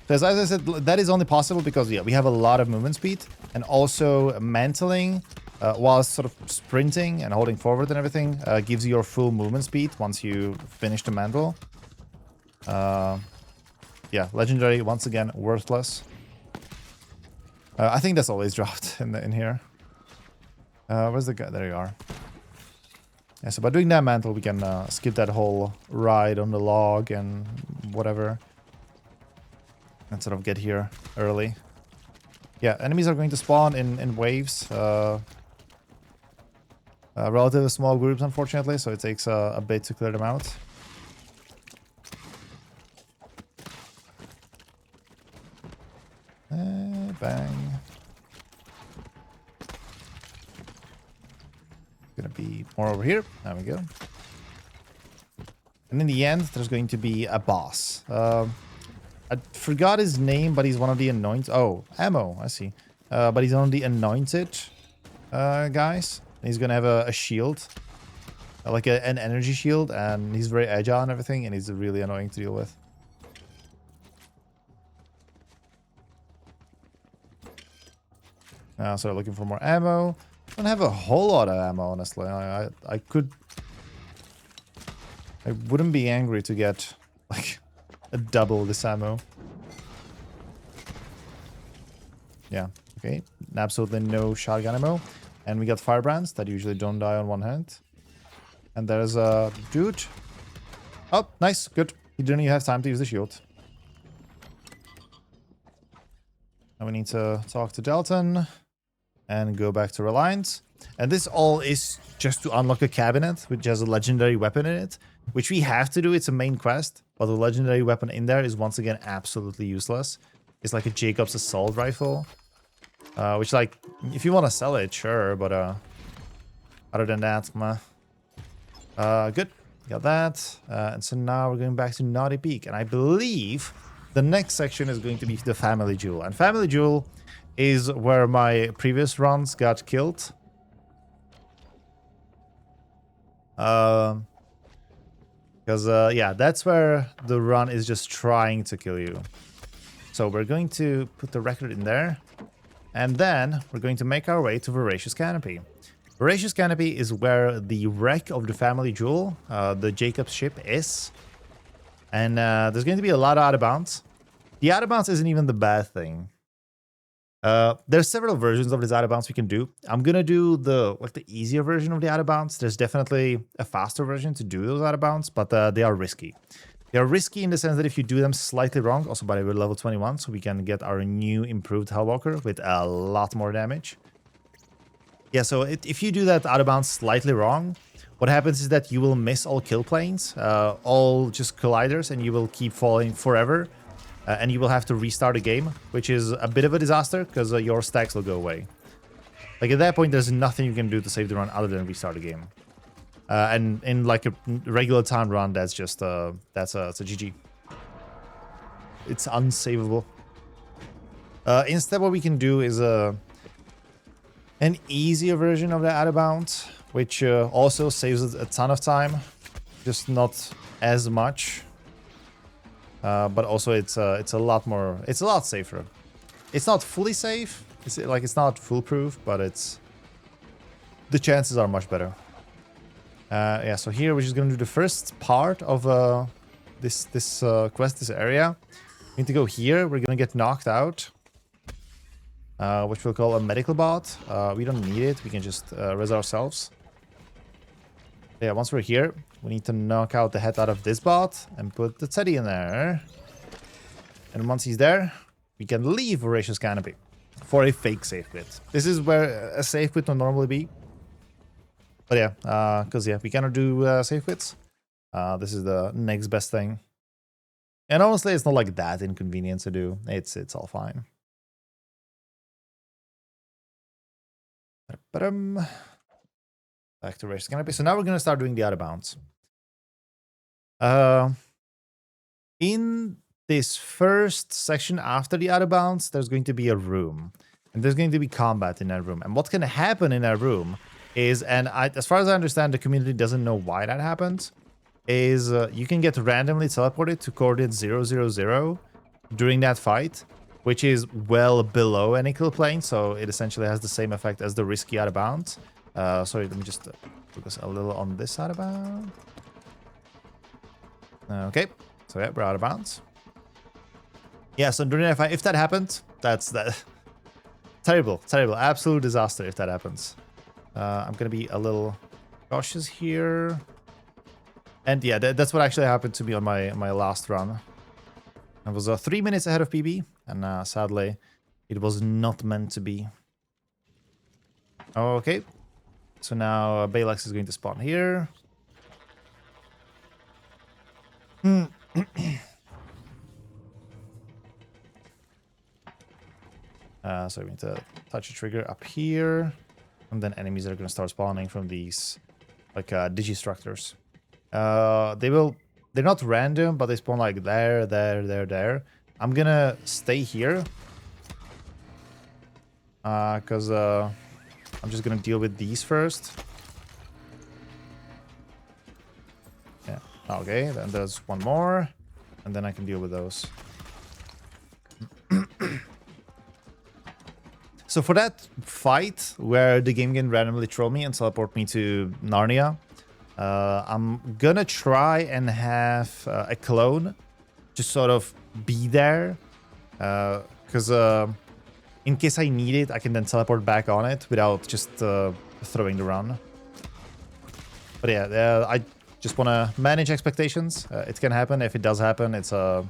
Because as I said, that is only possible because, yeah, we have a lot of movement speed. And also mantling while sort of sprinting and holding forward and everything gives you your full movement speed once you finish the mantle. Yeah, legendary, once again, worthless. I think that's always dropped in here. Where's the guy? There you are. Yeah, so by doing that mantle, we can skip that whole ride on the log and whatever. And sort of get here early. Yeah, enemies are going to spawn in waves. Relatively small groups, unfortunately, so it takes a bit to clear them out. Bang. Gonna be more over here. There we go. And in the end, there's going to be a boss. I forgot his name, but he's one of the anointed... Oh, ammo, I see. But he's one of the anointed guys. He's gonna have a shield. Like an energy shield, and he's very agile and everything, and he's really annoying to deal with. So looking for more ammo. Don't have a whole lot of ammo, honestly. I wouldn't be angry to get like a double this ammo. Yeah, okay. Absolutely no shotgun ammo. And we got firebrands that usually don't die on one hand. And there's a dude. Oh, nice, good. He didn't even have time to use the shield. Now we need to talk to Dalton and go back to Reliance. And this all is just to unlock a cabinet, which has a legendary weapon in it, which we have to do. It's a main quest, but the legendary weapon in there is once again absolutely useless. It's like a Jacob's assault rifle, which, like, if you want to sell it, sure, but other than that, meh. Good. got that. And so now we're going back to Naughty Peak. And I believe the next section is going to be the Family Jewel. And Family Jewel is where my previous runs got killed. Because, yeah, that's where the run is just trying to kill you. So we're going to put the record in there. And then we're going to make our way to Voracious Canopy. Voracious Canopy is where the wreck of the Family Jewel, the Jacob's ship, is. And there's going to be a lot of out of bounds. The out of bounds isn't even the bad thing. There's several versions of this out of bounds we can do. I'm gonna do the easier version of the out of bounds. There's definitely a faster version to do those out of bounds, but they are risky. They are risky in the sense that if you do them slightly wrong, also by the way, we're level 21, so we can get our new improved Hellwalker with a lot more damage. Yeah, so if you do that out of bounds slightly wrong, what happens is that you will miss all kill planes, all just colliders, and you will keep falling forever. And you will have to restart the game, which is a bit of a disaster because your stacks will go away. Like at that point, there's nothing you can do to save the run other than restart the game. And in like a regular time run, that's just it's a GG. It's unsavable. Instead, what we can do is an easier version of the out of bounds, which also saves a ton of time, just not as much. But also it's a lot safer. It's not fully safe. It's not foolproof, but the chances are much better. Yeah, so here we're just gonna do the first part of this quest, this area. We need to go here. We're gonna get knocked out, which we'll call a medical bot. We don't need it. We can just res ourselves. Yeah, once we're here, we need to knock out the head out of this bot and put the Teddy in there. And once he's there, we can leave Voracious Canopy for a fake safe quit. This is where a safe quit would normally be. But yeah, because yeah, we cannot do safe quits. This is the next best thing. And honestly, it's not like that inconvenient to do. It's all fine. Back to Voracious Canopy. So now we're going to start doing the out of bounds. In this first section after the out of bounds, there's going to be a room. And there's going to be combat in that room. And what's going to happen in that room is, and as far as I understand, the community doesn't know why that happens, is you can get randomly teleported to coordinate 000 during that fight, which is well below any kill plane. So it essentially has the same effect as the risky out of bounds. Sorry, let me just focus a little on this out of bounds. Okay, so yeah, we're out of bounds. Yeah, so during that fight, if that happened, that's terrible, absolute disaster if that happens. I'm gonna be a little cautious here. And yeah, that's what actually happened to me on my last run. I was 3 minutes ahead of PB, and sadly, it was not meant to be. Okay. So now Balex is going to spawn here. So we need to touch a trigger up here. And then enemies are going to start spawning from these like digistructors. They're not random, but they spawn like there. I'm gonna stay here. Because I'm just gonna deal with these first. Yeah, okay, then there's one more. And then I can deal with those. So for that fight, where the game can randomly troll me and teleport me to Narnia, I'm gonna try and have a clone just sort of be there. Because in case I need it, I can then teleport back on it without just throwing the run. But yeah, I just want to manage expectations. It can happen. If it does happen, it's a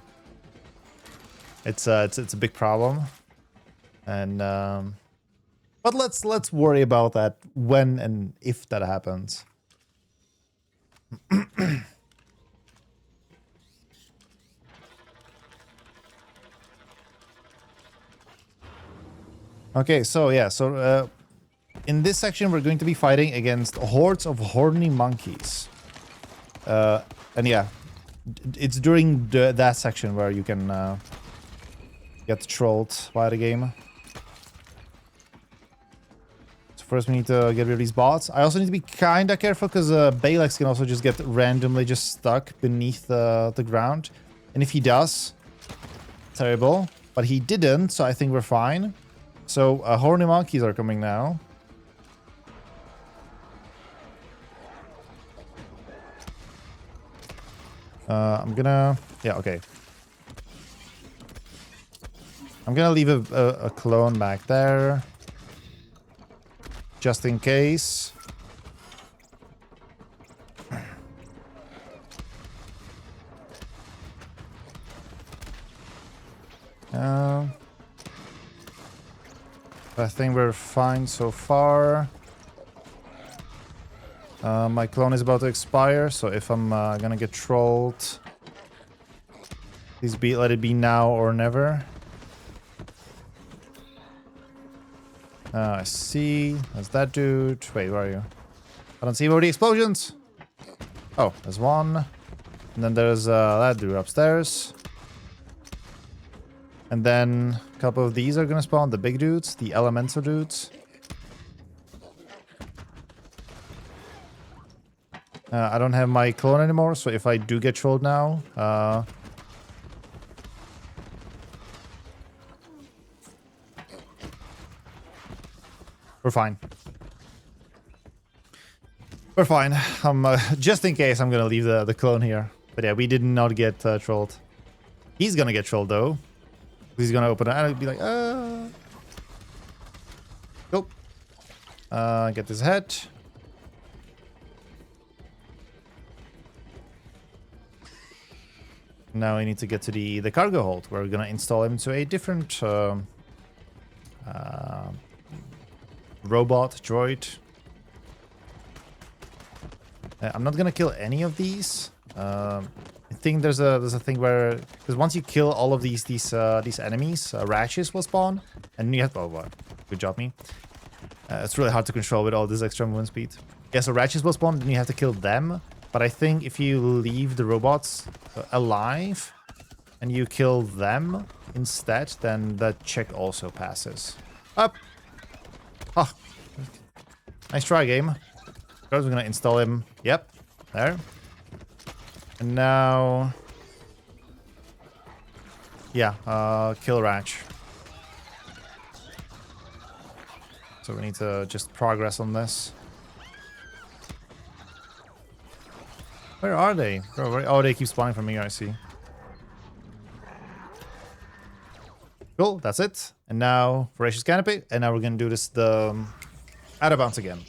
big problem. And but let's worry about that when and if that happens. Okay, so yeah, in this section we're going to be fighting against hordes of horny monkeys. And yeah, it's during that section where you can get trolled by the game. So first we need to get rid of these bots. I also need to be kind of careful because Balex can also just get randomly just stuck beneath the ground. And if he does, terrible. But he didn't, so I think we're fine. So horny monkeys are coming now. I'm gonna... Yeah, okay. I'm gonna leave a clone back there. Just in case. I think we're fine so far. My clone is about to expire, so if I'm gonna get trolled, please let it be now or never. I see. There's that dude. Wait, where are you? I don't see where the explosions. Oh, there's one. And then there's that dude upstairs. And then a couple of these are gonna spawn. The big dudes, the elemental dudes. I don't have my clone anymore, so if I do get trolled now, we're fine. We're fine. Just in case, I'm gonna leave the clone here. But yeah, we did not get trolled. He's gonna get trolled though. He's gonna open it and be like, Nope. Get his head. Now we need to get to the cargo hold, where we're gonna install him to a different robot droid. I'm not gonna kill any of these. I think there's a thing where, because once you kill all of these enemies, Ratches will spawn, and you have good job me. It's really hard to control with all this extra movement speed. Yeah, so Ratches will spawn, then you have to kill them. But I think if you leave the robots alive and you kill them instead, then that check also passes. Up. Oh, nice try, game. We're gonna install him. Yep, there. And now, yeah, kill Ratch. So we need to just progress on this. Where are they? Oh, they keep spawning from here, I see. Cool, that's it. And now, Voracious Canopy. And now we're gonna do this, the out of bounds again.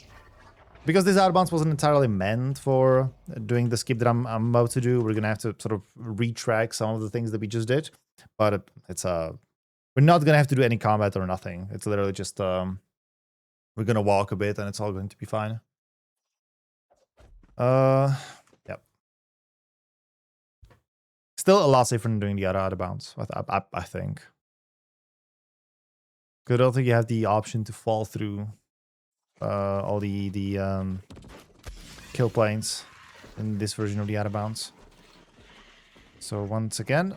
Because this out of bounds wasn't entirely meant for doing the skip that I'm about to do, we're gonna have to sort of retrack some of the things that we just did. But it's we're not gonna have to do any combat or nothing. It's literally just we're gonna walk a bit and it's all going to be fine. Yep. Still a lot safer than doing the other out of bounds, I think. I don't think you have the option to fall through all the kill planes in this version of the out of bounds. So once again,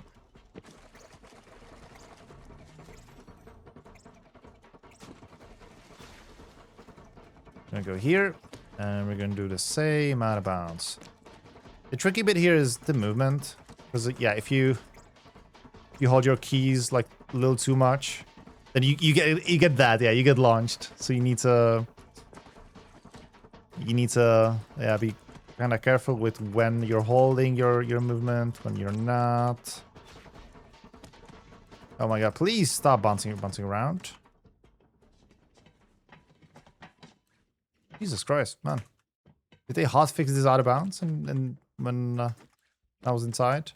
gonna go here, and we're gonna do the same out of bounds. The tricky bit here is the movement, because yeah, if you hold your keys like a little too much, then you get that, yeah, you get launched. So you need to yeah, be kind of careful with when you're holding your movement, when you're not. Oh my god, please stop bouncing around. Jesus Christ, man. Did they hotfix this out of bounds and when I was inside?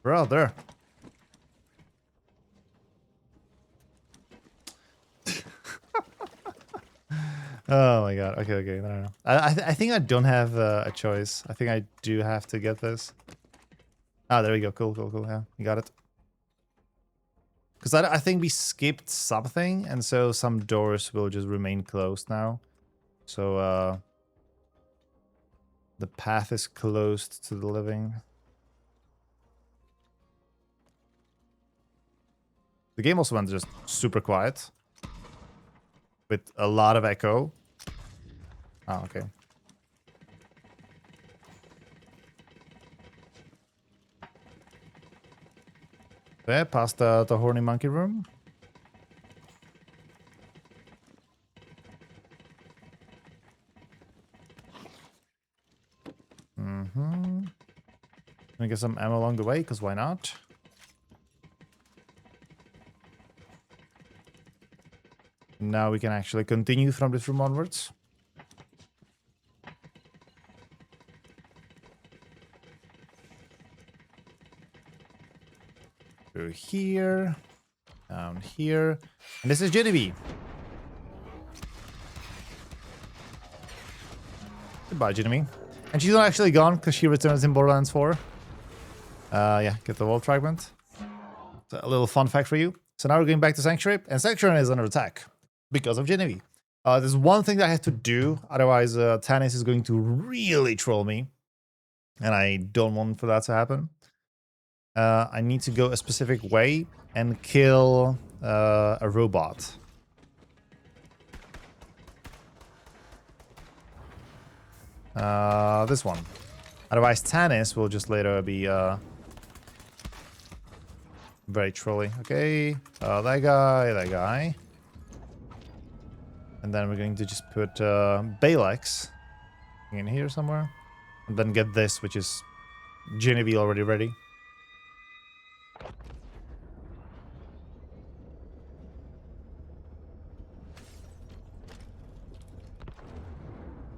Brother. Oh my god. Okay, okay. No. I think I don't have a choice. I think I do have to get this. Ah, there we go. Cool. Yeah, you got it. Because I think we skipped something, and so some doors will just remain closed now. So the path is closed to the living. The game also went just super quiet. With a lot of echo. Oh, okay. Yeah, past the horny monkey room. Gonna get some ammo along the way, because why not? Now we can actually continue from this room onwards. Through here. Down here. And this is Genevieve. Goodbye, Genevieve. And she's not actually gone because she returns in Borderlands 4. Yeah, get the wall fragment. So a little fun fact for you. So now we're going back to Sanctuary, and Sanctuary is under attack because of Genevieve. There's one thing that I have to do, otherwise Tannis is going to really troll me. And I don't want for that to happen. I need to go a specific way and kill a robot. This one. Otherwise, Tannis will just later be very trolly. Okay, that guy. And then we're going to just put Balex in here somewhere. And then get this, which is Genevieve already ready.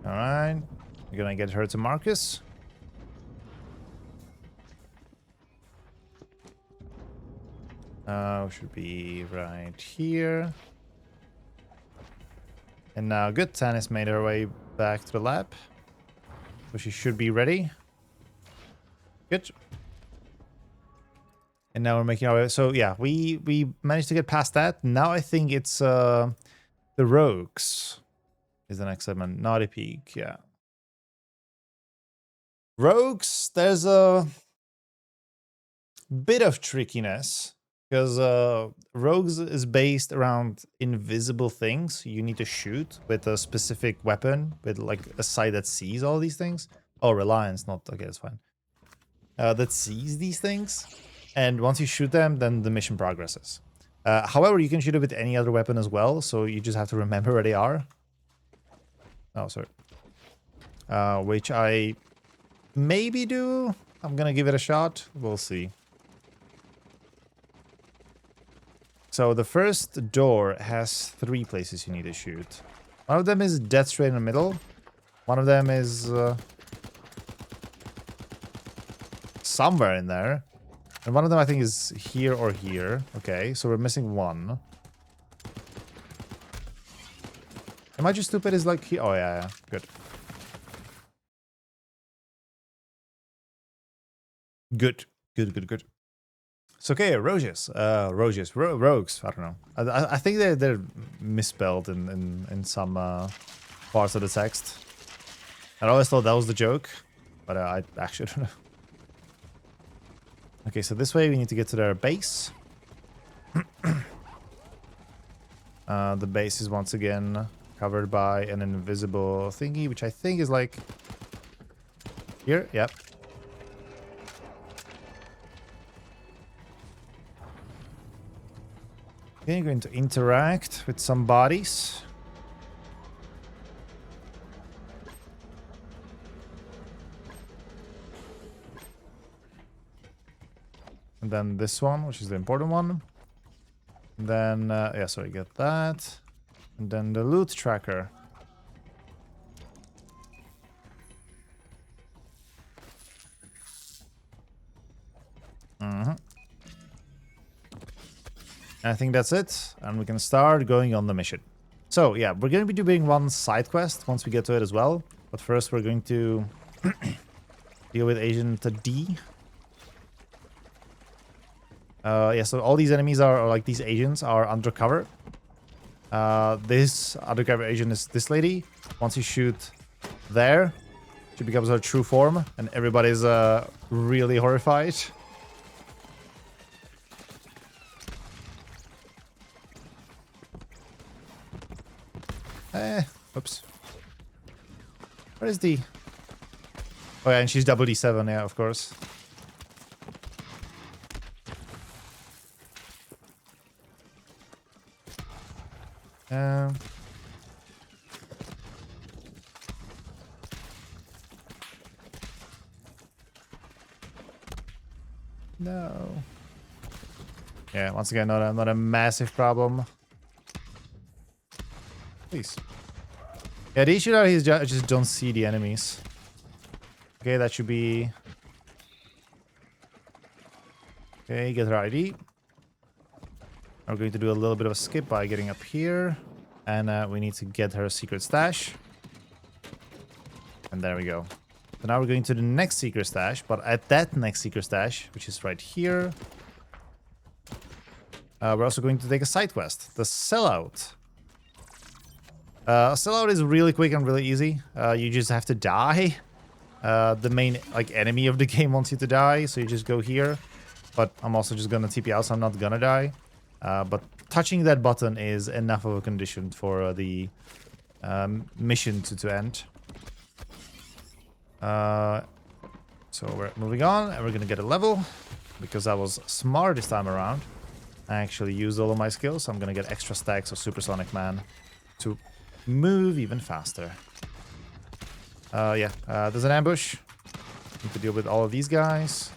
Alright. We're gonna get her to Marcus. Should be right here. And now good, Tannis made her way back to the lab. So she should be ready. Good. And now we're making our way. So yeah, we managed to get past that. Now I think it's the rogues is the next segment. Naughty Peak, yeah. Rogues, there's a bit of trickiness. Because Rogues is based around invisible things you need to shoot with a specific weapon, with like a sight that sees all these things. Oh, Reliance, not... Okay, that's fine. That sees these things. And once you shoot them, then the mission progresses. However, you can shoot it with any other weapon as well, so you just have to remember where they are. Oh, sorry. Which I maybe do. I'm gonna give it a shot. We'll see. So the first door has 3 places you need to shoot. One of them is dead straight in the middle. One of them is somewhere in there. And one of them I think is here or here. Okay, so we're missing one. Am I just stupid? Is like here? Oh yeah, good. Good. So okay, rogues. I don't know. I think they're misspelled in some parts of the text. I always thought that was the joke, but I actually don't know. Okay, so this way we need to get to their base. The base is once again covered by an invisible thingy, which I think is like here. Yep. Okay, you're going to interact with some bodies. And then this one, which is the important one. And then, yeah, sorry, get that. And then the loot tracker. I think that's it, and we can start going on the mission. So yeah, we're going to be doing one side quest once we get to it as well. But first we're going to deal with Agent D. Yeah, so all these enemies are, or like these agents are undercover. This undercover agent is this lady. Once you shoot there, she becomes her true form, and everybody's really horrified. Oops. Where is the... Oh yeah, and she's double D7, yeah, of course. No. Yeah, once again, not a massive problem. Please. Yeah, the issue is I just don't see the enemies. Okay, that should be... Okay, get her ID. We're going to do a little bit of a skip by getting up here. And we need to get her secret stash. And there we go. So now we're going to the next secret stash, but at that next secret stash, which is right here, we're also going to take a side quest, the Sellout. Sellout is really quick and really easy. You just have to die. The main enemy of the game wants you to die, so you just go here. But I'm also just gonna TP out, so I'm not gonna die. But touching that button is enough of a condition for the mission to end. So we're moving on, and we're gonna get a level, because I was smart this time around. I actually used all of my skills, so I'm gonna get extra stacks of Supersonic Man to move even faster. Yeah, there's an ambush. Need to deal with all of these guys.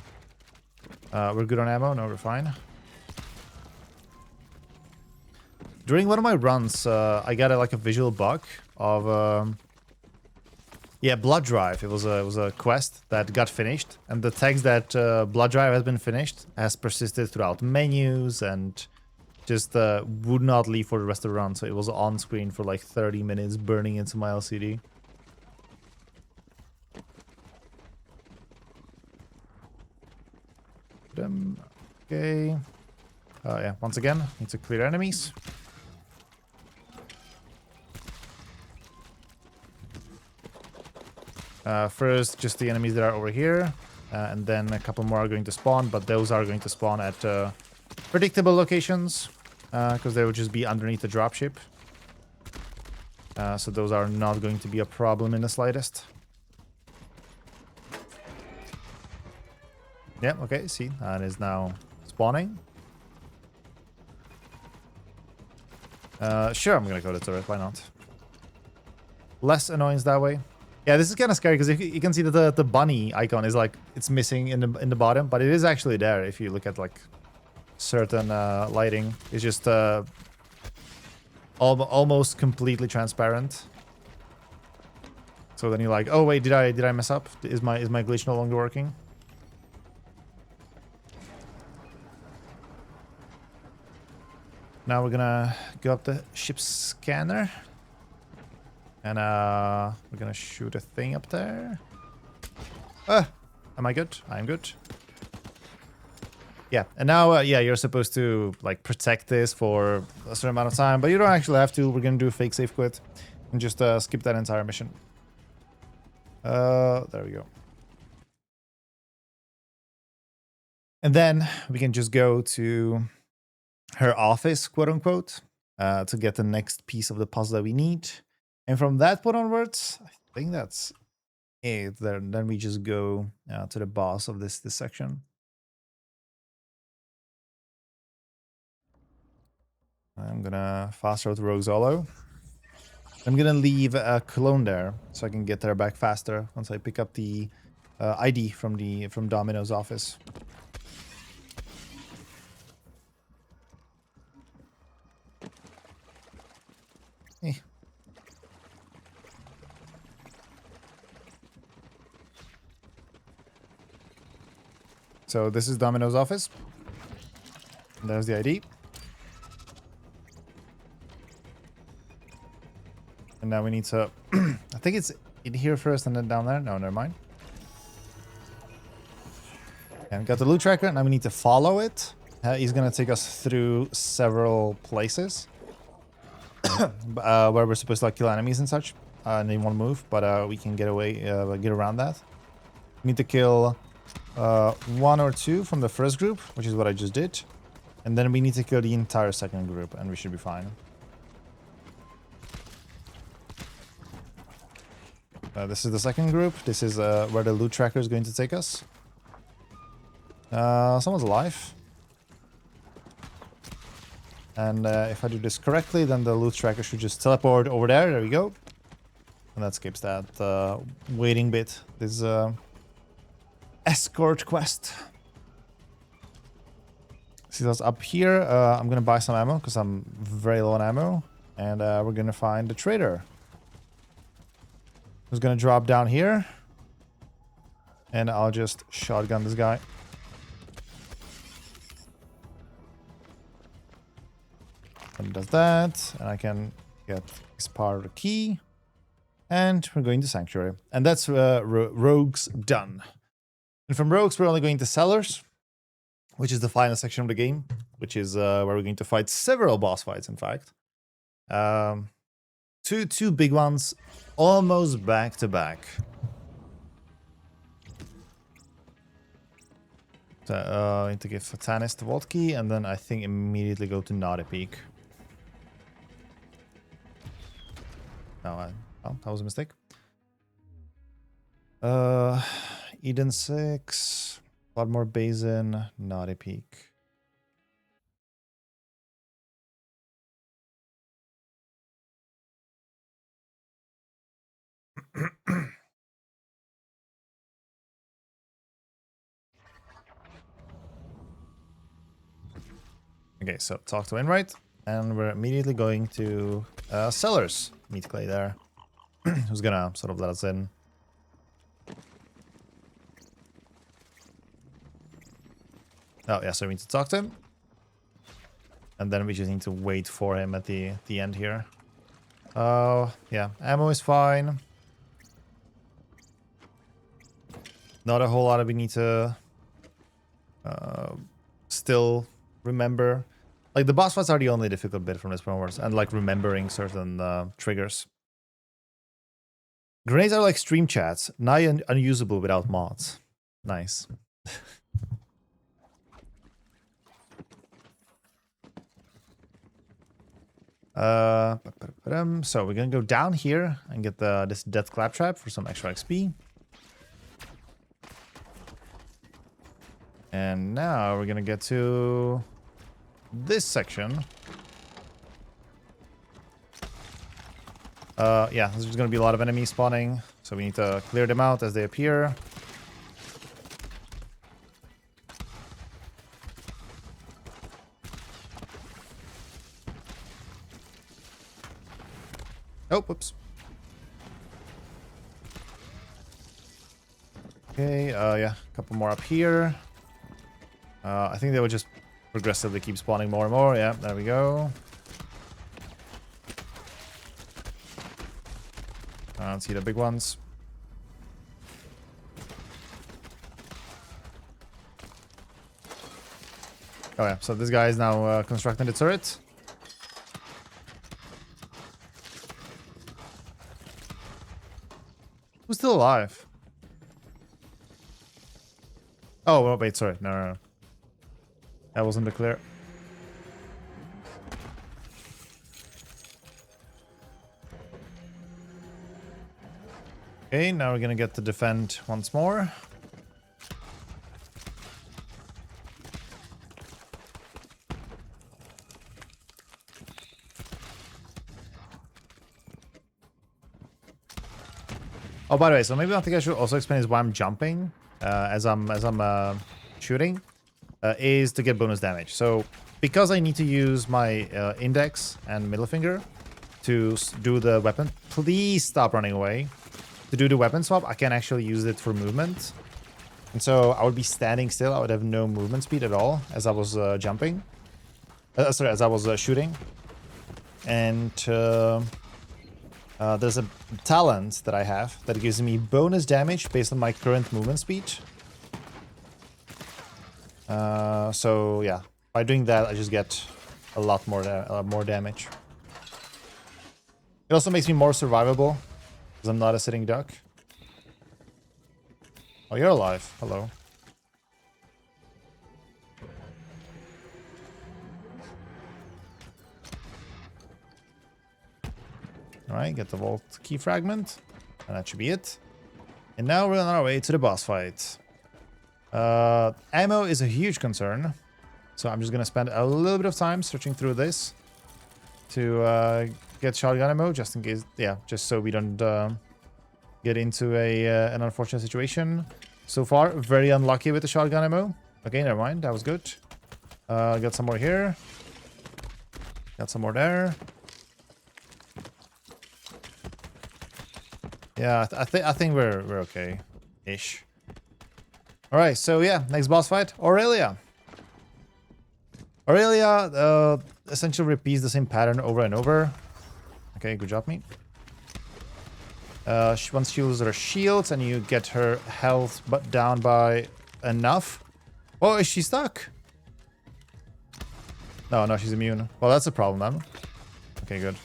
We're good on ammo, no, we're fine. During one of my runs, I got a visual bug of yeah, Blood Drive. It was a quest that got finished, and the text that Blood Drive has been finished has persisted throughout menus and just would not leave for the rest of the run. So it was on screen for like 30 minutes, burning into my LCD. Okay. Yeah, once again, need to clear enemies. First, just the enemies that are over here, and then a couple more are going to spawn, but those are going to spawn at predictable locations, because they will just be underneath the dropship. So those are not going to be a problem in the slightest. Yeah, okay, see, that is now spawning. Sure, I'm gonna go to the turret, why not? Less annoyance that way. Yeah, this is kind of scary because you can see that the bunny icon is it's missing in the bottom, but it is actually there if you look at certain lighting. It's just almost completely transparent. So then you're like, oh wait, did I mess up? Is my glitch no longer working? Now we're gonna go up the ship's scanner. And we're gonna shoot a thing up there. Am I good? I'm good. Yeah, and now, yeah, you're supposed to protect this for a certain amount of time, but you don't actually have to. We're gonna do a fake save quit and just skip that entire mission. There we go. And then we can just go to her office, quote unquote, to get the next piece of the puzzle that we need. And from that point onwards, I think that's it. Then we just go to the boss of this section. I'm gonna fast road to Rogue Zolo. I'm gonna leave Cologne there so I can get there back faster once I pick up the ID from Domino's office. Eh. So this is Domino's office. There's the ID. And now we need to... I think it's in here first and then down there. No, never mind. And got the loot tracker. Now we need to follow it He's gonna take us through several places where we're supposed to like kill enemies and such, and they won't move, but we can get away, get around that. We need to kill 1 or 2 from the first group, which is what I just did, and then we need to kill the entire second group, and we should be fine. This is the second group. This is where the loot tracker is going to take us. Someone's alive. And if I do this correctly, then the loot tracker should just teleport over there. There we go. And that skips that waiting bit. This escort quest. See us up here. I'm gonna buy some ammo because I'm very low on ammo. And we're gonna find the trader, who's gonna drop down here. And I'll just shotgun this guy. And does that, and I can get his power key, and we're going to Sanctuary, and that's Rogues done. And from Rogues, we're only going to Cellars, which is the final section of the game, which is where we're going to fight several boss fights. In fact, two big ones, almost back to back. So I need to give Tanis the vault key, and then I think immediately go to Naughty Peak. No, oh, that was a mistake. Eden 6, Bloodmore Basin, Naughty Peak. Okay, so talk to Enright, and we're immediately going to Cellars. Meet Clay there, who's gonna sort of let us in. Oh yeah, so we need to talk to him, and then we just need to wait for him at the end here. Oh yeah, ammo is fine. Not a whole lot we need to still remember. Like, the boss fights are the only difficult bit from this point onwards, and like remembering certain triggers. Grenades are like stream chats, nigh unusable without mods. Nice. So we're gonna go down here and get this death claptrap for some extra XP. And now we're gonna get to this section. Yeah, there's just gonna be a lot of enemies spawning, so we need to clear them out as they appear. Oh, whoops. Okay, yeah, a couple more up here. I think they would just progressively keep spawning more and more. Yeah, there we go. I don't see the big ones. Oh yeah, so this guy is now constructing the turret. Who's still alive? Oh, well, wait, sorry. No. That wasn't the clear. Okay, now we're gonna get to defend once more. Oh, by the way, so maybe I think I should also explain is why I'm jumping as I'm shooting is to get bonus damage. So because I need to use my index and middle finger to do the weapon, please stop running away. To do the weapon swap, I can actually use it for movement. And so I would be standing still. I would have no movement speed at all as I was jumping. Sorry, as I was shooting. And there's a talent that I have that gives me bonus damage based on my current movement speed. So yeah, By doing that, I just get a lot more damage. It also makes me more survivable, because I'm not a sitting duck. Oh, you're alive. Hello. Alright, get the vault key fragment. And that should be it. And now we're on our way to the boss fight. Ammo is a huge concern. So I'm just going to spend a little bit of time searching through this to get shotgun ammo, just in case, yeah, just so we don't get into an unfortunate situation. So far, very unlucky with the shotgun ammo. Okay, never mind, that was good. Got some more here. Got some more there. Yeah, I think we're okay-ish. All right, so yeah, next boss fight, Aurelia. Aurelia essentially repeats the same pattern over and over. Okay, good job, me. Once she uses her shields and you get her health down by enough. Oh, is she stuck? No, she's immune. Well, that's a problem then. Okay, good.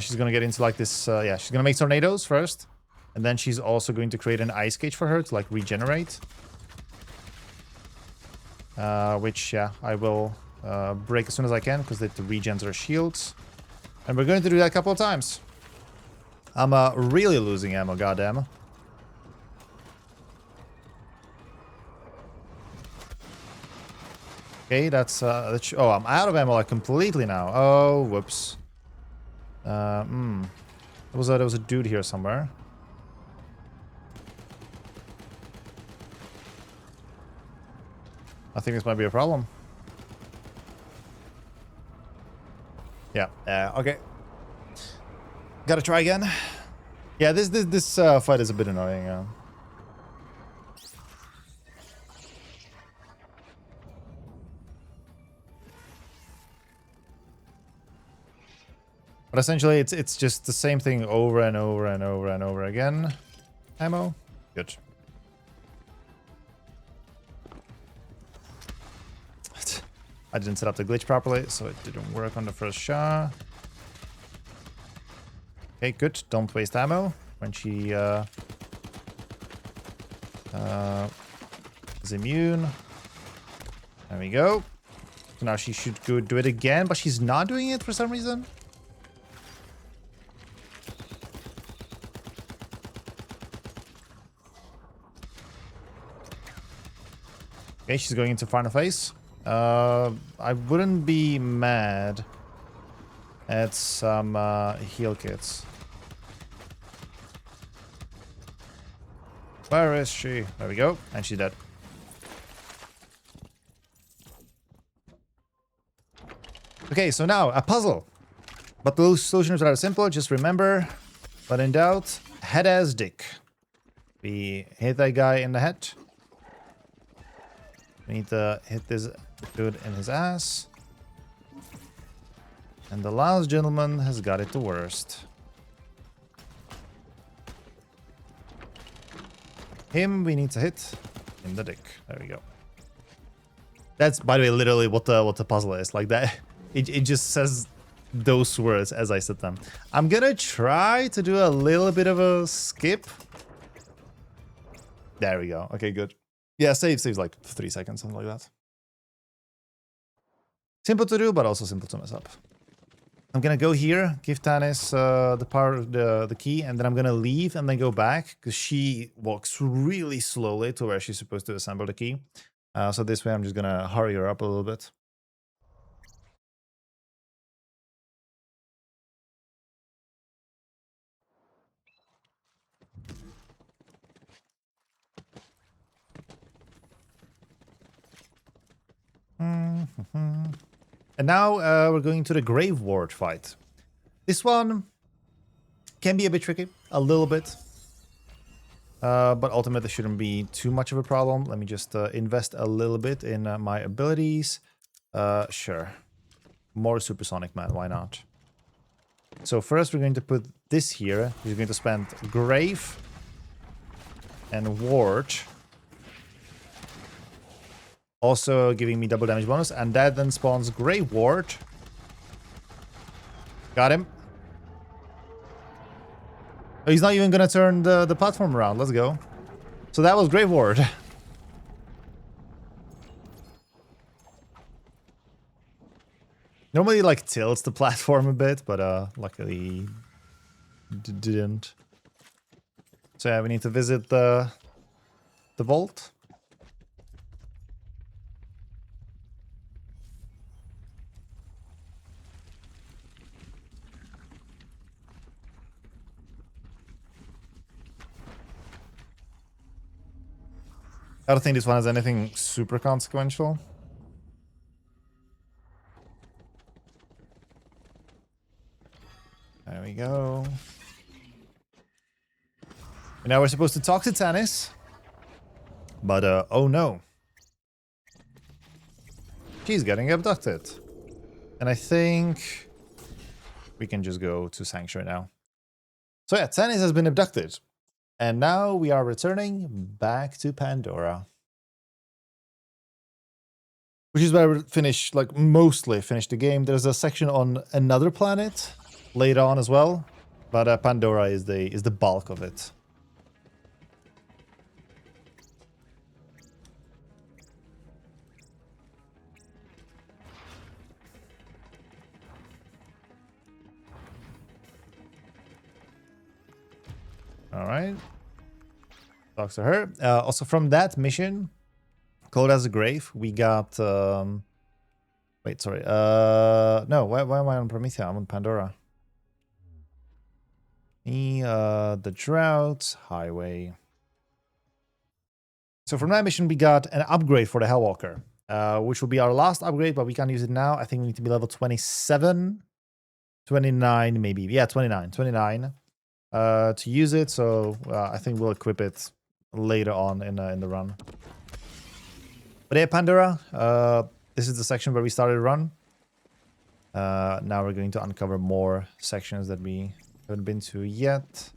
She's gonna get into like this, yeah, she's gonna make tornadoes first. And then she's also going to create an ice cage for her to like regenerate. Which, yeah, I will break as soon as I can because it regens her shields. And we're going to do that a couple of times. I'm really losing ammo, goddamn. Okay, that's oh, I'm out of ammo like completely now. Oh, whoops. There was a dude here somewhere. I think this might be a problem. Yeah. Okay. Gotta try again. Yeah, this fight is a bit annoying. But essentially, it's just the same thing over and over and over and over again. Ammo, good. I didn't set up the glitch properly, so it didn't work on the first shot. Okay, good. Don't waste ammo when she is immune. There we go. So now she should go do it again, but she's not doing it for some reason. Okay, she's going into final phase. I wouldn't be mad at some heal kits. Where is she? There we go. And she's dead. Okay, so now a puzzle. But the solution is rather simple. Just remember, when in doubt, head as dick. We hit that guy in the head. We need to hit this dude in his ass. And the last gentleman has got it the worst. Him we need to hit in the dick. There we go. That's, by the way, literally what the puzzle is. Like that. It just says those words as I said them. I'm gonna try to do a little bit of a skip. There we go. Okay, good. Yeah, saves like 3 seconds, something like that. Simple to do, but also simple to mess up. I'm gonna go here, give Tanis the power of the key, and then I'm gonna leave and then go back because she walks really slowly to where she's supposed to assemble the key. So this way, I'm just gonna hurry her up a little bit. And now we're going to the Grave Ward fight. This one can be a bit tricky, a little bit. But ultimately shouldn't be too much of a problem. Let me just invest a little bit in my abilities. Sure. More supersonic, man, why not? So first we're going to put this here. We're going to spend Grave and Ward also giving me double damage bonus, and that then spawns Grave Ward. Got him. Oh, he's not even gonna turn the platform around. Let's go. So that was Grave Ward. Normally, like, tilts the platform a bit, but luckily didn't. So yeah, we need to visit the vault. I don't think this one has anything super consequential. There we go. And now we're supposed to talk to Tannis. But, oh no. She's getting abducted. And I think we can just go to Sanctuary now. So yeah, Tannis has been abducted. And now we are returning back to Pandora. Which is where we finish, like, mostly finish the game. There's a section on another planet later on as well. But Pandora is the bulk of it. All right. Talks to her. Also from that mission, Cold as a Grave, we got... wait, sorry. No, why am I on Promethea? I'm on Pandora. The Drought Highway. So from that mission, we got an upgrade for the Hellwalker, which will be our last upgrade, but we can't use it now. I think we need to be level 27, 29 maybe. Yeah, 29 to use it. So I think we'll equip it later on in the run. But yeah, Pandora, this is the section where we started the run. Now we're going to uncover more sections that we haven't been to yet.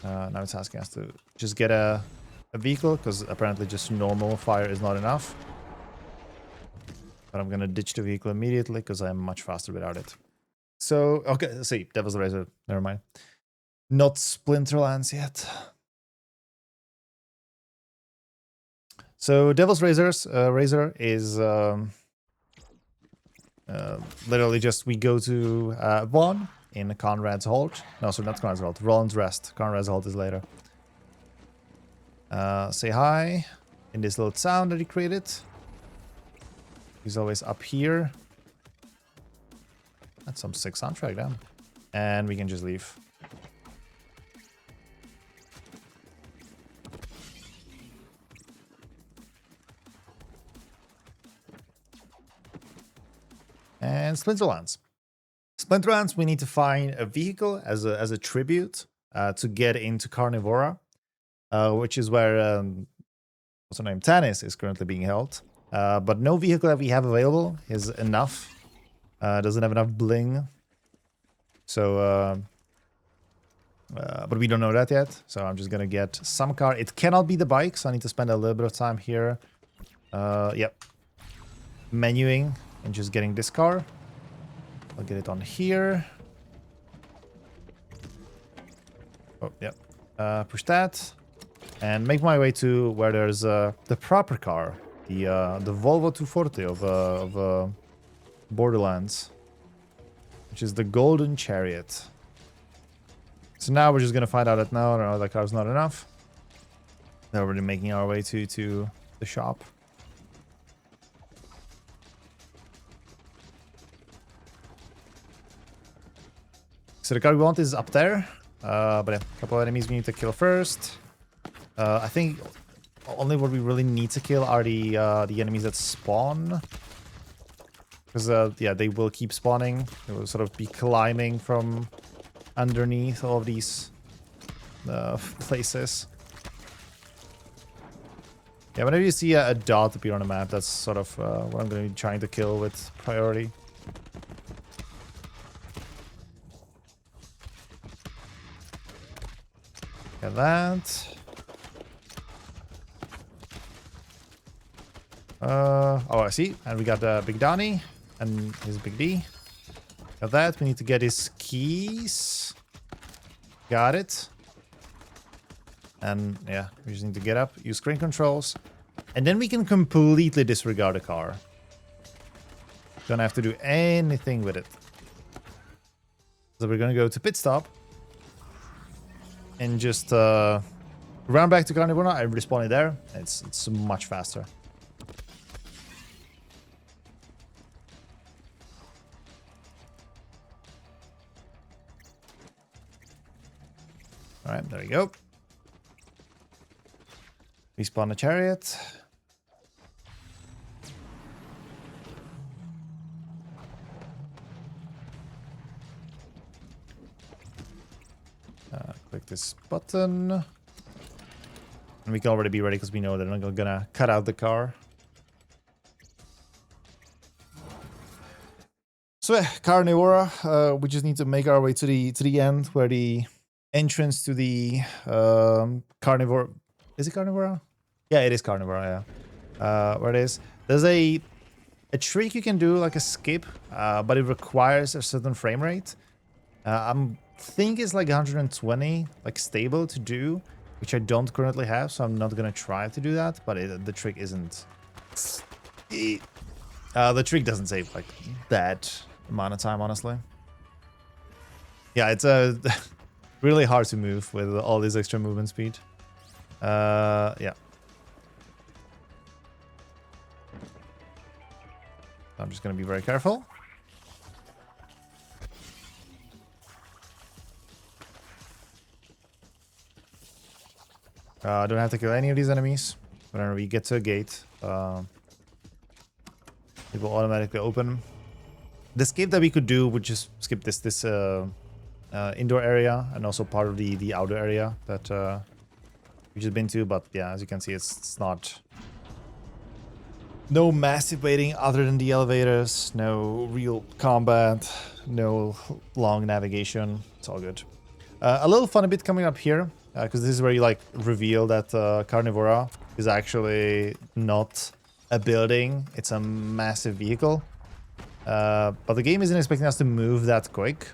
Now it's asking us to just get a vehicle, because apparently just normal fire is not enough. But I'm gonna ditch the vehicle immediately, because I'm much faster without it. So, okay, let's see. Devil's Razor, never mind. Not Splinterlands yet. So Devil's Razor is literally just we go to Vaughn in Conrad's Halt. No, sorry, not Conrad's Halt. Roland's Rest. Conrad's Halt is later. Say hi in this little town that he created. He's always up here. That's some sick soundtrack, damn. And we can just leave. And Splinterlands. Splinterlands, we need to find a vehicle as a tribute to get into Carnivora, which is where what's her name, Tannis is currently being held. But no vehicle that we have available is enough. Doesn't have enough bling. So, but we don't know that yet. So I'm just gonna get some car. It cannot be the bike, so I need to spend a little bit of time here. Yep. Menuing and just getting this car. I'll get it on here. Oh, yep. Push that. And make my way to where there's the proper car. The Volvo 240 of Borderlands. Which is the Golden Chariot. So now we're just gonna find out that no, that car's not enough. We're already making our way to the shop. So the car we want is up there. But yeah, a couple of enemies we need to kill first. I think only what we really need to kill are the enemies that spawn. Because, yeah, they will keep spawning. They will sort of be climbing from underneath all of these places. Yeah, whenever you see a dot appear on the map, that's sort of what I'm going to be trying to kill with priority. Get that. Oh, I see. And we got Big Donnie and his Big D. Got that. We need to get his keys. Got it. And yeah, we just need to get up, use screen controls. And then we can completely disregard the car. Don't have to do anything with it. So we're gonna go to pit stop. And just run back to Carnivora and respawn it there. It's much faster. Alright, there we go. Respawn the chariot. Click this button. And we can already be ready because we know they're not gonna cut out the car. So yeah, Carnivora, we just need to make our way to the end where the entrance to the Carnivora... Is it Carnivora? Yeah, it is Carnivora, yeah. Where it is. There's a trick you can do, like a skip, but it requires a certain frame rate. I'm think it's like 120, like stable to do, which I don't currently have, so I'm not gonna try to do that, but the trick isn't... the trick doesn't save like that amount of time, honestly. Yeah, it's really hard to move with all this extra movement speed. Yeah. I'm just gonna be very careful. Don't have to kill any of these enemies. Whenever we get to a gate, it will automatically open. The skip that we could do would just skip this indoor area and also part of the outdoor area that we've just been to. But yeah, as you can see, it's not... No massive waiting other than the elevators, no real combat, no long navigation. It's all good. A little funny bit coming up here, because this is where you like reveal that Carnivora is actually not a building, it's a massive vehicle. But the game isn't expecting us to move that quick.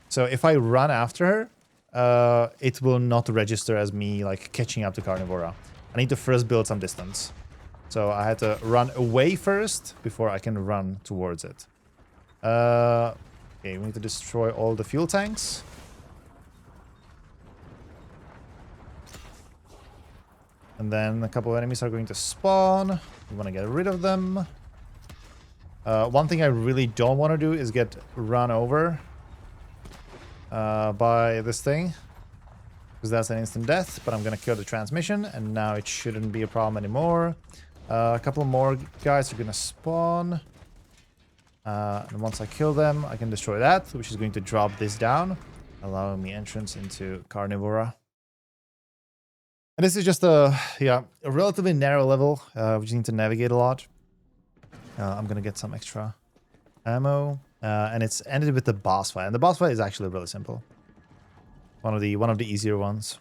So if I run after her, it will not register as me like catching up to Carnivora. I need to first build some distance. So I had to run away first before I can run towards it. Okay, we need to destroy all the fuel tanks. And then a couple of enemies are going to spawn. We want to get rid of them. One thing I really don't want to do is get run over by this thing, because that's an instant death. But I'm going to kill the transmission, and now it shouldn't be a problem anymore. A couple more guys are going to spawn. And once I kill them, I can destroy that, which is going to drop this down, allowing me entrance into Carnivora. And this is just a relatively narrow level. We just need to navigate a lot. I'm gonna get some extra ammo, and it's ended with the boss fight. And the boss fight is actually really simple. One of the easier ones.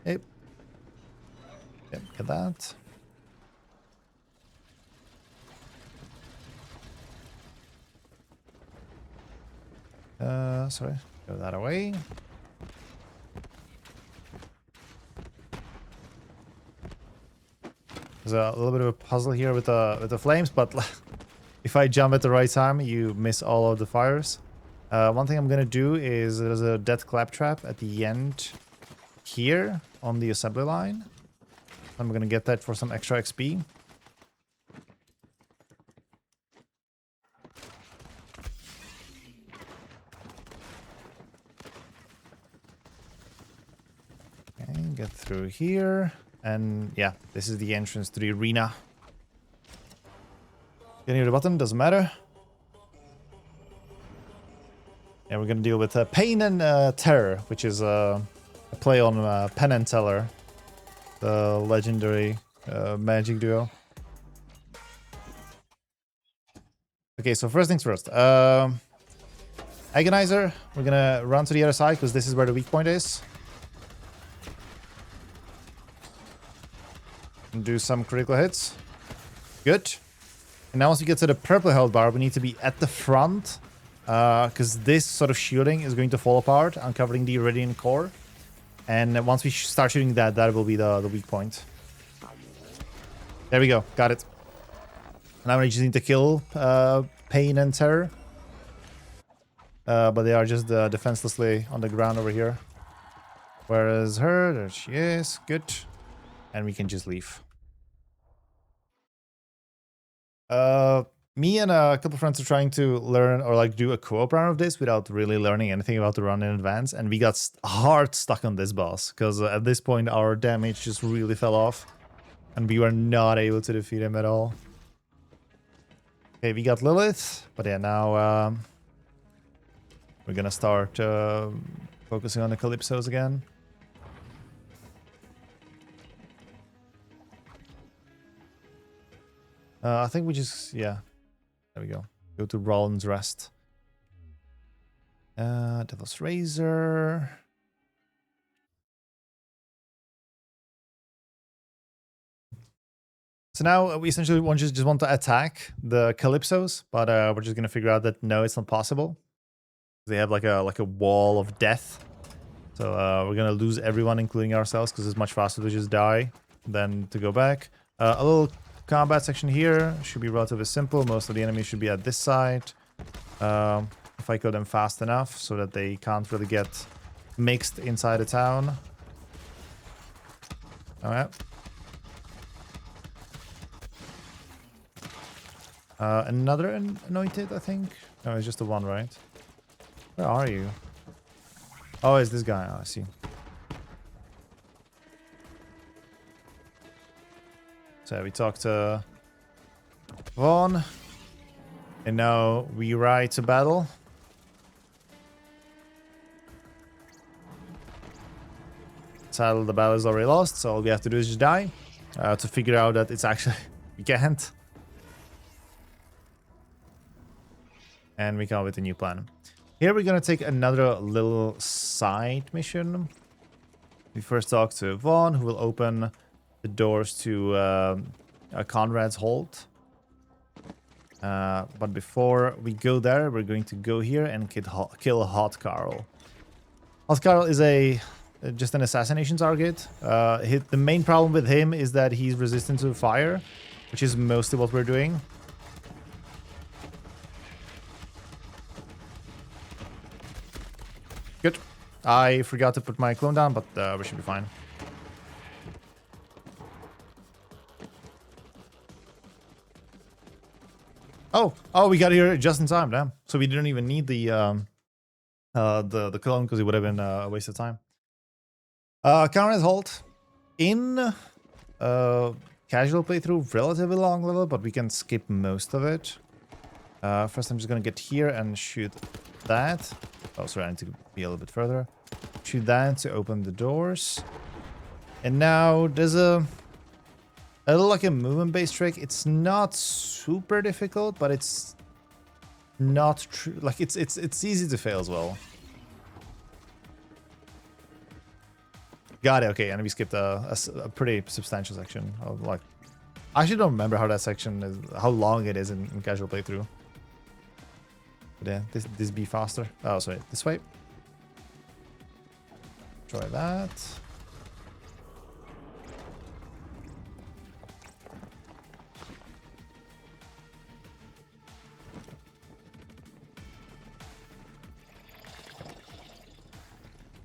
Yep. Yep, get that. Sorry, go that away. There's a little bit of a puzzle here with the flames, but if I jump at the right time, you miss all of the fires. One thing I'm gonna do is there's a death claptrap at the end here on the assembly line. I'm gonna get that for some extra XP. Okay, get through here. And yeah, this is the entrance to the arena. Getting to the bottom, doesn't matter. Yeah, we're gonna deal with Pain and Terror, which is a play on Penn and Teller, the legendary magic duo. Okay, so first things first. Agonizer, we're gonna run to the other side because this is where the weak point is. And do some critical hits. Good. And now once we get to the purple health bar, we need to be at the front. Because this sort of shielding is going to fall apart, uncovering the Iridian core. And once we start shooting that, that will be the weak point. There we go. Got it. Now we just need to kill Pain and Terror. But they are just defenselessly on the ground over here. Whereas her, there she is. Good. And we can just leave. Me and a couple friends are trying to learn or like do a co-op round of this without really learning anything about the run in advance. And we got hard stuck on this boss because at this point our damage just really fell off. And we were not able to defeat him at all. Okay, we got Lilith. But yeah, now we're gonna start focusing on the Calypsos again. I think we just, yeah. There we go. Go to Roland's Rest. Devil's Razor. So now we essentially just want to attack the Calypsos, but we're just gonna figure out that no, it's not possible. They have like a wall of death. So we're gonna lose everyone, including ourselves, because it's much faster to just die than to go back. A little combat section here should be relatively simple. Most of the enemies should be at this side. If I kill them fast enough so that they can't really get mixed inside the town. Alright. Another anointed, I think. No, it's just the one, right? Where are you? Oh, it's this guy. Oh, I see. So we talked to Vaughn. And now we ride to battle. Sadly, the battle is already lost, so all we have to do is just die. To figure out that it's actually... we can't. And we come up with a new plan. Here we're gonna take another little side mission. We first talk to Vaughn, who will open the doors to Conrad's Hold. But before we go there, we're going to go here and kill Hot Carl. Hot Carl is just an assassination target. The main problem with him is that he's resistant to fire, which is mostly what we're doing. Good. I forgot to put my clone down, but we should be fine. Oh, we got here just in time, damn. So we didn't even need the clone because it would have been a waste of time. Conrad's Halt in casual playthrough, relatively long level, but we can skip most of it. First, I'm just gonna get here and shoot that. Oh, sorry, I need to be a little bit further. Shoot that to open the doors. And now there's a little like a movement-based trick. It's not super difficult, but it's not true. Like it's easy to fail as well. Got it. Okay, and we skipped a pretty substantial section of like. I actually don't remember how that section is, how long it is in casual playthrough. But yeah, this be faster. Oh, sorry, this way. Try that.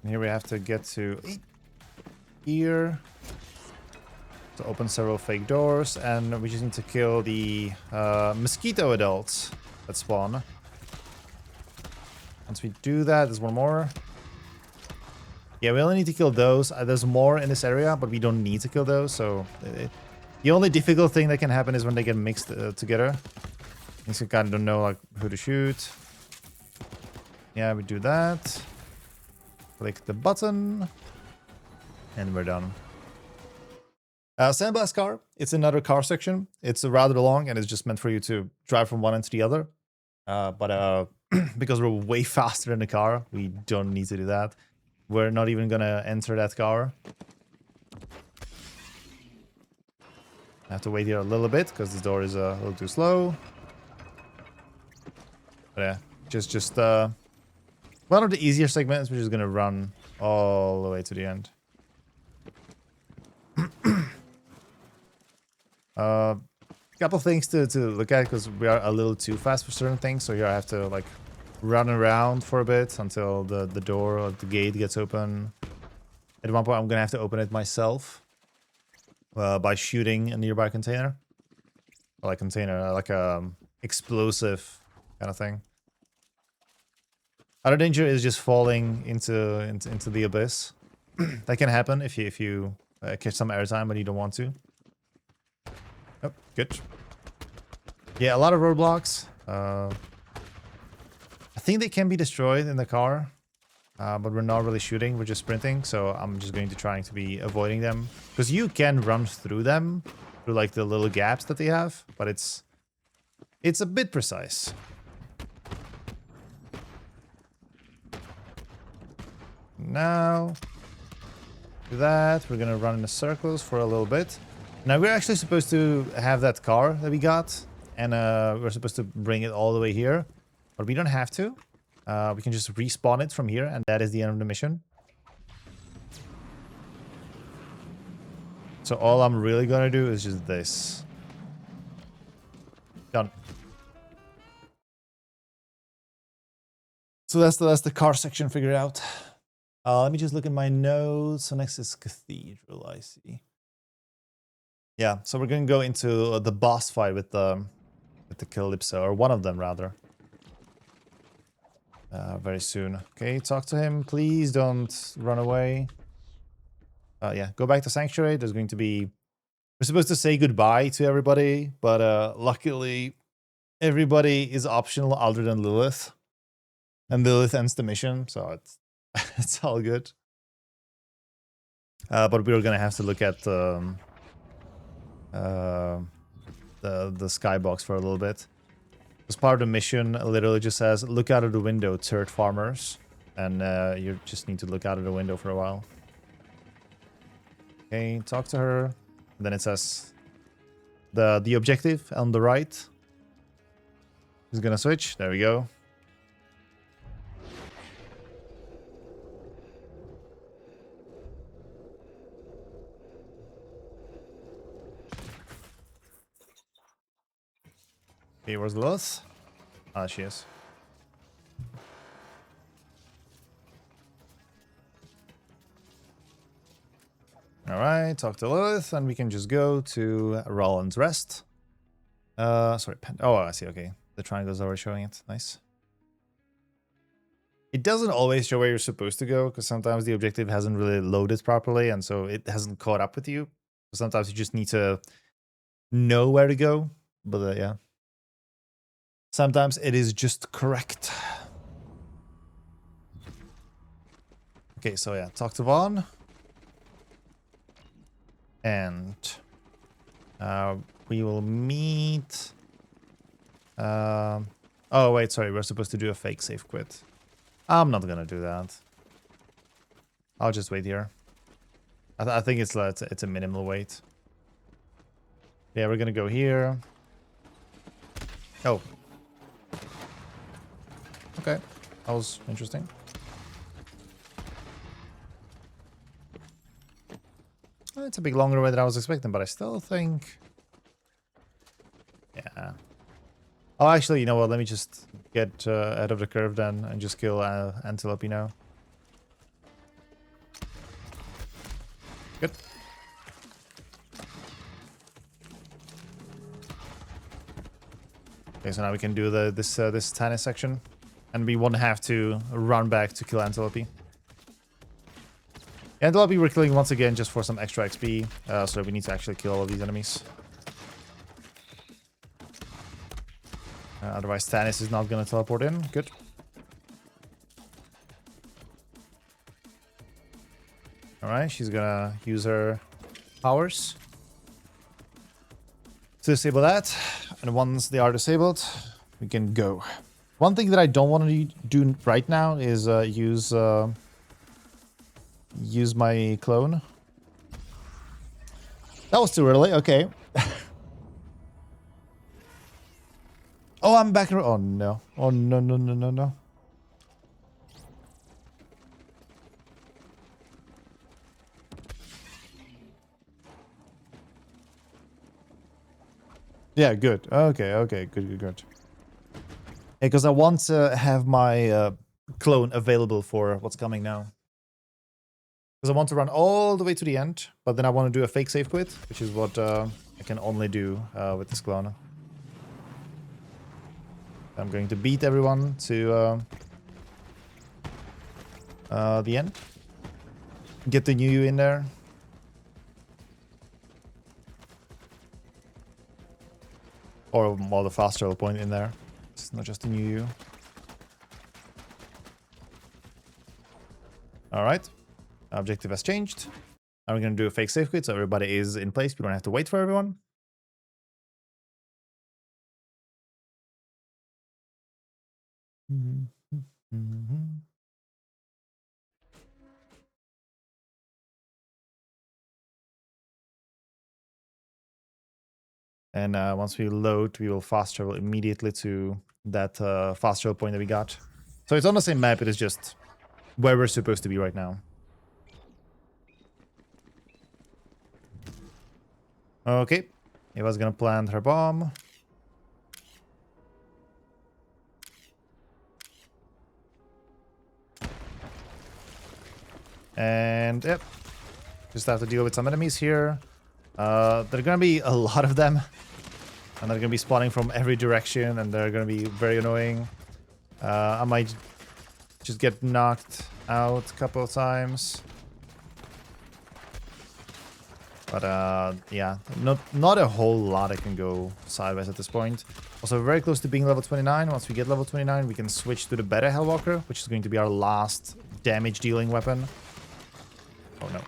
And here we have to get to here to open several fake doors, and we just need to kill the mosquito adults that spawn. Once we do that, there's one more. Yeah, we only need to kill those. There's more in this area, but we don't need to kill those. So the only difficult thing that can happen is when they get mixed together. Means you kind of don't know like who to shoot. Yeah, we do that. Click the button, and we're done. Sandblast car. It's another car section. It's rather long, and it's just meant for you to drive from one end to the other. But because we're way faster in the car, we don't need to do that. We're not even gonna enter that car. I have to wait here a little bit because this door is a little too slow. But yeah, just one of the easier segments. We're just gonna run all the way to the end. Couple things to look at because we are a little too fast for certain things. So here I have to like run around for a bit until the door or the gate gets open. At one point, I'm gonna have to open it myself by shooting a nearby container, or like container, like a explosive kind of thing. Other danger is just falling into the abyss. That can happen if you catch some airtime but you don't want to. Oh, good. Yeah, a lot of roadblocks. I think they can be destroyed in the car, but we're not really shooting. We're just sprinting, so I'm just going to try to be avoiding them. Because you can run through them, through like the little gaps that they have, but it's a bit precise. Now, do that. We're gonna run in the circles for a little bit. Now we're actually supposed to have that car that we got, and we're supposed to bring it all the way here, but we don't have to. We can just respawn it from here, and that is the end of the mission. So all I'm really gonna do is just this. Done. So that's the car section figured out. Let me just look at my notes. So next is Cathedral, I see. Yeah, so we're gonna go into the boss fight with the Calypso, or one of them rather. Very soon. Okay, talk to him. Please don't run away. Yeah, go back to Sanctuary. There's going to be... We're supposed to say goodbye to everybody, but luckily everybody is optional other than Lilith. And Lilith ends the mission, so it's all good. But we're gonna have to look at the skybox for a little bit. As part of the mission, it literally just says, look out of the window, turret farmers. And you just need to look out of the window for a while. Okay, talk to her. And then it says the objective on the right is gonna switch. There we go. Okay, where's Lilith? Ah, she is. Alright, talk to Lilith, and we can just go to Roland's Rest. Sorry, oh, I see, okay. The triangles are showing it. Nice. It doesn't always show where you're supposed to go, because sometimes the objective hasn't really loaded properly, and so it hasn't caught up with you. Sometimes you just need to know where to go, but yeah. Sometimes it is just correct. Okay, so yeah, talk to Vaughn. And we will meet... oh, wait, sorry, we're supposed to do a fake save quit. I'm not gonna do that. I'll just wait here. I think it's a minimal wait. Yeah, we're gonna go here. Oh. Okay, that was interesting. It's a bit longer way than I was expecting, but I still think... Yeah. Oh, actually, you know what? Let me just get ahead of the curve then and just kill Antelope now. Good. Okay, so now we can do this tennis section, and we won't have to run back to kill Antelope. Antelope we're killing once again just for some extra XP, so we need to actually kill all of these enemies. Otherwise Tannis is not going to teleport in. Good. Alright, she's going to use her powers to disable that. And once they are disabled, we can go. One thing that I don't want to do right now is use my clone. That was too early. Okay. Oh, I'm back. Oh, no. Oh, no, no, no, no, no. Yeah, good. Okay, okay, good, good, good. Because I want to have my clone available for what's coming now. Because I want to run all the way to the end, but then I want to do a fake save quit, which is what I can only do with this clone. I'm going to beat everyone to the end. Get the new in there. Or more the fast travel point in there. It's not just a new. Alright. Objective has changed. Now we're going to do a fake save quit so everybody is in place. We don't have to wait for everyone. And once we load, we will fast travel immediately to that fast travel point that we got. So it's on the same map, it is just where we're supposed to be right now. Okay, Eva's gonna plant her bomb. And yep, just have to deal with some enemies here. There are gonna be a lot of them. And they're gonna be spawning from every direction and they're gonna be very annoying. I might just get knocked out a couple of times. But yeah, not a whole lot I can go sideways at this point. Also, we're very close to being level 29. Once we get level 29, we can switch to the better Hellwalker, which is going to be our last damage dealing weapon. Oh no.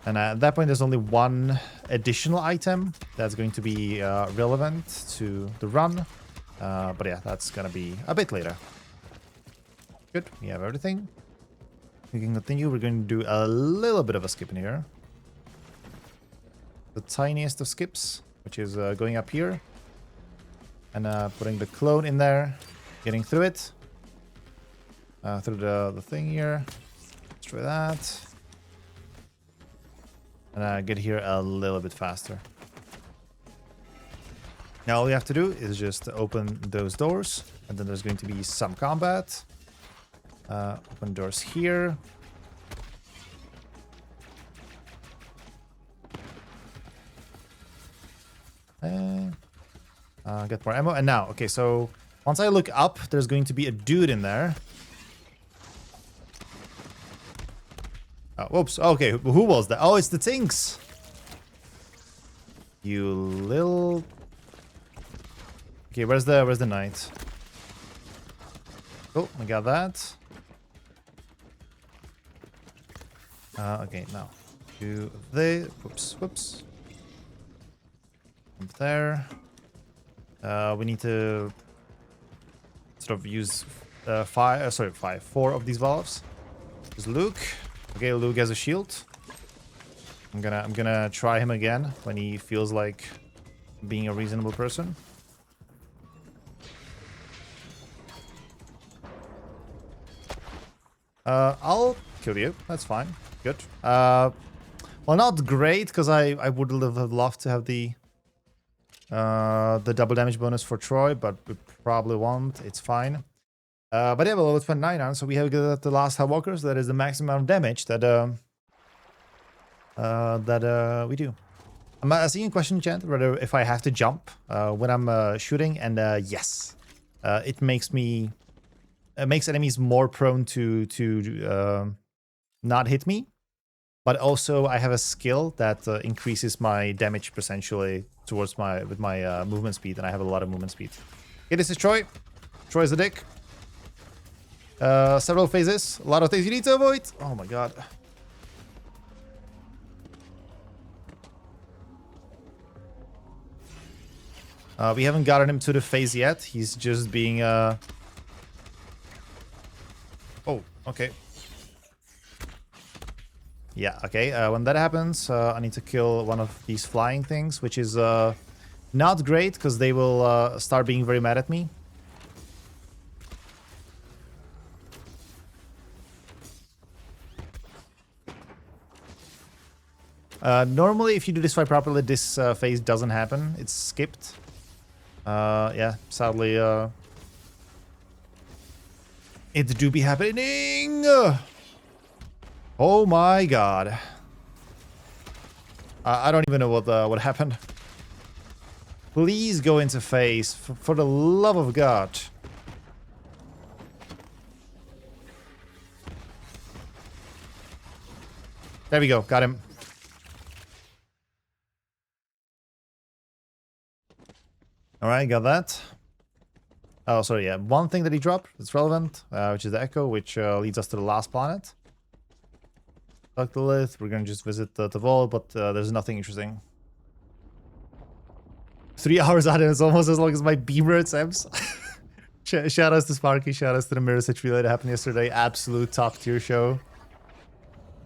And at that point, there's only one additional item that's going to be relevant to the run. But yeah, that's gonna be a bit later. Good, we have everything. We can continue. We're going to do a little bit of a skip in here. The tiniest of skips, which is going up here. And putting the clone in there. Getting through it. Through the thing here. Destroy that. And get here a little bit faster. Now all you have to do is just open those doors, and then there's going to be some combat. Open doors here. And get more ammo. And now, okay, so once I look up, there's going to be a dude in there. Oh, whoops. Okay, who was that? Oh, it's the Tinks. You little... Okay, where's the knight? Oh, we got that. Okay, now do the whoops. Up there. We need to sort of use four of these valves. There's Luke. Okay, Luke has a shield. I'm gonna try him again when he feels like being a reasonable person. I'll kill you. That's fine. Good. Well, not great, because I would have loved to have the double damage bonus for Troy, but we probably won't. It's fine. But yeah, we're level 29 now, so we have got the last Hellwalkers. That is the maximum amount of damage that we do. I'm seeing a question, chat, whether if I have to jump when I'm shooting, and yes, it makes me. It makes enemies more prone to not hit me, but also I have a skill that increases my damage potentially towards my movement speed, and I have a lot of movement speed. Okay, this is Troy. Troy's the dick. Several phases, a lot of things you need to avoid. Oh my god. We haven't gotten him to the phase yet. He's just being Oh, okay. Yeah, okay. When that happens, I need to kill one of these flying things, which is not great because they will start being very mad at me. Normally, if you do this fight properly, this phase doesn't happen. It's skipped. Yeah, sadly, it do be happening. Oh my god. I don't even know what happened. Please go into phase, for the love of God. There we go, got him. Alright, got that. Oh, sorry, yeah. One thing that he dropped that's relevant, which is the Echo, which leads us to the last planet. Lith. We're gonna just visit the vault, but there's nothing interesting. 3 hours out and it's almost as long as my beamer attempts. Shout outs to Sparky, shout outs to the Mirror Switch relay that happened yesterday. Absolute top tier show.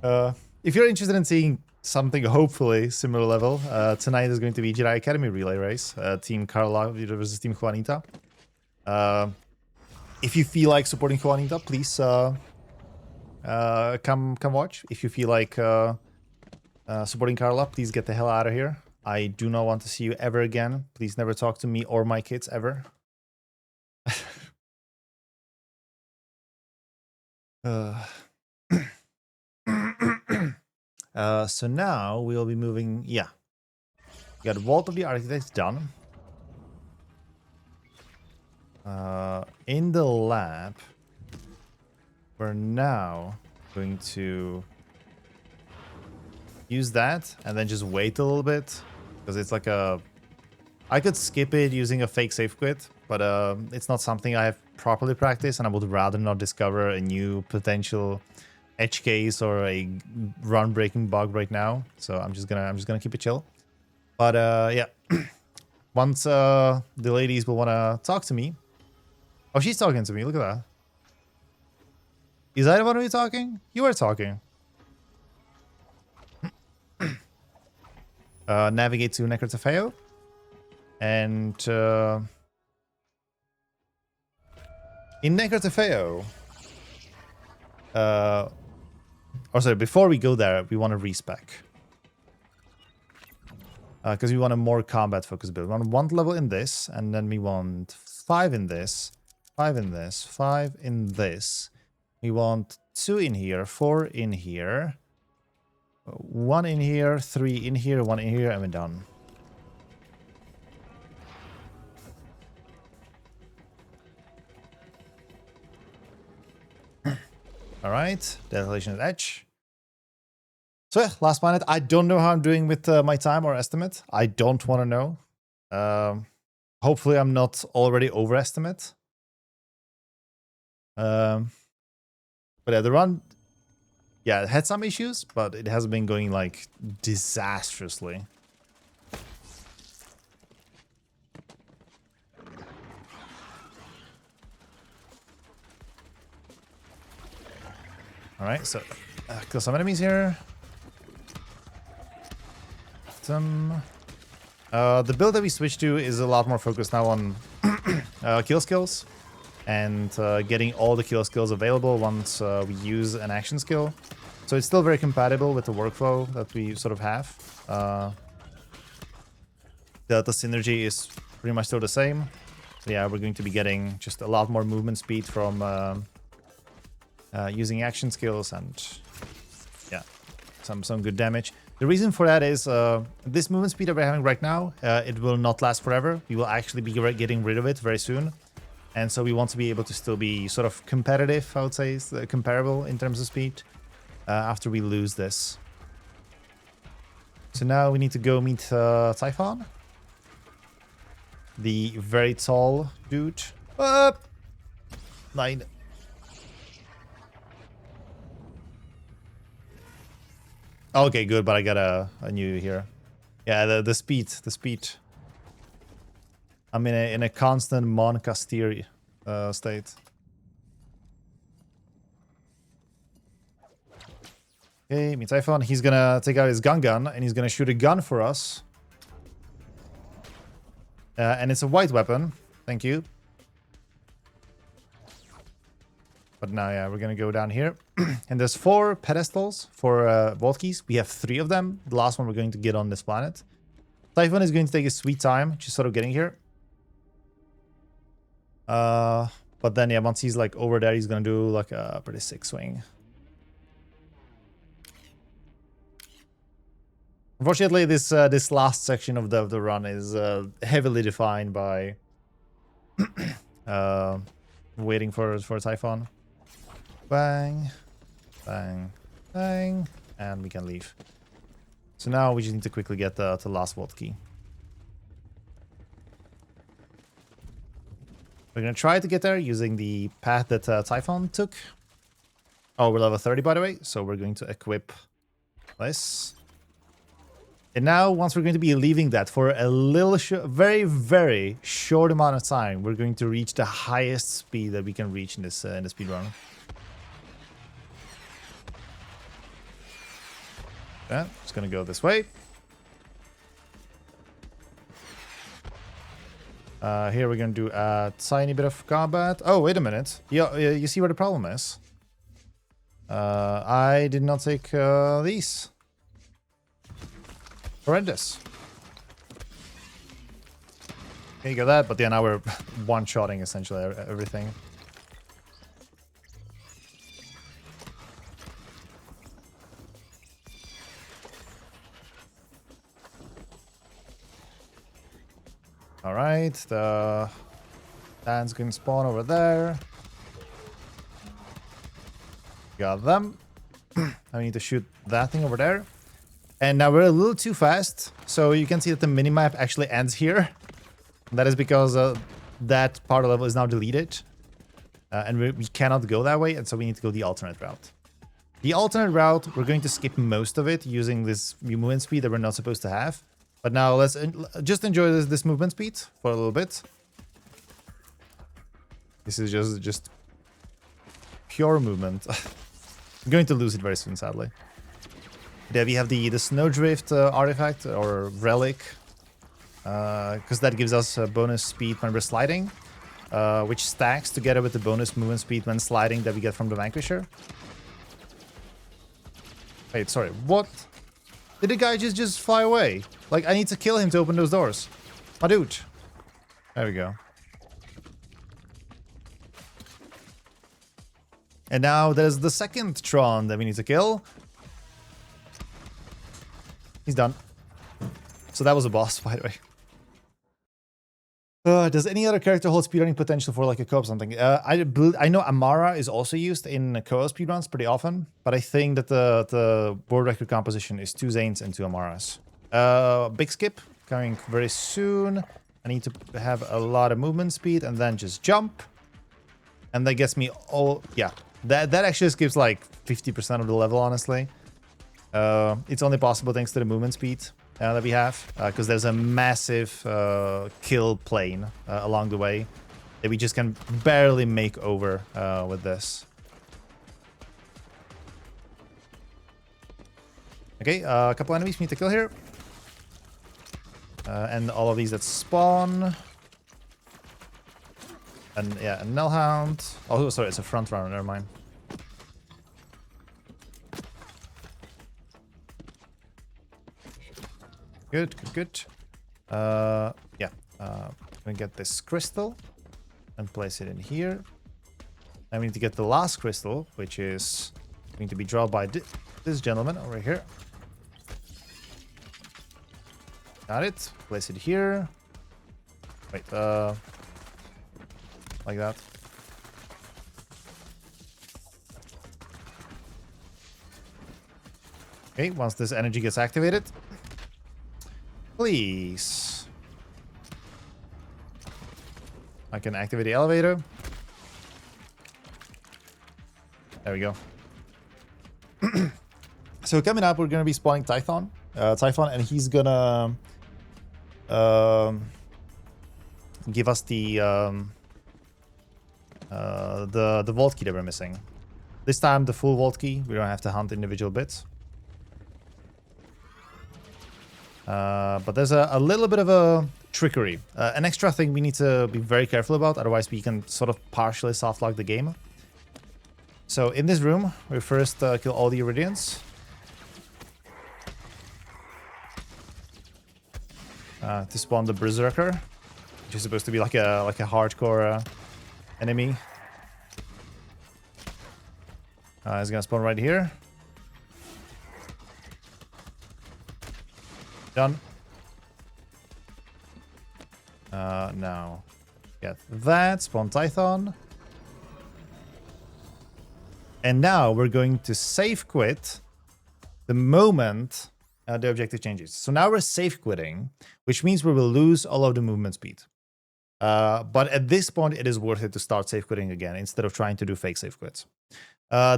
If you're interested in seeing something hopefully similar level, tonight is going to be Jedi Academy relay race. Team Carla versus Team Juanita. If you feel like supporting Juanita, please come watch. If you feel like supporting Carla, please get the hell out of here. I do not want to see you ever again. Please never talk to me or my kids ever. So now we'll be moving. Yeah, we got Vault of the Architects done. In the lab, we're now going to use that and then just wait a little bit because it's like a. I could skip it using a fake save quit, but it's not something I have properly practiced, and I would rather not discover a new potential edge case or a run-breaking bug right now. So I'm just gonna keep it chill. But yeah, once the ladies will want to talk to me. Oh, she's talking to me. Look at that. Is that one of you talking? You are talking. Navigate to Necrotafeo. And in Necrotafeo, or sorry, before we go there, we want to respec. Because we want a more combat focused build. We want 1 level in this, and then we want 5 in this, 5 in this, 5 in this. We want 2 in here, 4 in here, 1 in here, 3 in here, 1 in here, and we're done. Alright, Desolation at Edge. So yeah, last planet. I don't know how I'm doing with my time or estimate. I don't want to know. Hopefully I'm not already overestimate. But yeah, the run, yeah, it had some issues, but it hasn't been going like disastrously. Alright, so kill some enemies here. The build that we switched to is a lot more focused now on kill skills and getting all the kill skills available once we use an action skill. So it's still very compatible with the workflow that we sort of have. The synergy is pretty much still the same. So yeah, we're going to be getting just a lot more movement speed from using action skills and yeah, some good damage. The reason for that is this movement speed that we're having right now, it will not last forever. We will actually be getting rid of it very soon. And so we want to be able to still be sort of competitive, I would say, comparable in terms of speed after we lose this. So now we need to go meet Typhon. The very tall dude. 9. Okay, good, but I got a new here. Yeah, the speed. I'm in a constant Mon Castir state. Okay, meet Typhon. He's gonna take out his gun and he's gonna shoot a gun for us. And it's a white weapon. Thank you. But now, yeah, we're gonna go down here. And there's 4 pedestals for vault keys. We have 3 of them. The last one we're going to get on this planet. Typhon is going to take his sweet time, just sort of getting here. But then, yeah, once he's like over there, he's gonna do like a pretty sick swing. Unfortunately, this last section of the run is heavily defined by waiting for Typhon. Bang, bang, bang, and we can leave. So now we just need to quickly get the last vault key. We're gonna try to get there using the path that Typhon took. Oh, we're level 30 by the way, so we're going to equip this. And now, once we're going to be leaving that for a little, very, very short amount of time, we're going to reach the highest speed that we can reach in this speed run. Yeah, it's gonna go this way. Here we're gonna do a tiny bit of combat. Oh, wait a minute. You see where the problem is? I did not take these. Horrendous. Okay, you got that, but yeah, now we're one-shotting essentially everything. Alright, the Dan's gonna spawn over there. Got them. I need to shoot that thing over there. And now we're a little too fast, so you can see that the minimap actually ends here. That is because that part of the level is now deleted. And we cannot go that way, and so we need to go the alternate route. The alternate route, we're going to skip most of it using this movement speed that we're not supposed to have. But now let's just enjoy this movement speed for a little bit. This is just pure movement. I'm going to lose it very soon, sadly. There we have the Snowdrift artifact or relic, because that gives us a bonus speed when we're sliding, which stacks together with the bonus movement speed when sliding that we get from the Vanquisher. Wait, sorry, what? Did the guy just fly away? Like, I need to kill him to open those doors. My dude. There we go. And now there's the second Tron that we need to kill. He's done. So that was a boss, by the way. Does any other character hold speedrunning potential for like a co-op something? I know Amara is also used in co-op speedruns pretty often, but I think that the board record composition is 2 Zanes and 2 Amaras. Big skip coming very soon. I need to have a lot of movement speed and then just jump. And that gets me all... Yeah, that actually skips like 50% of the level, honestly. It's only possible thanks to the movement speed that we have, because there's a massive kill plane along the way that we just can barely make over with this. Okay, a couple enemies we need to kill here. And all of these that spawn. And yeah, a Nullhound. Oh, sorry, it's a front runner, never mind. Good, good, good. Yeah, I'm gonna get this crystal and place it in here. I need to get the last crystal, which is going to be drawn by this gentleman over here. Got it. Place it here. Wait, like that. Okay, once this energy gets activated, please. I can activate the elevator. There we go. So coming up, we're going to be spawning Typhon, and he's gonna give us the vault key that we're missing. This time, the full vault key. We don't have to hunt individual bits. But there's a little bit of a trickery. An extra thing we need to be very careful about, otherwise we can sort of partially softlock the game. So in this room, we first kill all the Iridians. To spawn the Berserker, which is supposed to be like a hardcore enemy. He's gonna spawn right here. Done. Now get that, spawn Tython. And now we're going to safe quit the moment the objective changes. So now we're safe quitting, which means we will lose all of the movement speed. But at this point, it is worth it to start safe quitting again instead of trying to do fake safe quits.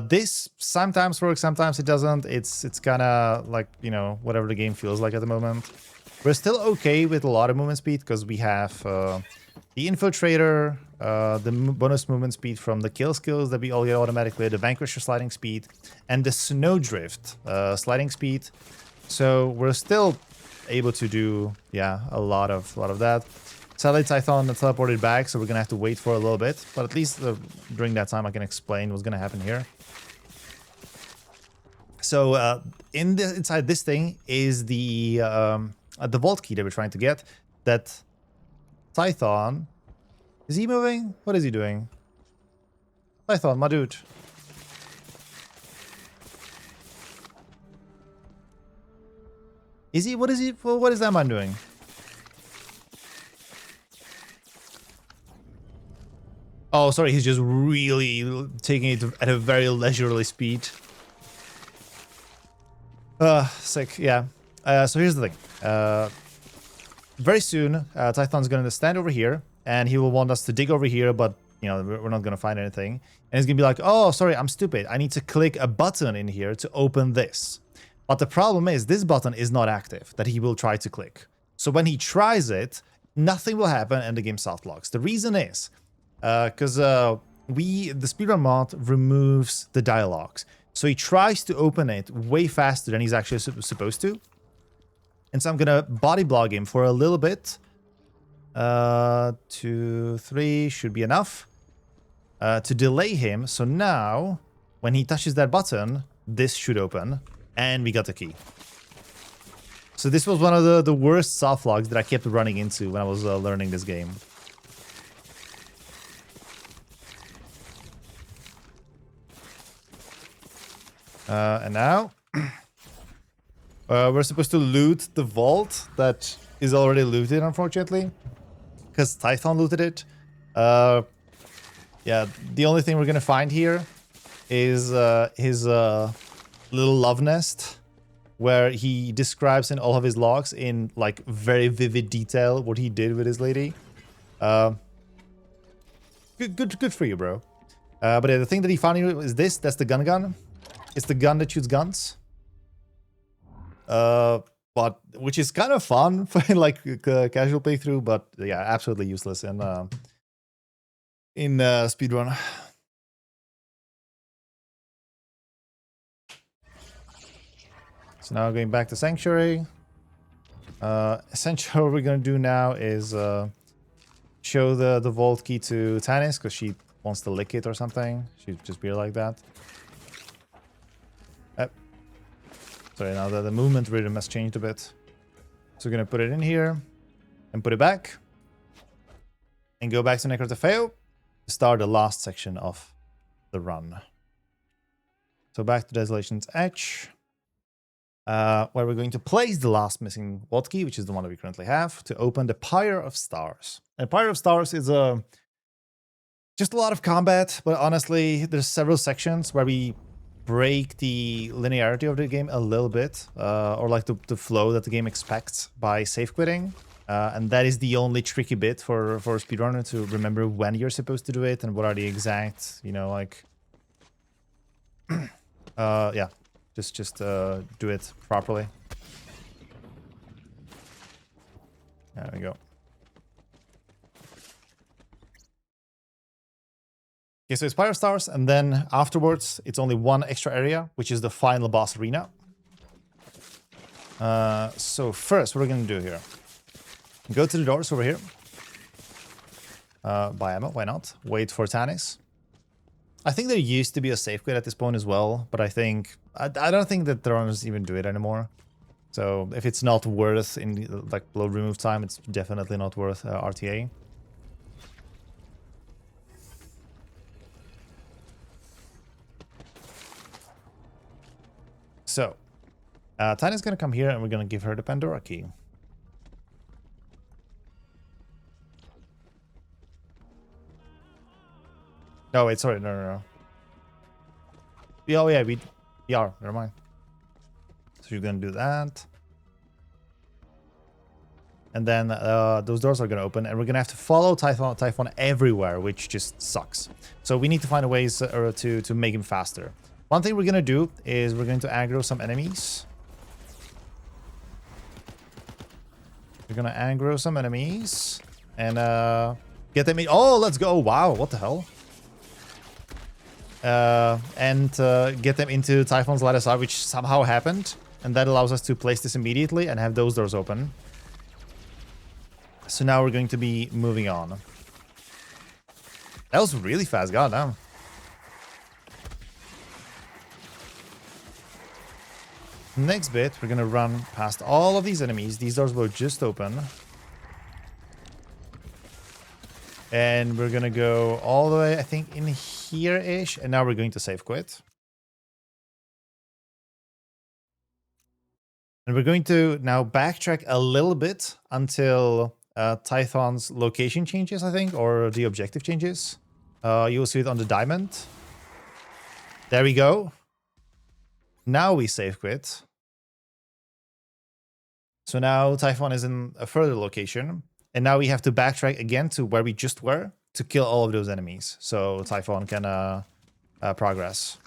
This sometimes works, sometimes it doesn't. It's kind of like, you know, whatever the game feels like at the moment. We're still okay with a lot of movement speed because we have the Infiltrator, the bonus movement speed from the kill skills that we all get automatically, the Vanquisher sliding speed, and the Snowdrift sliding speed. So we're still able to do, yeah, a lot of that. Satellite Tython teleported back, so we're gonna have to wait for a little bit. But at least during that time, I can explain what's gonna happen here. So inside this thing is the vault key that we're trying to get. That Tython, is he moving? What is he doing? Tython, my dude. Is he? What is he? Well, what is that man doing? Oh, sorry, he's just really taking it at a very leisurely speed. Sick, yeah. So here's the thing. Very soon, Tython's going to stand over here, and he will want us to dig over here, but, you know, we're not going to find anything. And he's going to be like, oh, sorry, I'm stupid. I need to click a button in here to open this. But the problem is, this button is not active, that he will try to click. So when he tries it, nothing will happen and the game soft locks. The reason is, because the speedrun mod removes the dialogues. So he tries to open it way faster than he's actually supposed to. And so I'm going to body block him for a little bit. 2, 3 should be enough. To delay him. So now, when he touches that button, this should open. And we got the key. So this was one of the worst soft logs that I kept running into when I was learning this game. And now we're supposed to loot the vault that is already looted, unfortunately, because Tython looted it. Yeah, the only thing we're gonna find here is his little love nest, where he describes in all of his logs in like very vivid detail what he did with his lady. Good for you, bro. But yeah, the thing that he found here is this. That's the gun. It's the gun that shoots guns. But which is kind of fun for like casual playthrough, but yeah, absolutely useless in speedrun. So now going back to Sanctuary. Essentially what we're gonna do now is show the vault key to Tanis, because she wants to lick it or something. She'd just be like that. Sorry, now the movement rhythm has changed a bit. So we're gonna put it in here and put it back. And go back to Necrotafeo to start the last section of the run. So back to Desolation's Edge. Where we're going to place the last missing vault key, which is the one that we currently have, to open the Pyre of Stars. And Pyre of Stars is just a lot of combat, but honestly, there's several sections where we break the linearity of the game a little bit, or like the flow that the game expects by safe quitting. And that is the only tricky bit for a speedrunner, to remember when you're supposed to do it and what are the exact, you know, like, yeah. Just do it properly. There we go. Okay, so it's Pyre of Stars, and then afterwards, it's only one extra area, which is the final boss arena. So first, what we're gonna do here? Go to the doors over here. Buy ammo, why not? Wait for Tannis. I think there used to be a safe quit at this point as well, but I don't think that the runners even do it anymore. So if it's not worth in like load remove time, it's definitely not worth RTA. So, Tanya's gonna come here and we're gonna give her the Pandora key. No, wait, sorry, no. Oh yeah, we are, never mind. So you're gonna do that. And then those doors are gonna open and we're gonna have to follow Typhon everywhere, which just sucks. So we need to find ways to make him faster. One thing we're gonna do is we're going to aggro some enemies. We're gonna aggro some enemies and get them in. Oh, let's go! Wow, what the hell? And get them into Typhon's ladder side, which somehow happened, and that allows us to place this immediately and have those doors open. So now we're going to be moving on. That was really fast, goddamn. Next bit, we're gonna run past all of these enemies. These doors will just open. And we're gonna go all the way, I think, in here-ish. And now we're going to save quit. And we're going to now backtrack a little bit until Typhon's location changes, I think, or the objective changes. You'll see it on the diamond. There we go. Now we save quit. So now Typhon is in a further location. And now we have to backtrack again to where we just were to kill all of those enemies. So Typhon can progress.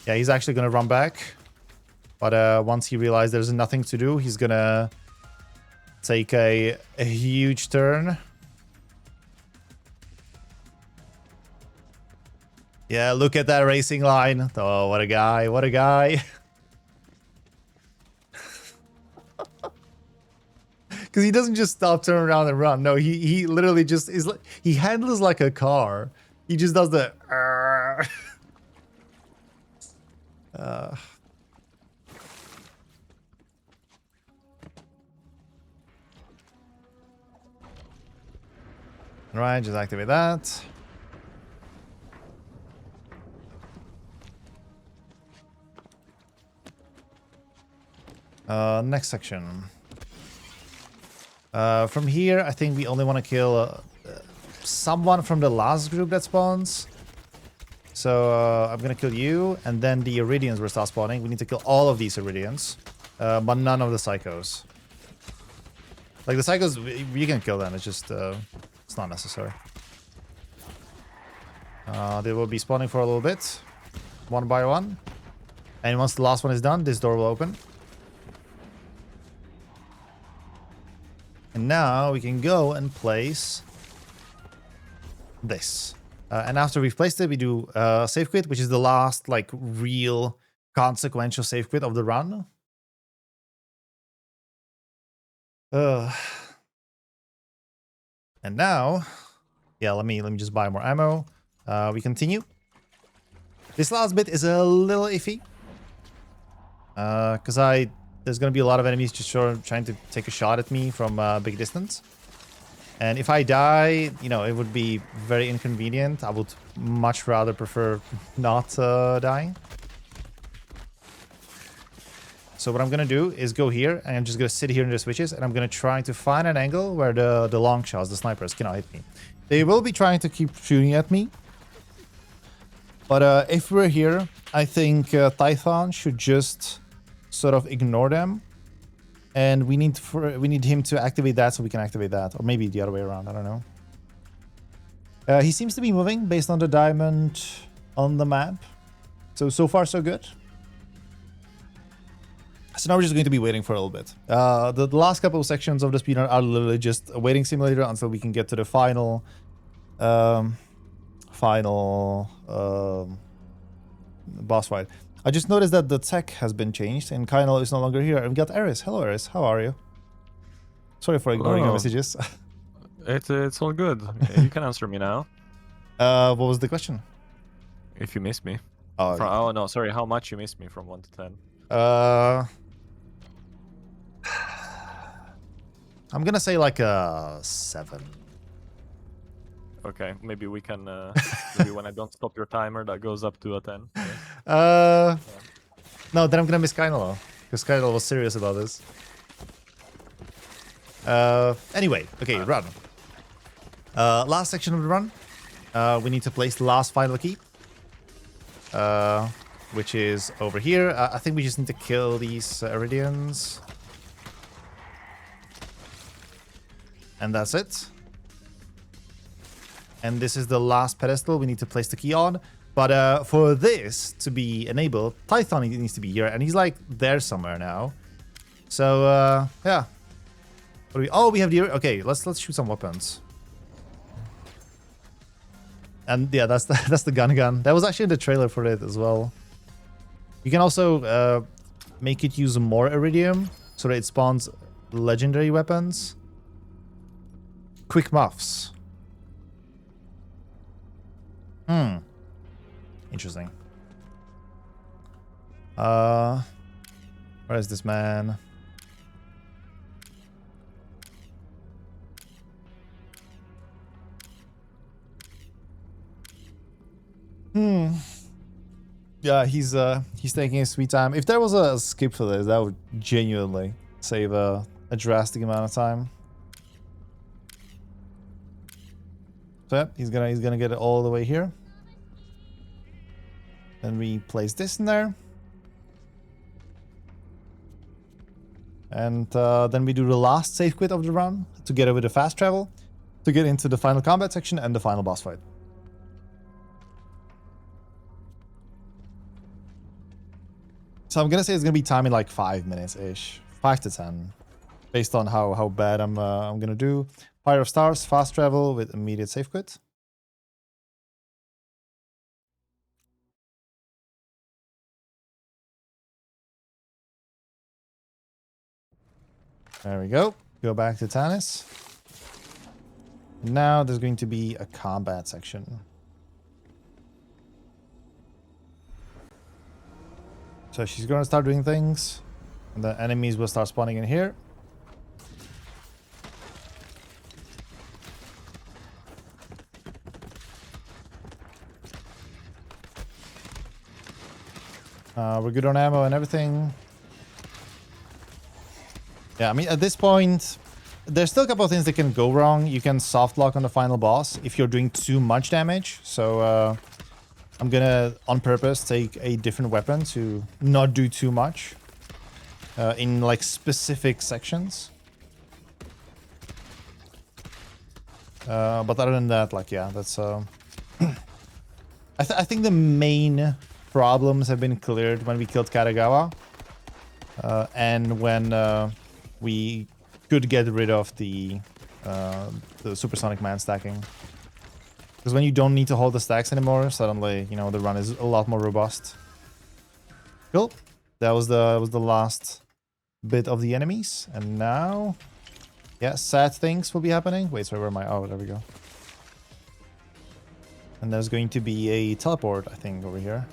Yeah, he's actually going to run back. But once he realizes there's nothing to do, he's going to take a huge turn. Yeah, look at that racing line. Oh, what a guy. What a guy. Because he doesn't just stop, turn around, and run. No, he literally just is like, he handles like a car. He just does the... Right, just activate that. Next section. From here, I think we only want to kill someone from the last group that spawns. So I'm gonna kill you, and then the Iridians will start spawning. We need to kill all of these Iridians, but none of the Psychos. Like the Psychos, you can kill them. It's just it's not necessary. They will be spawning for a little bit, one by one, and once the last one is done, this door will open. And now we can go and place this. And after we've placed it, we do save quit, which is the last, like, real consequential save quit of the run. And now, yeah, let me just buy more ammo. We continue. This last bit is a little iffy. Because there's going to be a lot of enemies just sort of trying to take a shot at me from a big distance. And if I die, you know, it would be very inconvenient. I would much rather prefer not dying. So what I'm going to do is go here, and I'm just going to sit here in the switches, and I'm going to try to find an angle where the long shots, the snipers, cannot hit me. They will be trying to keep shooting at me. But if we're here, I think Typhon should just sort of ignore them. And we need him to activate that so we can activate that. Or maybe the other way around, I don't know. He seems to be moving based on the diamond on the map. So far, so good. So now we're just going to be waiting for a little bit. The last couple of sections of the speedrun are literally just a waiting simulator until we can get to the final final boss fight. I just noticed that the tech has been changed and Kainalo is no longer here. And we got Eris. Hello, Eris. How are you? Sorry for ignoring your Hello. messages. It's all good. You can answer me now. What was the question? If you miss me. Oh, Oh no, sorry. How much you missed me from 1 to 10? I'm gonna say like a 7. Okay, maybe we can. Maybe when I don't stop your timer, that goes up to a 10. Yes. No, then I'm gonna miss Kainalo because Kainalo was serious about this. Anyway, okay, run. Last section of the run. We need to place the last final key. Which is over here. I think we just need to kill these Iridians. And that's it. And this is the last pedestal we need to place the key on. But for this to be enabled, Tython needs to be here. And he's like there somewhere now. So, yeah. What do we... Oh, we have the... Okay, let's shoot some weapons. And yeah, that's the gun. That was actually in the trailer for it as well. You can also make it use more iridium so that it spawns legendary weapons. Quick muffs. Interesting. Where is this man? Yeah, he's taking his sweet time. If there was a skip for this, that would genuinely save a drastic amount of time. So yeah, he's gonna get it all the way here. Then we place this in there. And then we do the last save quit of the run together with the fast travel to get into the final combat section and the final boss fight. So I'm gonna say it's gonna be time in like 5 minutes-ish, 5 to 10, based on how bad I'm gonna do. Fire of Stars, fast travel with immediate save quit. There we go. Go back to Tanis. Now there's going to be a combat section. So she's going to start doing things. And the enemies will start spawning in here. We're good on ammo and everything. Yeah, I mean, at this point, there's still a couple of things that can go wrong. You can soft lock on the final boss if you're doing too much damage. So I'm gonna, on purpose, take a different weapon to not do too much in like specific sections. But other than that, like, yeah, that's... I think the main problems have been cleared when we killed Katagawa. And when we could get rid of the supersonic man stacking. Because when you don't need to hold the stacks anymore, suddenly, you know, the run is a lot more robust. Cool. That was the last bit of the enemies. And now... Yeah, sad things will be happening. Wait, sorry, where am I? Oh, there we go. And there's going to be a teleport, I think, over here.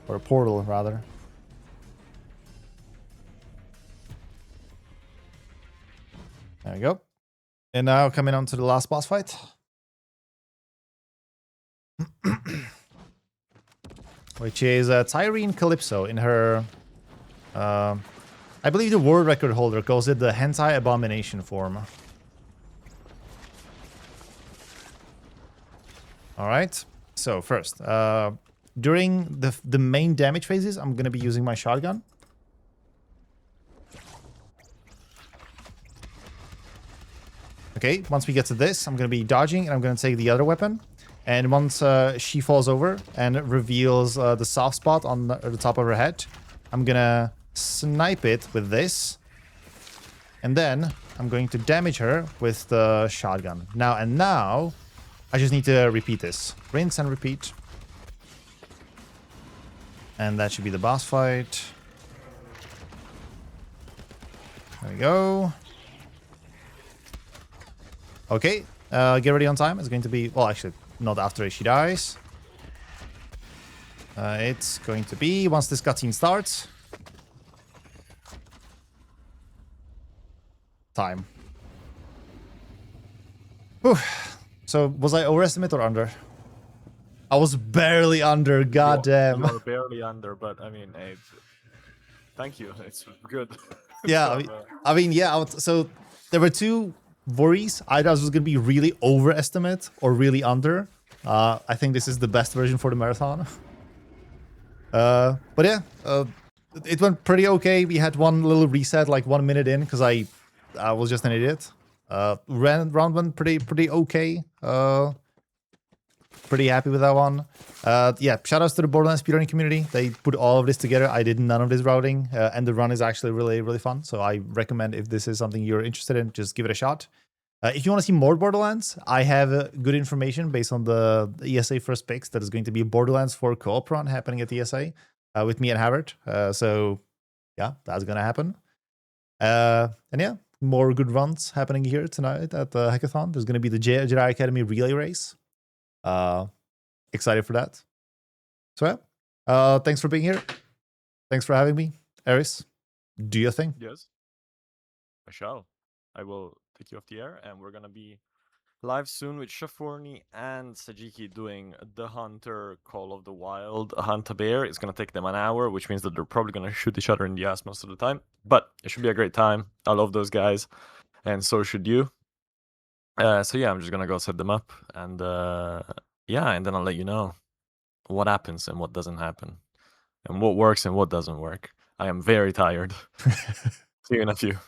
Or a portal, rather. There we go. And now coming on to the last boss fight. Which is Tyrene Calypso in her... I believe the world record holder calls it the Hentai Abomination form. Alright, so first, during the main damage phases, I'm going to be using my shotgun. Okay, once we get to this, I'm going to be dodging and I'm going to take the other weapon. And once she falls over and reveals the soft spot on the top of her head, I'm going to snipe it with this. And then I'm going to damage her with the shotgun. Now, I just need to repeat this. Rinse and repeat. And that should be the boss fight. There we go. Okay, get ready on time. It's going to be, well, actually, not after she dies. It's going to be once this cutscene starts. Time. Whew. So, was I overestimate or under? I was barely under, goddamn. You're barely under, but I mean, hey, thank you. It's good. Yeah, I mean, yeah. So there were two worries. Either I was going to be really overestimate or really under. I think this is the best version for the marathon. But yeah, it went pretty okay. We had one little reset, like 1 minute in, because I was just an idiot. Round one pretty okay. Pretty happy with that one. Yeah, shoutouts to the Borderlands speedrunning community. They put all of this together. I did none of this routing, and the run is actually really fun. So I recommend, if this is something you're interested in, just give it a shot. If you want to see more Borderlands, I have good information based on the ESA first picks that is going to be a Borderlands 4 co-op run happening at ESA with me and Havert. So yeah, that's gonna happen. And yeah, more good runs happening here tonight at the Hekathon. There's gonna be the Jedi Academy relay race. Excited for that. So yeah, thanks for being here. Thanks for having me. Eris, do your thing. Yes, I shall. I will take you off the air, and we're gonna be live soon with Shaforni and Sajiki doing the Hunter Call of the Wild Hunt a Bear. It's gonna take them an hour, which means that they're probably gonna shoot each other in the ass most of the time. But it should be a great time. I love those guys, and so should you. So yeah, I'm just gonna go set them up, and yeah, and then I'll let you know what happens and what doesn't happen, and what works and what doesn't work. I am very tired. See you in a few.